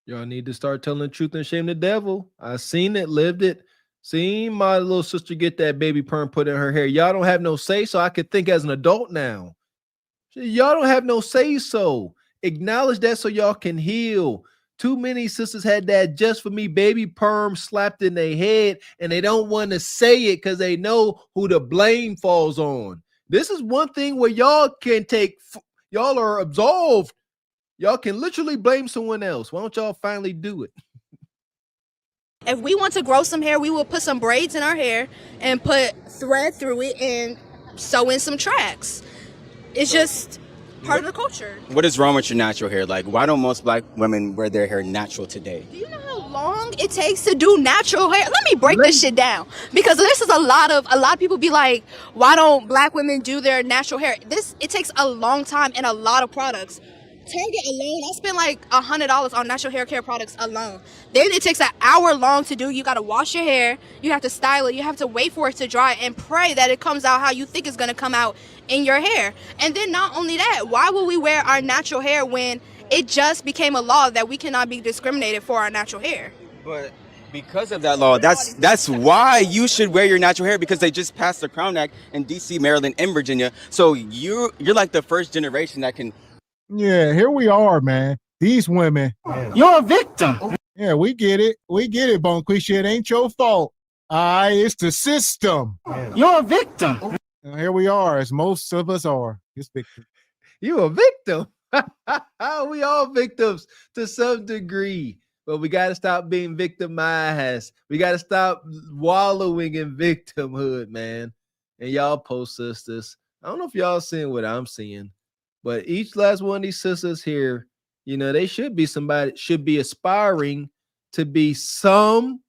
Y'all need to start telling the truth and shame the devil. I seen it, lived it. Seen my little sister get that baby perm put in her hair. Y'all don't have no say so. I could think as an adult now. Y'all don't have no say so. Acknowledge that so y'all can heal. Too many sisters had that just for me baby perm slapped in their head, and they don't want to say it because they know who the blame falls on. This is one thing where y'all can y'all are absolved. Y'all can literally blame someone else. Why don't y'all finally do it? If we want to grow some hair, we will put some braids in our hair and put thread through it and sew in some tracks. It's just part of the culture. What is wrong with your natural hair? Like, why don't most black women wear their hair natural today? Do you know how long it takes to do natural hair? Let me break this shit down, because this is a lot of people be like, why don't black women do their natural hair? It takes a long time and a lot of products. Target alone, I spend like $100 on natural hair care products alone. Then it takes an hour long to do. You got to wash your hair, you have to style it, you have to wait for it to dry and pray that it comes out how you think it's going to come out in your hair. And then not only that, why would we wear our natural hair when it just became a law that we cannot be discriminated for our natural hair? But because of that law, that's why you should wear your natural hair, because they just passed the Crown Act in DC, Maryland, and Virginia. So you're like the first generation that can. Yeah, here we are, man. These women. You're a victim. Yeah, we get it. We get it, Bonquisha. It ain't your fault. It's the system. You're a victim. Here we are, as most of us are. It's victim. You a victim. We all victims to some degree. But we got to stop being victimized. We got to stop wallowing in victimhood, man. And y'all post sisters. I don't know if y'all seeing what I'm seeing. But each last one of these sisters here, you know, they should be aspiring to be some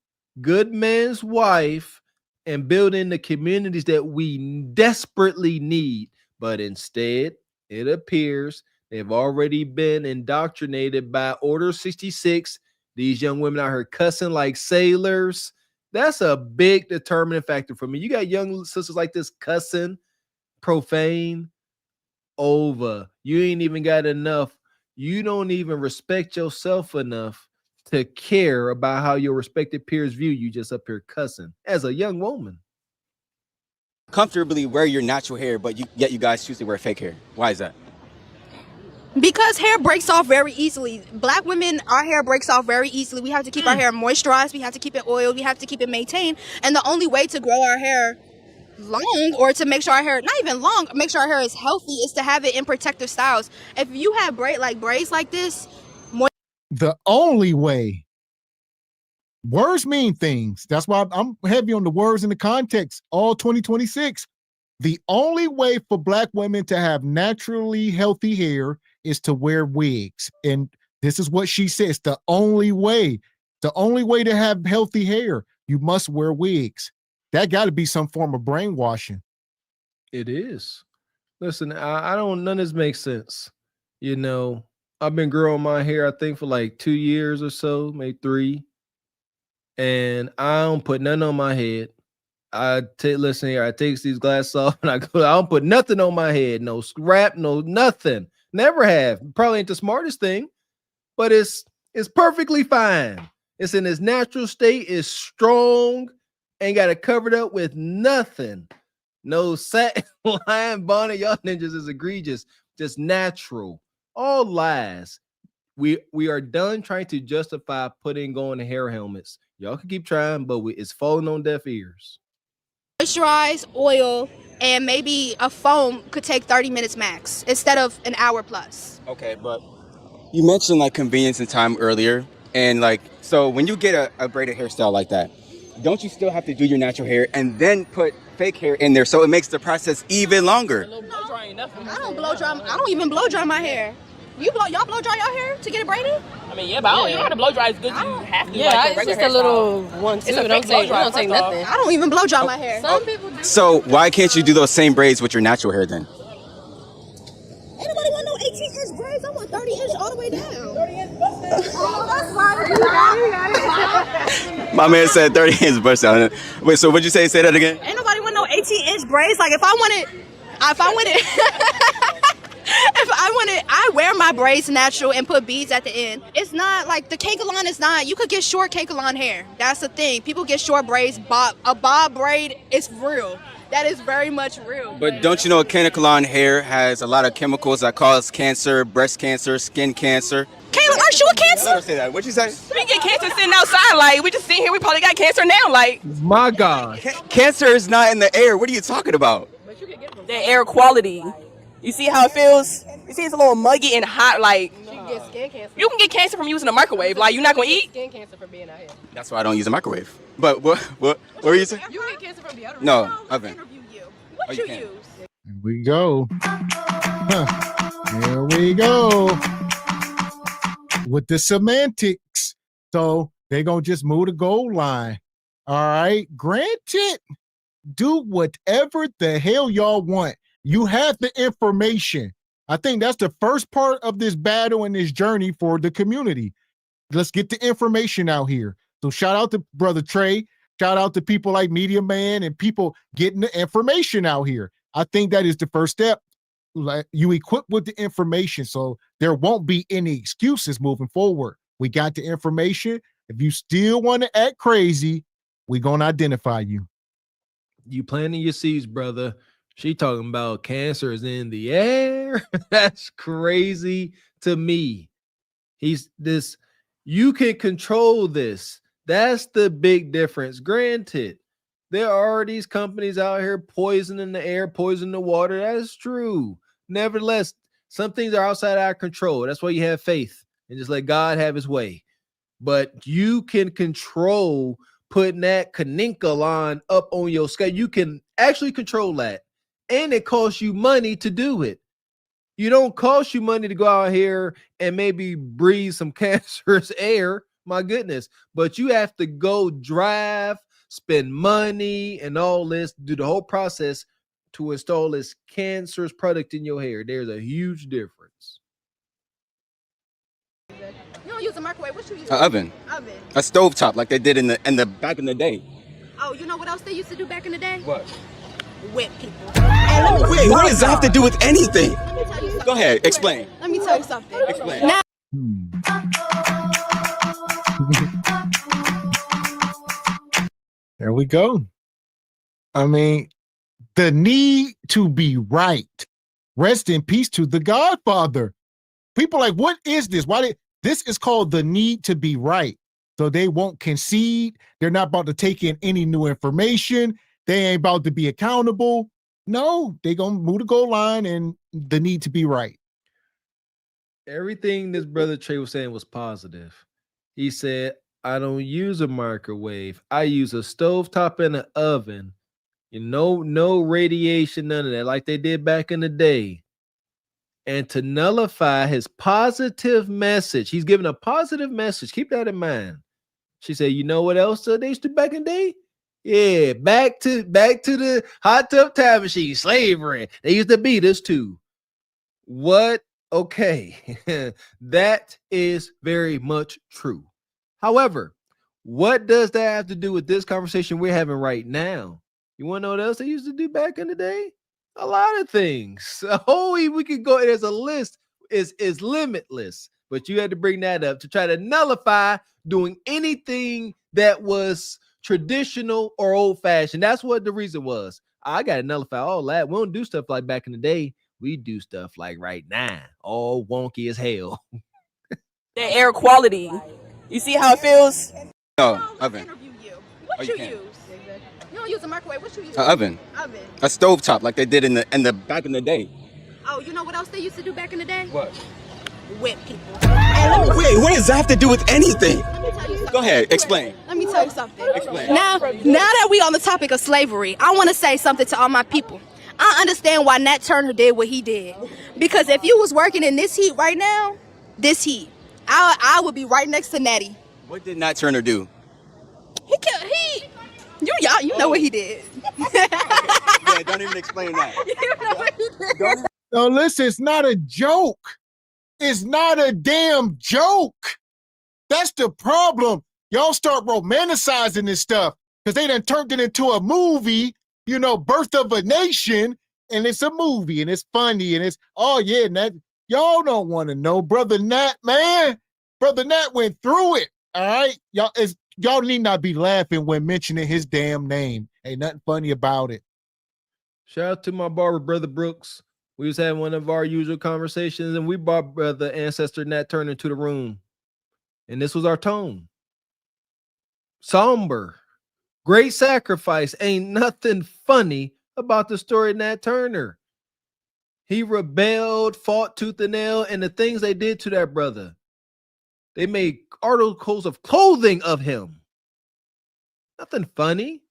good man's wife and building the communities that we desperately need. But instead, it appears they've already been indoctrinated by Order 66. These young women out here cussing like sailors. That's a big determining factor for me. You got young sisters like this cussing, profane, over. You ain't even got enough. You don't even respect yourself enough to care about how your respected peers view you, just up here cussing as a young woman. Comfortably wear your natural hair, but yet you guys choose to wear fake hair. Why is that? Because hair breaks off very easily. Black women, our hair breaks off very easily. We have to keep our hair moisturized. We have to keep it oiled. We have to keep it maintained. And the only way to grow our hair long, or to make sure our hair, not even long, make sure our hair is healthy, is to have it in protective styles. If you have braids like this, the only way. Words mean things. That's why I'm heavy on the words in the context all 2026. The only way for Black women to have naturally healthy hair is to wear wigs. And this is what she says. The only way to have healthy hair, you must wear wigs. That got to be some form of brainwashing. It is. Listen, I don't, none of this makes sense. You know, I've been growing my hair, I think, for like 2 years or so, maybe 3. And I don't put nothing on my head. Listen here, I take these glasses off and I don't put nothing on my head. No scrap, no nothing. Never have. Probably ain't the smartest thing, but it's perfectly fine. It's in its natural state. It's strong. Ain't got it covered up with nothing. No satin lion bonnet. Y'all ninjas is egregious. Just natural. All lies. We are done trying to justify putting on hair helmets. Y'all can keep trying, but it's falling on deaf ears. moisturize, oil, and maybe a foam could take 30 minutes max instead of an hour plus. Okay, but you mentioned like convenience and time earlier, and like, so when you get a braided hairstyle like that, don't you still have to do your natural hair and then put fake hair in there so it makes the process even longer? I don't blow dry. I don't even blow dry my hair. Y'all blow dry your hair to get it braided? I mean, yeah, but you don't have to blow dry as good as you have to. Yeah, like it's just a little one, too. It don't take nothing. I don't even blow dry my hair. Some people do. So why can't you do those same braids with your natural hair then? Anybody want no 18-inch braids? I want 30-inch all the way down. 30-inch oh, that's right. You got it. My man said 30 inch bust down. Wait, so what'd you say? Say that again? Ain't nobody want no 18-inch braids. Like if I wanted, I wear my braids natural and put beads at the end. It's not like the Kakalon is not, you could get short Kakalon hair. That's the thing. People get short braids. A bob braid is real. That is very much real. But don't you know Kakalon hair has a lot of chemicals that cause cancer, breast cancer, skin cancer? Kayla, aren't you a cancer? Let her say that. What'd you say? We get cancer sitting outside. Like, we just sitting here. We probably got cancer now. Like, my God. Cancer is not in the air. What are you talking about? the air quality. You see how it feels? You see it's a little muggy and hot. Like, you can get cancer from using a microwave. Like, you're not going to eat? Skin cancer for being out here. That's why I don't use a microwave. But what were you saying? You get cancer from deodorant. No, oven. What you use? Here we go. Here we go. With the semantics. So they're going to just move the goal line. All right. Granted, do whatever the hell y'all want. You have the information. I think that's the first part of this battle and this journey for the community. Let's get the information out here. So shout out to Brother Trey. Shout out to people like Media Man and people getting the information out here. I think that is the first step. Like, you equip with the information, so there won't be any excuses moving forward. We got the information. If you still want to act crazy, we're going to identify you. You planting your seeds, brother. She talking about cancer is in the air. That's crazy to me. You can control this. That's the big difference. Granted, there are these companies out here poisoning the air, poisoning the water. That is true. Nevertheless, some things are outside our control. That's why you have faith and just let God have his way. But you can control putting that Kaninkalon up on your scalp. You can actually control that. And it costs you money to do it. You don't cost you money to go out here and maybe breathe some cancerous air. My goodness. But you have to go drive, spend money and all this, do the whole process to install this cancerous product in your hair. There's a huge difference. You don't use a microwave. What you use? An oven. A stovetop like they did in the back in the day. Oh, you know what else they used to do back in the day? What? Whip people. Wait, what does that have to do with anything? Go ahead, explain. Let me tell you something. Explain. Now, There we go. I mean, the need to be right. Rest in peace to the Godfather. People like, what is this? This is called the need to be right. So they won't concede. They're not about to take in any new information. They ain't about to be accountable. No, they gonna move the goal line and the need to be right. Everything this brother Trey was saying was positive. He said, I don't use a microwave. I use a stovetop and an oven. No radiation, none of that, like they did back in the day. And to nullify his positive message, he's giving a positive message. Keep that in mind. She said, you know what else they used to do back in the day? Yeah, back to the hot tub time machine, slavery. They used to beat us too. What? Okay, that is very much true. However, what does that have to do with this conversation we're having right now? You want to know what else they used to do back in the day? A lot of things. We could go. There's a list. Is limitless. But you had to bring that up to try to nullify doing anything that was traditional or old-fashioned. That's what the reason was. I got to nullify all that. We don't do stuff like back in the day. We do stuff like right now, all wonky as hell. That air quality. You see how it feels? No, oven. what you use? You don't use a microwave. What you use? An oven. Oven. A stovetop like they did in the back in the day. Oh, you know what else they used to do back in the day? What? Whip people. Wait, what does that have to do with anything? Go ahead, explain. Let me tell you something. Explain. Now that we on the topic of slavery, I want to say something to all my people. I understand why Nat Turner did what he did. Because if you was working in this heat right now, I would be right next to Natty. What did Nat Turner do? You know what he did. Yeah, don't even explain that. You know what he did. No, listen, it's not a joke. It's not a damn joke. That's the problem. Y'all start romanticizing this stuff because they done turned it into a movie, Birth of a Nation, and it's a movie and it's funny and it's, oh yeah, Nat, y'all don't want to know. Brother Nat, man. Brother Nat went through it. All right. Y'all need not be laughing when mentioning his damn name. Ain't nothing funny about it. Shout out to my barber, Brother Brooks. We was having one of our usual conversations, and we brought Brother Ancestor Nat Turner into the room. And this was our tone. Somber. Great sacrifice. Ain't nothing funny about the story of Nat Turner. He rebelled, fought tooth and nail, and the things they did to that brother. They made articles of clothing of him. Nothing funny.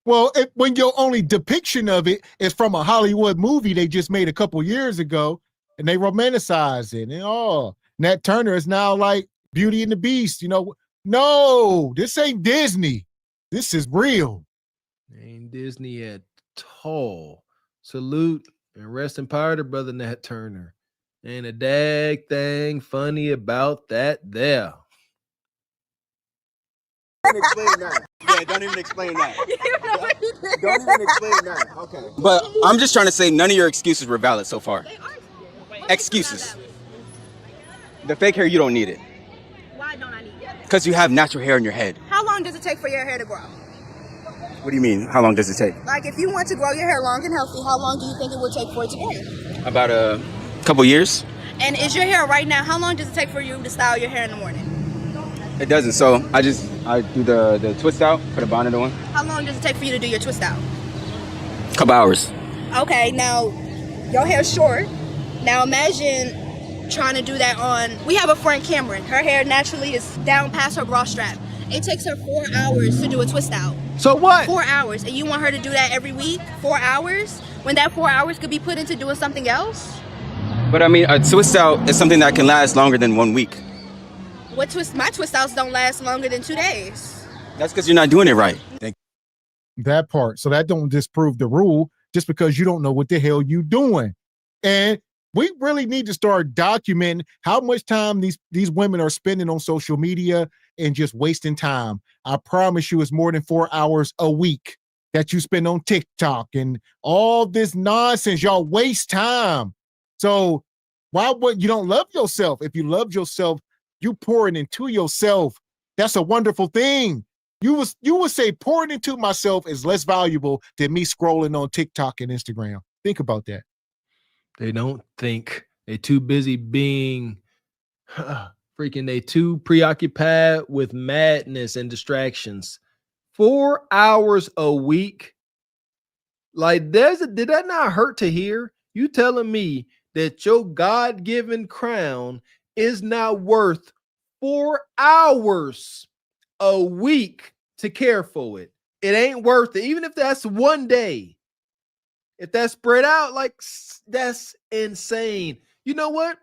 Well, when your only depiction of it is from a Hollywood movie they just made a couple years ago, and they romanticize it. And Nat Turner is now like Beauty and the Beast. No, this ain't Disney. This is real. Ain't Disney at all. Salute and rest in power to Brother Nat Turner. Ain't a dag thing funny about that there. Explain that. Yeah, don't even explain that. Don't even explain that. Okay. But I'm just trying to say none of your excuses were valid so far. Excuses. The fake hair, you don't need it. Why don't I need it? Because you have natural hair in your head. How long does it take for your hair to grow? What do you mean? How long does it take? Like if you want to grow your hair long and healthy, how long do you think it would take for it to grow? About a couple years. And is your hair right now, how long does it take for you to style your hair in the morning? It doesn't. So I do the twist out, put a bonnet on. How long does it take for you to do your twist out? Couple hours. Okay, now your hair's short. Now imagine trying to do that on, we have a friend Cameron. Her hair naturally is down past her bra strap. It takes her 4 hours to do a twist out. So what? 4 hours. And you want her to do that every week? 4 hours? When that 4 hours could be put into doing something else? But I mean, a twist out is something that can last longer than 1 week. My twist outs don't last longer than 2 days. That's because you're not doing it right. That part. So that don't disprove the rule just because you don't know what the hell you doing. And we really need to start documenting how much time these women are spending on social media and just wasting time. I promise you it's more than 4 hours a week that you spend on TikTok and all this nonsense. Y'all waste time. So why would you don't love yourself? If you love yourself, you pouring into yourself. That's a wonderful thing. You would say pouring into myself is less valuable than me scrolling on TikTok and Instagram. Think about that. They don't think. They're too busy being they too preoccupied with madness and distractions. 4 hours a week. Like, did that not hurt to hear? You telling me that your God-given crown is not worth 4 hours a week to care for it? It ain't worth it. Even if that's one day. If that's spread out, like, that's insane. You know what?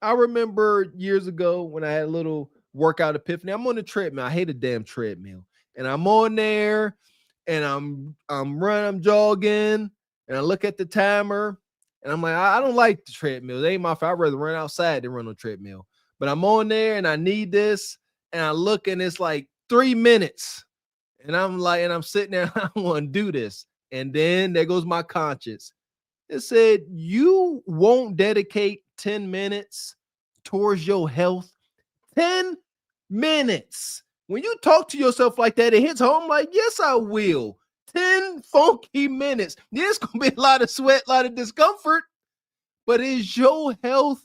I remember years ago when I had a little workout epiphany. I'm on the treadmill. I hate a damn treadmill. And I'm on there and I'm running, I'm jogging, and I look at the timer and I'm like, I don't like the treadmill. It ain't my fault. I'd rather run outside than run on treadmill. But I'm on there and I need this. And I look and it's like 3 minutes. And I'm like, and I'm sitting there, I want to do this. And then there goes my conscience. It said, you won't dedicate 10 minutes towards your health. 10 minutes. When you talk to yourself like that, it hits home like, yes, I will. 10 funky minutes. There's going to be a lot of sweat, a lot of discomfort. But is your health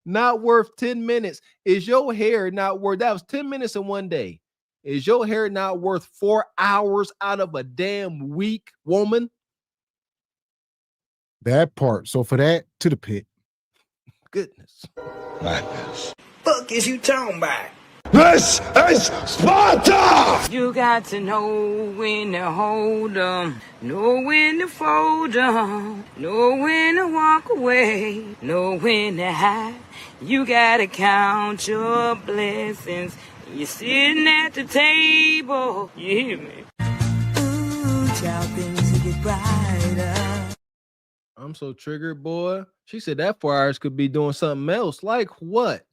not worth 10 minutes? Is your hair not worth, that was 10 minutes in one day. Is your hair not worth 4 hours out of a damn week, woman? That part. So for that, to the pit. Goodness. Madness. Fuck is you talking about? This is Sparta! You got to know when to hold 'em, know when to fold 'em, know when to walk away, know when to hide. You gotta count your blessings. You're sitting at the table. You hear me? Ooh, child, things will get brighter. I'm so triggered, boy. She said that 4 hours could be doing something else. Like what?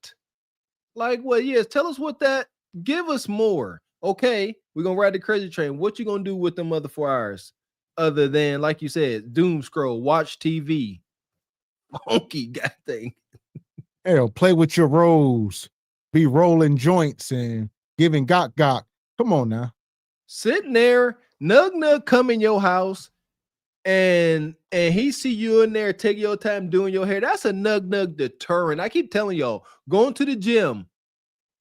Like what? Yes, tell us what that. Give us more. Okay, we're gonna ride the crazy train. What you gonna do with them other 4 hours? Other than, like you said, doom scroll, watch TV. Funky god thing. Hell, play with your rolls. Be rolling joints and giving gok. Come on now. Sitting there, Nug come in your house and he see you in there, take your time doing your hair. That's a Nug deterrent. I keep telling y'all, going to the gym,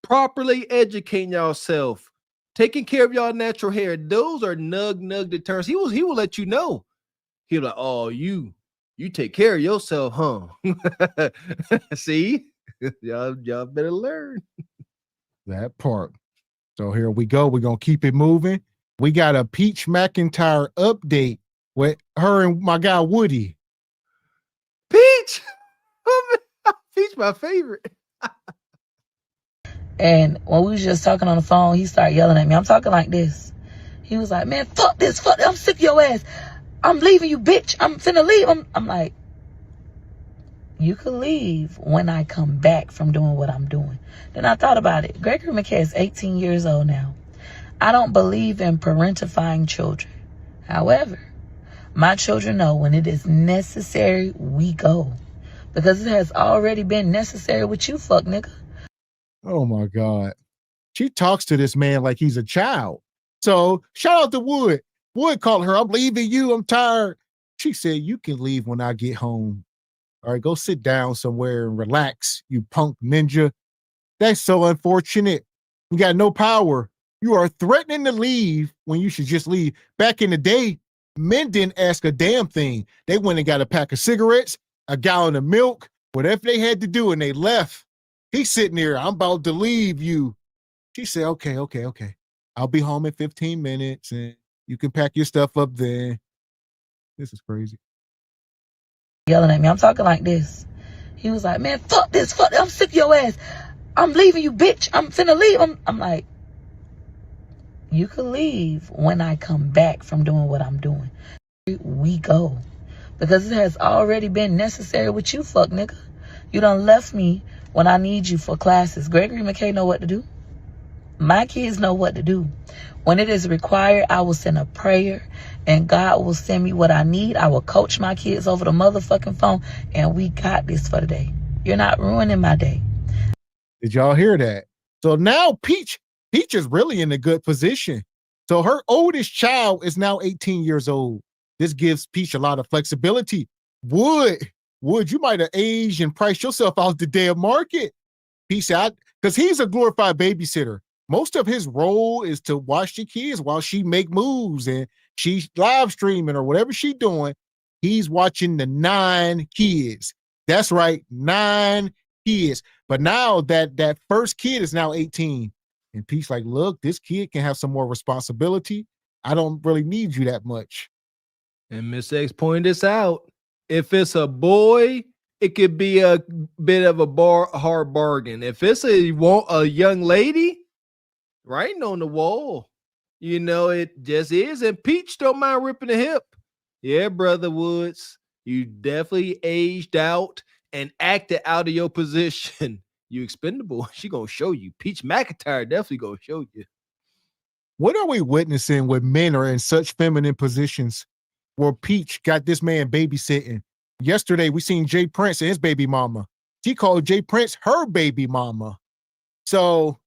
properly educating yourself, taking care of y'all natural hair. Those are Nug deterrents. He will let you know. He'll like, oh, you take care of yourself, huh? See? Y'all better learn. That part. So here we go. We're going to keep it moving. We got a Peach McIntyre update with her and my guy Woody. Peach! Peach, my favorite. And when we was just talking on the phone, he started yelling at me. I'm talking like this. He was like, man, fuck this. Fuck this. I'm sick of your ass. I'm leaving you, bitch. I'm finna leave. I'm like, you can leave when I come back from doing what I'm doing. Then I thought about it. Gregory McKay is 18 years old now. I don't believe in parentifying children. However, my children know when it is necessary, we go. Because it has already been necessary with you, fuck nigga. Oh my God. She talks to this man like he's a child. So shout out to Wood. Wood called her, I'm leaving you, I'm tired. She said, you can leave when I get home. All right, go sit down somewhere and relax, you punk ninja. That's so unfortunate. You got no power. You are threatening to leave when you should just leave. Back in the day, men didn't ask a damn thing. They went and got a pack of cigarettes, a gallon of milk, whatever they had to do, and they left. He's sitting there, I'm about to leave you. She said, okay. I'll be home in 15 minutes and you can pack your stuff up then. This is crazy. Yelling at me. I'm talking like this. He was like, man, fuck this. Fuck this. I'm sick of your ass. I'm leaving you, bitch. I'm finna leave. I'm like, you can leave when I come back from doing what I'm doing. We go. Because it has already been necessary with you, fuck nigga. You done left me when I need you for classes. Gregory McKay know what to do. My kids know what to do. When it is required, I will send a prayer and God will send me what I need. I will coach my kids over the motherfucking phone and we got this for the day. You're not ruining my day. Did y'all hear that? So now Peach is really in a good position. So her oldest child is now 18 years old. This gives Peach a lot of flexibility. Wood, you might have aged and priced yourself out the damn market. Peach said, because he's a glorified babysitter. Most of his role is to watch the kids while she make moves and she's live streaming or whatever she's doing. He's watching the 9 kids. That's right, 9 kids. But now that first kid is now 18. And Pete's like, look, this kid can have some more responsibility. I don't really need you that much. And Miss X pointed this out. If it's a boy, it could be a bit of a hard bargain. If it's a young lady, writing on the wall, you know, it just is. And Peach don't mind ripping the hip. Yeah, Brother Woods, you definitely aged out and acted out of your position. You expendable. She gonna show you. Peach McIntyre definitely gonna show you. What are we witnessing when men are in such feminine positions where Peach got this man babysitting? Yesterday, we seen Jay Prince and his baby mama. She called Jay Prince her baby mama. So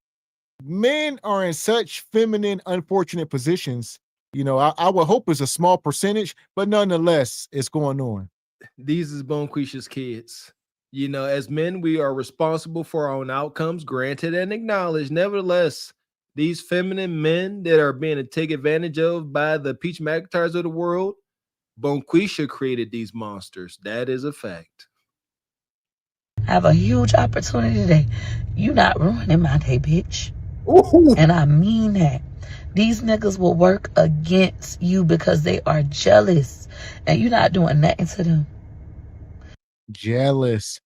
men are in such feminine, unfortunate positions. You know, I would hope it's a small percentage, but nonetheless, it's going on. These is Bonquisha's kids. You know, as men, we are responsible for our own outcomes, granted and acknowledged. Nevertheless, these feminine men that are being taken advantage of by the Peach McIntyres of the world, Bonquisha created these monsters. That is a fact. I have a huge opportunity today. You not ruining my day, bitch. Ooh. And I mean that. These niggas will work against you because they are jealous and you're not doing nothing to them. Jealous.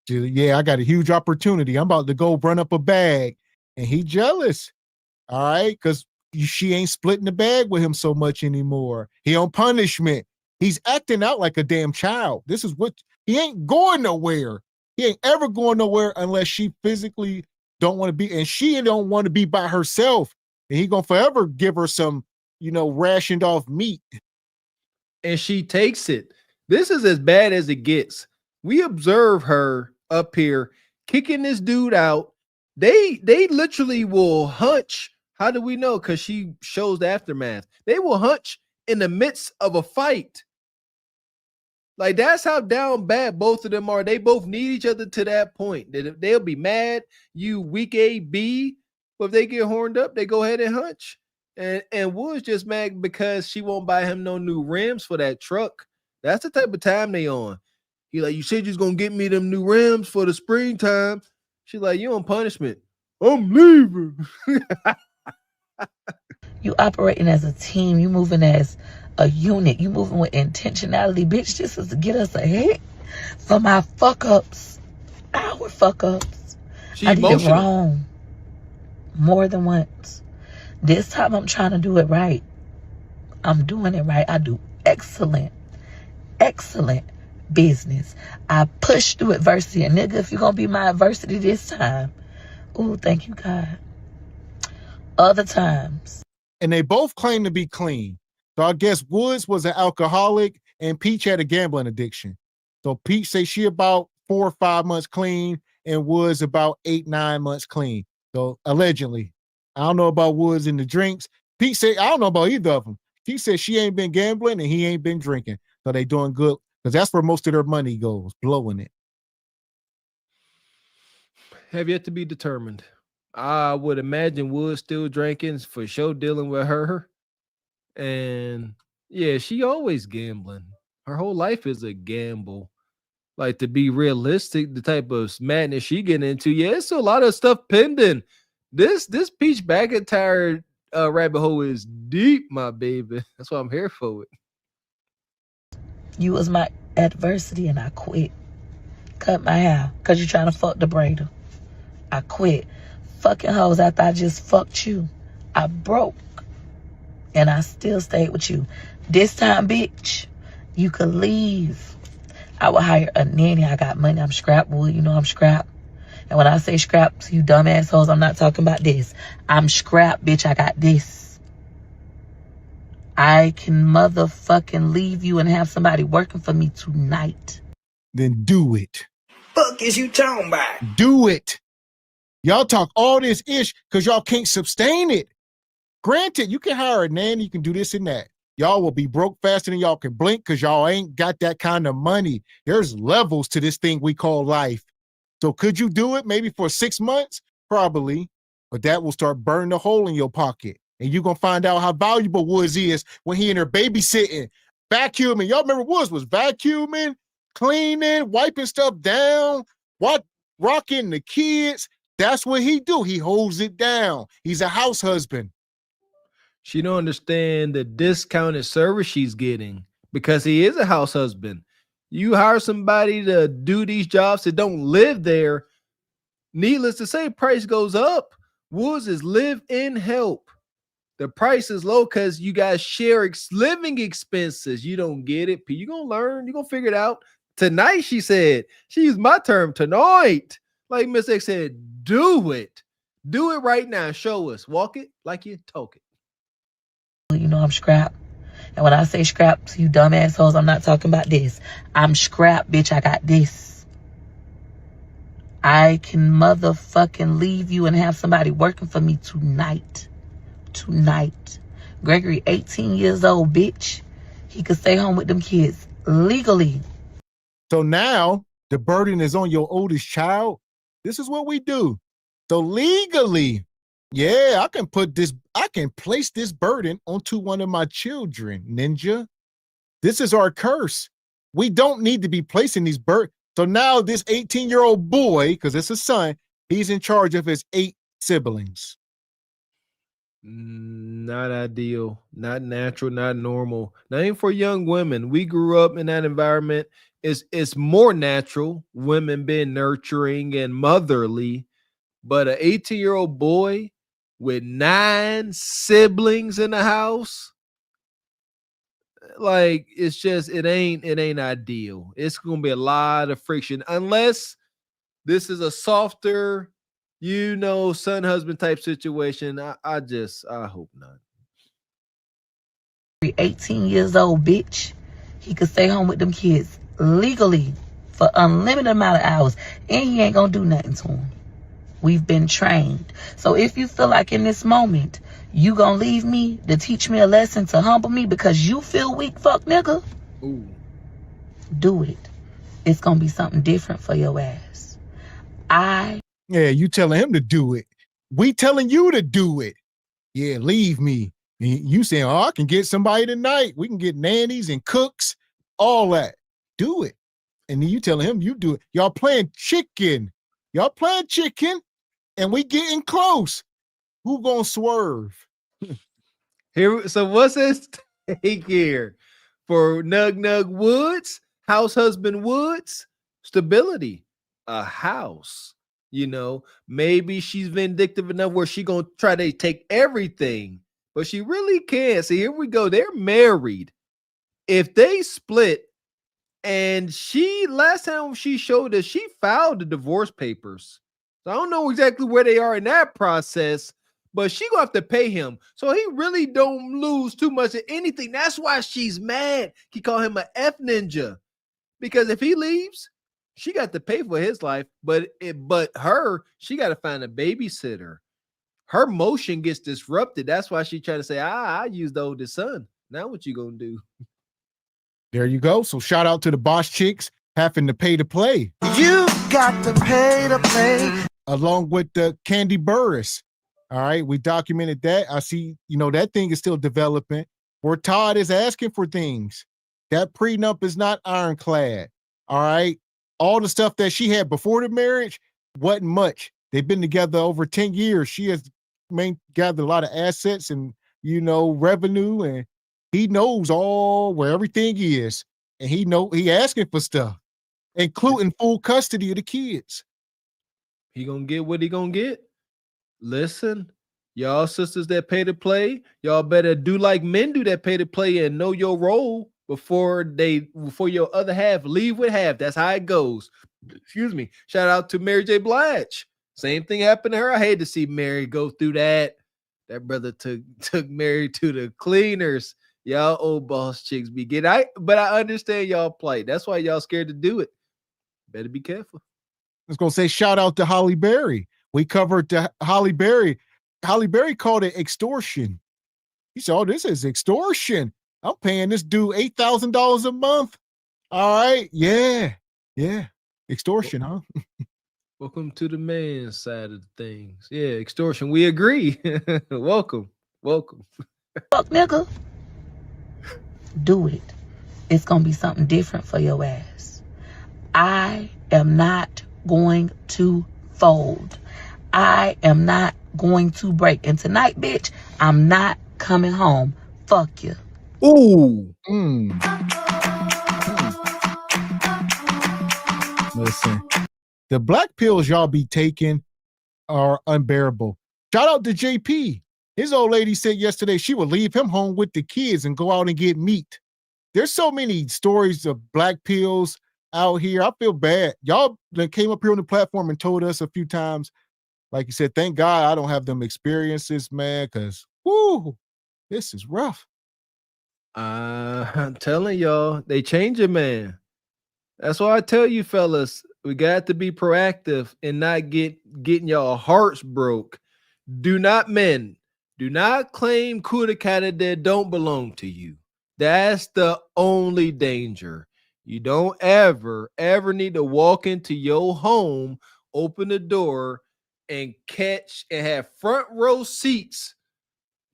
Yeah, I got a huge opportunity. I'm about to go run up a bag and he jealous. All right, because she ain't splitting the bag with him so much anymore. He on punishment. He's acting out like a damn child. This is what he ain't going nowhere. He ain't ever going nowhere unless she physically don't want to be, and she don't want to be by herself. And he gonna forever give her some, you know, rationed off meat. And she takes it. This is as bad as it gets. We observe her up here kicking this dude out. They literally will hunch. How do we know? Because she shows the aftermath. They will hunch in the midst of a fight. Like, that's how down bad both of them are. They both need each other to that point. They'll be mad, you weak A, B, but if they get horned up, they go ahead and hunch. And Wood's just mad because she won't buy him no new rims for that truck. That's the type of time they on. He like, you said you was gonna get me them new rims for the springtime. She's like, you on punishment. I'm leaving. You operating as a team. You moving as a unit. You moving with intentionality. Bitch, this is to get us ahead from our fuck-ups. Our fuck-ups. I did it wrong more than once. This time I'm trying to do it right. I'm doing it right. I do excellent business. I push through adversity. And nigga, if you're going to be my adversity this time, ooh, thank you, God. Other times. And they both claim to be clean. So I guess Woods was an alcoholic and Peach had a gambling addiction. So Peach say she about 4 or 5 months clean and Woods about 8-9 months clean. So allegedly. I don't know about Woods and the drinks. Peach say, I don't know about either of them. She said she ain't been gambling and he ain't been drinking. So they doing good because that's where most of their money goes, blowing it. Have yet to be determined. I would imagine Wood still drinking for sure, dealing with her. And yeah, she always gambling. Her whole life is a gamble. Like, to be realistic, the type of madness she getting into, yeah, it's a lot of stuff pending. This Peach McIntyre rabbit hole is deep, my baby. That's why I'm here for it. You was my adversity and I quit. Cut my hair because you trying to fuck the braider. I quit. Fucking hoes after I just fucked you. I broke. And I still stayed with you. This time, bitch, you could leave. I would hire a nanny. I got money. I'm scrap wood. You know I'm scrap. And when I say scraps, you dumb assholes, I'm not talking about this. I'm scrap, bitch. I got this. I can motherfucking leave you and have somebody working for me tonight. Then do it. Fuck is you talking about? Do it. Y'all talk all this ish because y'all can't sustain it. Granted, you can hire a nanny, you can do this and that. Y'all will be broke faster than y'all can blink because y'all ain't got that kind of money. There's levels to this thing we call life. So could you do it maybe for 6 months? Probably. But that will start burning a hole in your pocket. And you're going to find out how valuable Woods is when he in there babysitting, vacuuming. Y'all remember Woods was vacuuming, cleaning, wiping stuff down, rocking the kids. That's what he do. He holds it down. He's a house husband. She don't understand the discounted service she's getting because he is a house husband. You hire somebody to do these jobs that don't live there. Needless to say, price goes up. Woods is live-in help. The price is low because you guys share living expenses. You don't get it. You're going to learn. You're going to figure it out. Tonight, she said. She used my term, tonight. Like Miss X said, do it. Do it right now. Show us. Walk it like you talk it. You know I'm scrap. And when I say scraps, you dumb assholes, I'm not talking about this. I'm scrap, bitch. I got this. I can motherfucking leave you and have somebody working for me tonight. Tonight. Gregory, 18 years old, bitch. He could stay home with them kids legally. So now the burden is on your oldest child. This is what we do. So legally, yeah, I can place this burden onto one of my children, Ninja. This is our curse. We don't need to be placing these burdens. So now this 18-year-old boy, because it's a son, he's in charge of his 8 siblings. Not ideal, not natural, not normal. Not even for young women. We grew up in that environment. It's more natural, women being nurturing and motherly, but an 18-year-old boy with 9 siblings in the house, like it's just it ain't ideal. It's gonna be a lot of friction unless this is a softer, son husband type situation. I hope not. 18 years old, bitch. He could stay home with them kids legally for unlimited amount of hours, and he ain't gonna do nothing to them. We've been trained. So if you feel like in this moment you gonna leave me to teach me a lesson to humble me because you feel weak, fuck nigga, ooh, do it. It's gonna be something different for your ass. Yeah, you telling him to do it. We telling you to do it. Yeah, leave me. And you saying, oh, I can get somebody tonight. We can get nannies and cooks, all that. Do it. And then you telling him you do it. Y'all playing chicken. And we getting close. Who gonna swerve? Here, so what's this take here for Nug Woods, house husband Woods? Stability, a house. Maybe she's vindictive enough where she gonna try to take everything, but she really can't. See, here we go. They're married. If they split, and last time she showed us, she filed the divorce papers. So I don't know exactly where they are in that process, but she gonna have to pay him. So he really don't lose too much of anything. That's why she's mad. He call him a F ninja. Because if he leaves, she got to pay for his life. But she got to find a babysitter. Her motion gets disrupted. That's why she trying to say, I used the oldest son. Now what you gonna do? There you go. So shout out to the boss chicks having to pay to play. You got to pay to play. Along with the Candy Burris. All right, we documented that. I see, that thing is still developing where Todd is asking for things. That prenup is not ironclad. All right. All the stuff that she had before the marriage wasn't much. They've been together over 10 years. She has gathered a lot of assets and, revenue, and he knows all where everything is. And he asking for stuff, including full custody of the kids. He gonna get what he gonna get. Listen, y'all sisters that pay to play, y'all better do like men do that pay to play and know your role before your other half leave with half. That's how it goes. Excuse me. Shout out to Mary J. Blige. Same thing happened to her. I hate to see Mary go through that. That brother took Mary to the cleaners. Y'all old boss chicks be getting. But I understand y'all plight. That's why y'all scared to do it. Better be careful. I was gonna say shout out to Holly Berry. We covered Holly Berry. Holly Berry called it extortion. He said, "Oh, this is extortion. I'm paying this dude $8,000 a month." All right, yeah, extortion, huh? Welcome to the man's side of things. Yeah, extortion. We agree. Welcome. Fuck nigga. Do it. It's gonna be something different for your ass. I am not going to fold. I am not going to break. And tonight, bitch, I'm not coming home. Fuck you. Ooh. Listen, the black pills y'all be taking are unbearable. Shout out to JP. His old lady said yesterday she would leave him home with the kids and go out and get meat. There's so many stories of black pills out here. I feel bad. Y'all came up here on the platform and told us a few times, like you said, thank God I don't have them experiences, man, because, whoo, this is rough. I'm telling y'all, they change it, man. That's why I tell you, fellas, we got to be proactive and not getting y'all hearts broke. Do not claim Kuda Kata that don't belong to you. That's the only danger. You don't ever need to walk into your home, open the door, and catch and have front row seats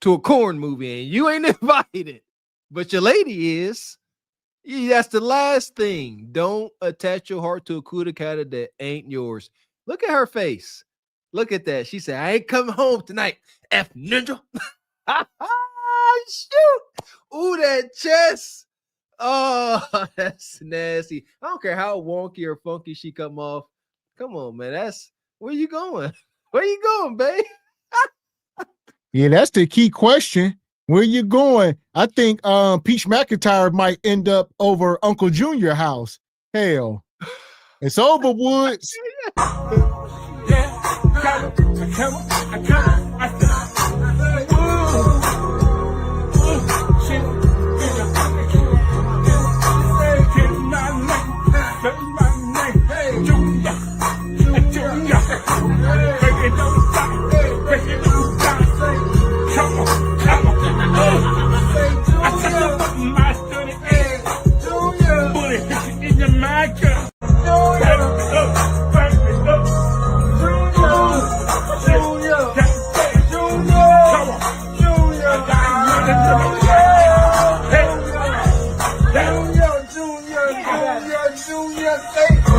to a corn movie, and you ain't invited, but your lady is. Yeah, that's the last thing. Don't attach your heart to a Kuda Kata that ain't yours. Look at her face. Look at that. She said, I ain't coming home tonight. F ninja. Shoot. Ooh, that chest. Oh, that's nasty. I don't care how wonky or funky she come off. Come on, man. Where you going? Where you going, babe? Yeah, that's the key question. Where you going? I think Peach McIntyre might end up over Uncle Junior house. Hell, it's over, Woods.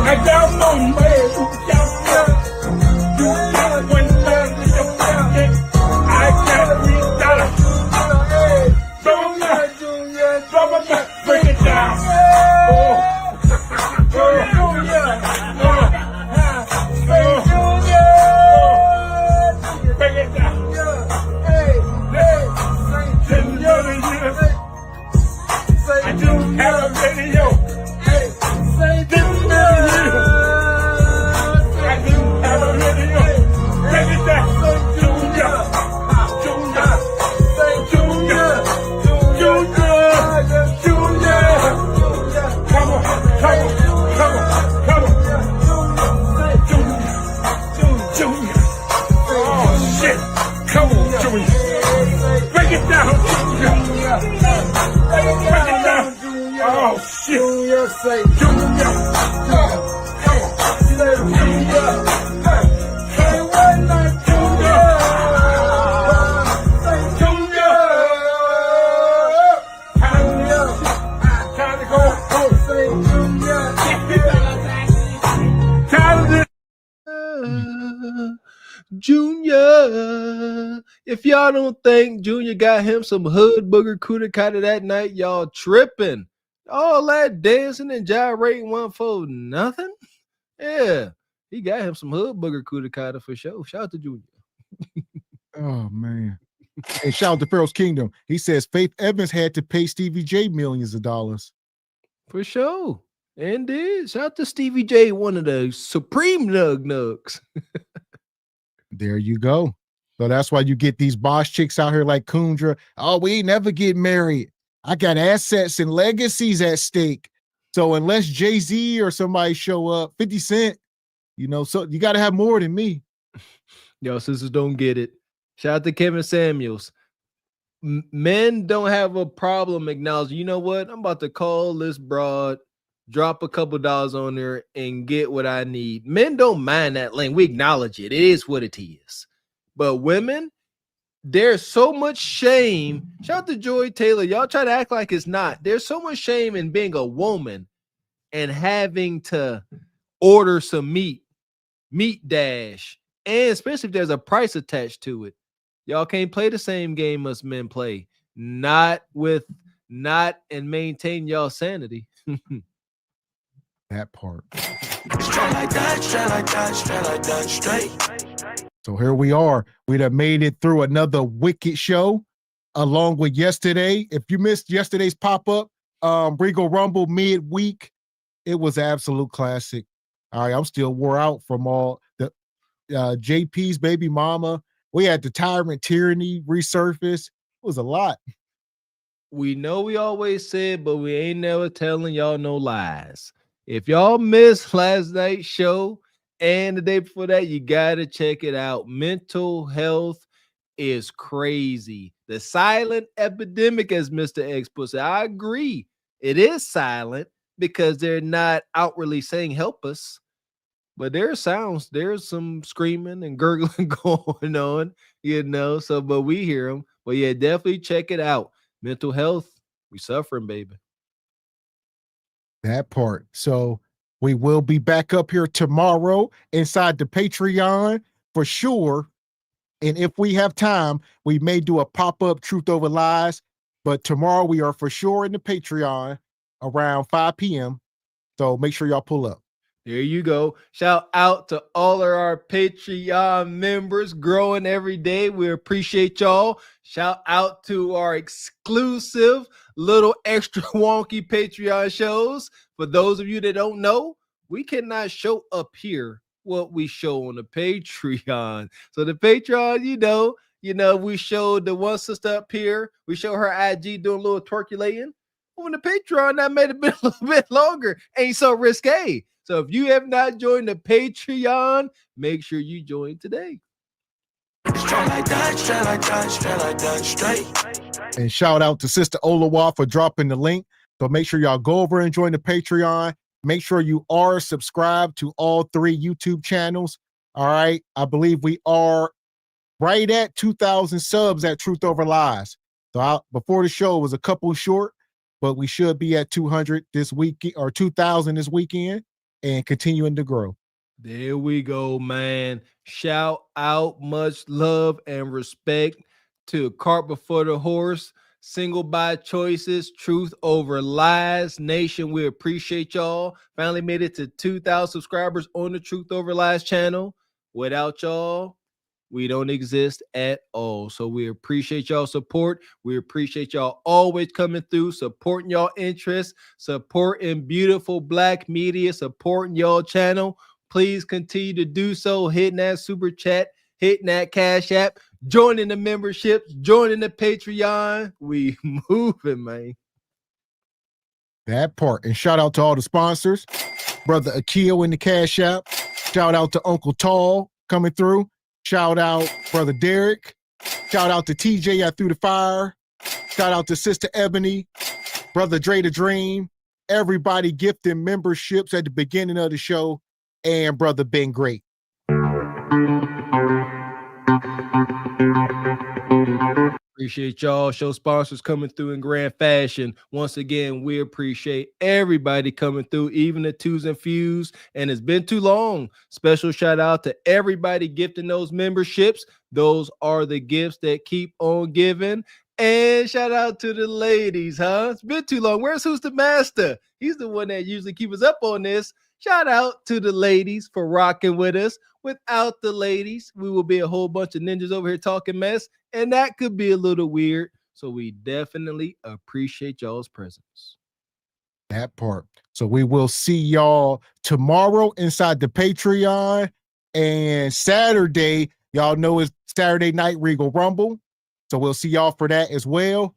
I got more money. Break it down. I do have a video. I do have a video. Break it down. Junior. Come on. Junior. Oh, shit. Come on, Junior. Break it down, Junior. Break it down. Oh, shit. Junior, say Junior. Come on. Junior. Hey, one night, Junior. Time to go home. Say Junior. Time to Junior. If y'all don't think Junior got him some hood booger Kuda Kata that night, y'all tripping. All that dancing and gyrating one for nothing. Yeah, he got him some hood booger Kuda Kata for sure. Shout out to Junior. Oh, man. Hey, shout out to Pharaoh's Kingdom. He says Faith Evans had to pay Stevie J millions of dollars. For sure. And did. Shout out to Stevie J, one of the supreme nugs. There you go. So that's why you get these boss chicks out here like Kundra. Oh, we ain't never get married. I got assets and legacies at stake. So unless Jay-Z or somebody show up, 50 Cent, so you got to have more than me. Yo, sisters don't get it. Shout out to Kevin Samuels. Men don't have a problem acknowledging, you know what? I'm about to call this broad, drop a couple dollars on there, and get what I need. Men don't mind that lane. We acknowledge it. It is what it is. But women, there's so much shame. Shout out to Joy Taylor. Y'all try to act like it's not. There's so much shame in being a woman and having to order some meat dash, and especially if there's a price attached to it. Y'all can't play the same game as men play. Not and maintain y'all sanity. That part. Straight like that, straight like that, straight like that, straight. So here we are. We'd have made it through another wicked show along with yesterday. If you missed yesterday's pop-up, Regal Rumble midweek, it was an absolute classic. All right, I'm still wore out from all the JP's baby mama. We had the Tyrant Tyranny resurface. It was a lot. We know we always said, but we ain't never telling y'all no lies. If y'all missed last night's show and the day before that, you got to check it out. Mental health is crazy. The silent epidemic, as Mr. X puts it. I agree. It is silent because they're not outwardly saying help us. But there's sounds, there's some screaming and gurgling going on, but we hear them. But yeah, definitely check it out. Mental health, we suffering, baby. That part. So we will be back up here tomorrow inside the Patreon for sure. And if we have time, we may do a pop-up Truth Over Lies. But tomorrow we are for sure in the Patreon around 5 p.m. So make sure y'all pull up. There you go. Shout out to all of our Patreon members growing every day. We appreciate y'all. Shout out to our exclusive little extra wonky Patreon shows. For those of you that don't know, we cannot show up here what we show on the Patreon. So the Patreon, we showed the one sister up here. We show her IG doing a little twerculating. On the Patreon, that made it a little bit longer. Ain't so risque. So if you have not joined the Patreon, make sure you join today. Straight like that, straight like that, straight like that, straight. And shout out to Sister Olawa for dropping the link. So make sure y'all go over and join the Patreon. Make sure you are subscribed to all 3 YouTube channels. All right. I believe we are right at 2,000 subs at Truth Over Lies. So before the show was a couple short, but we should be at 200 this week or 2,000 this weekend and continuing to grow. There we go, man. Shout out, much love and respect to Cart Before the Horse, Single by Choices, Truth Over Lies Nation. We appreciate y'all. Finally made it to 2,000 subscribers on the Truth Over Lies channel. Without y'all, we don't exist at all. So we appreciate y'all support. We appreciate y'all always coming through, supporting y'all interests, supporting beautiful Black media, supporting y'all channel. Please continue to do so. Hitting that super chat, hitting that Cash App, joining the memberships, joining the Patreon. We moving, man. That part. And shout out to all the sponsors. Brother Akil in the Cash App. Shout out to Uncle Tall coming through. Shout out Brother Derek. Shout out to TJ at Through the Fire. Shout out to Sister Ebony, Brother Dre the Dream. Everybody gifting memberships at the beginning of the show. And Brother Ben Great. Appreciate y'all. Show sponsors coming through in grand fashion. Once again, we appreciate everybody coming through, even the twos and fews. And it's been too long. Special shout out to everybody gifting those memberships. Those are the gifts that keep on giving. And shout out to the ladies, huh? It's been too long. Where's Who's the Master? He's the one that usually keeps us up on this. Shout out to the ladies for rocking with us. Without the ladies, we will be a whole bunch of ninjas over here talking mess, and that could be a little weird. So we definitely appreciate y'all's presence. That part. So we will see y'all tomorrow inside the Patreon. And Saturday, y'all know it's Saturday Night Regal Rumble. So we'll see y'all for that as well.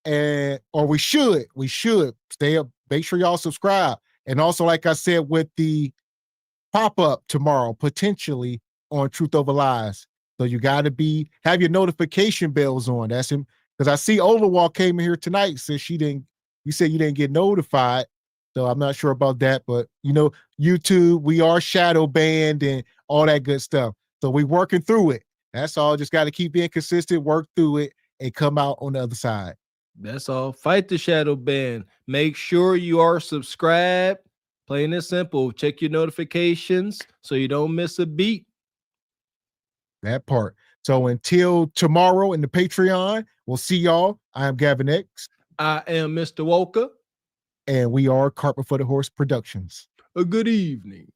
And or we should stay up, make sure y'all subscribe. And also, like I said, with the pop-up tomorrow, potentially on Truth Over Lies. So you gotta have your notification bells on. That's him. Because I see Overwalk came in here tonight, said you said you didn't get notified. So I'm not sure about that, but YouTube, we are shadow banned and all that good stuff. So we working through it. That's all. Just got to keep being consistent, work through it, and come out on the other side. That's all. Fight the shadow ban. Make sure you are subscribed. Plain and simple. Check your notifications so you don't miss a beat. That part. So until tomorrow in the Patreon, we'll see y'all. I am Gavin X. I am Mr. Walker. And we are Carpet for the Horse Productions. A good evening.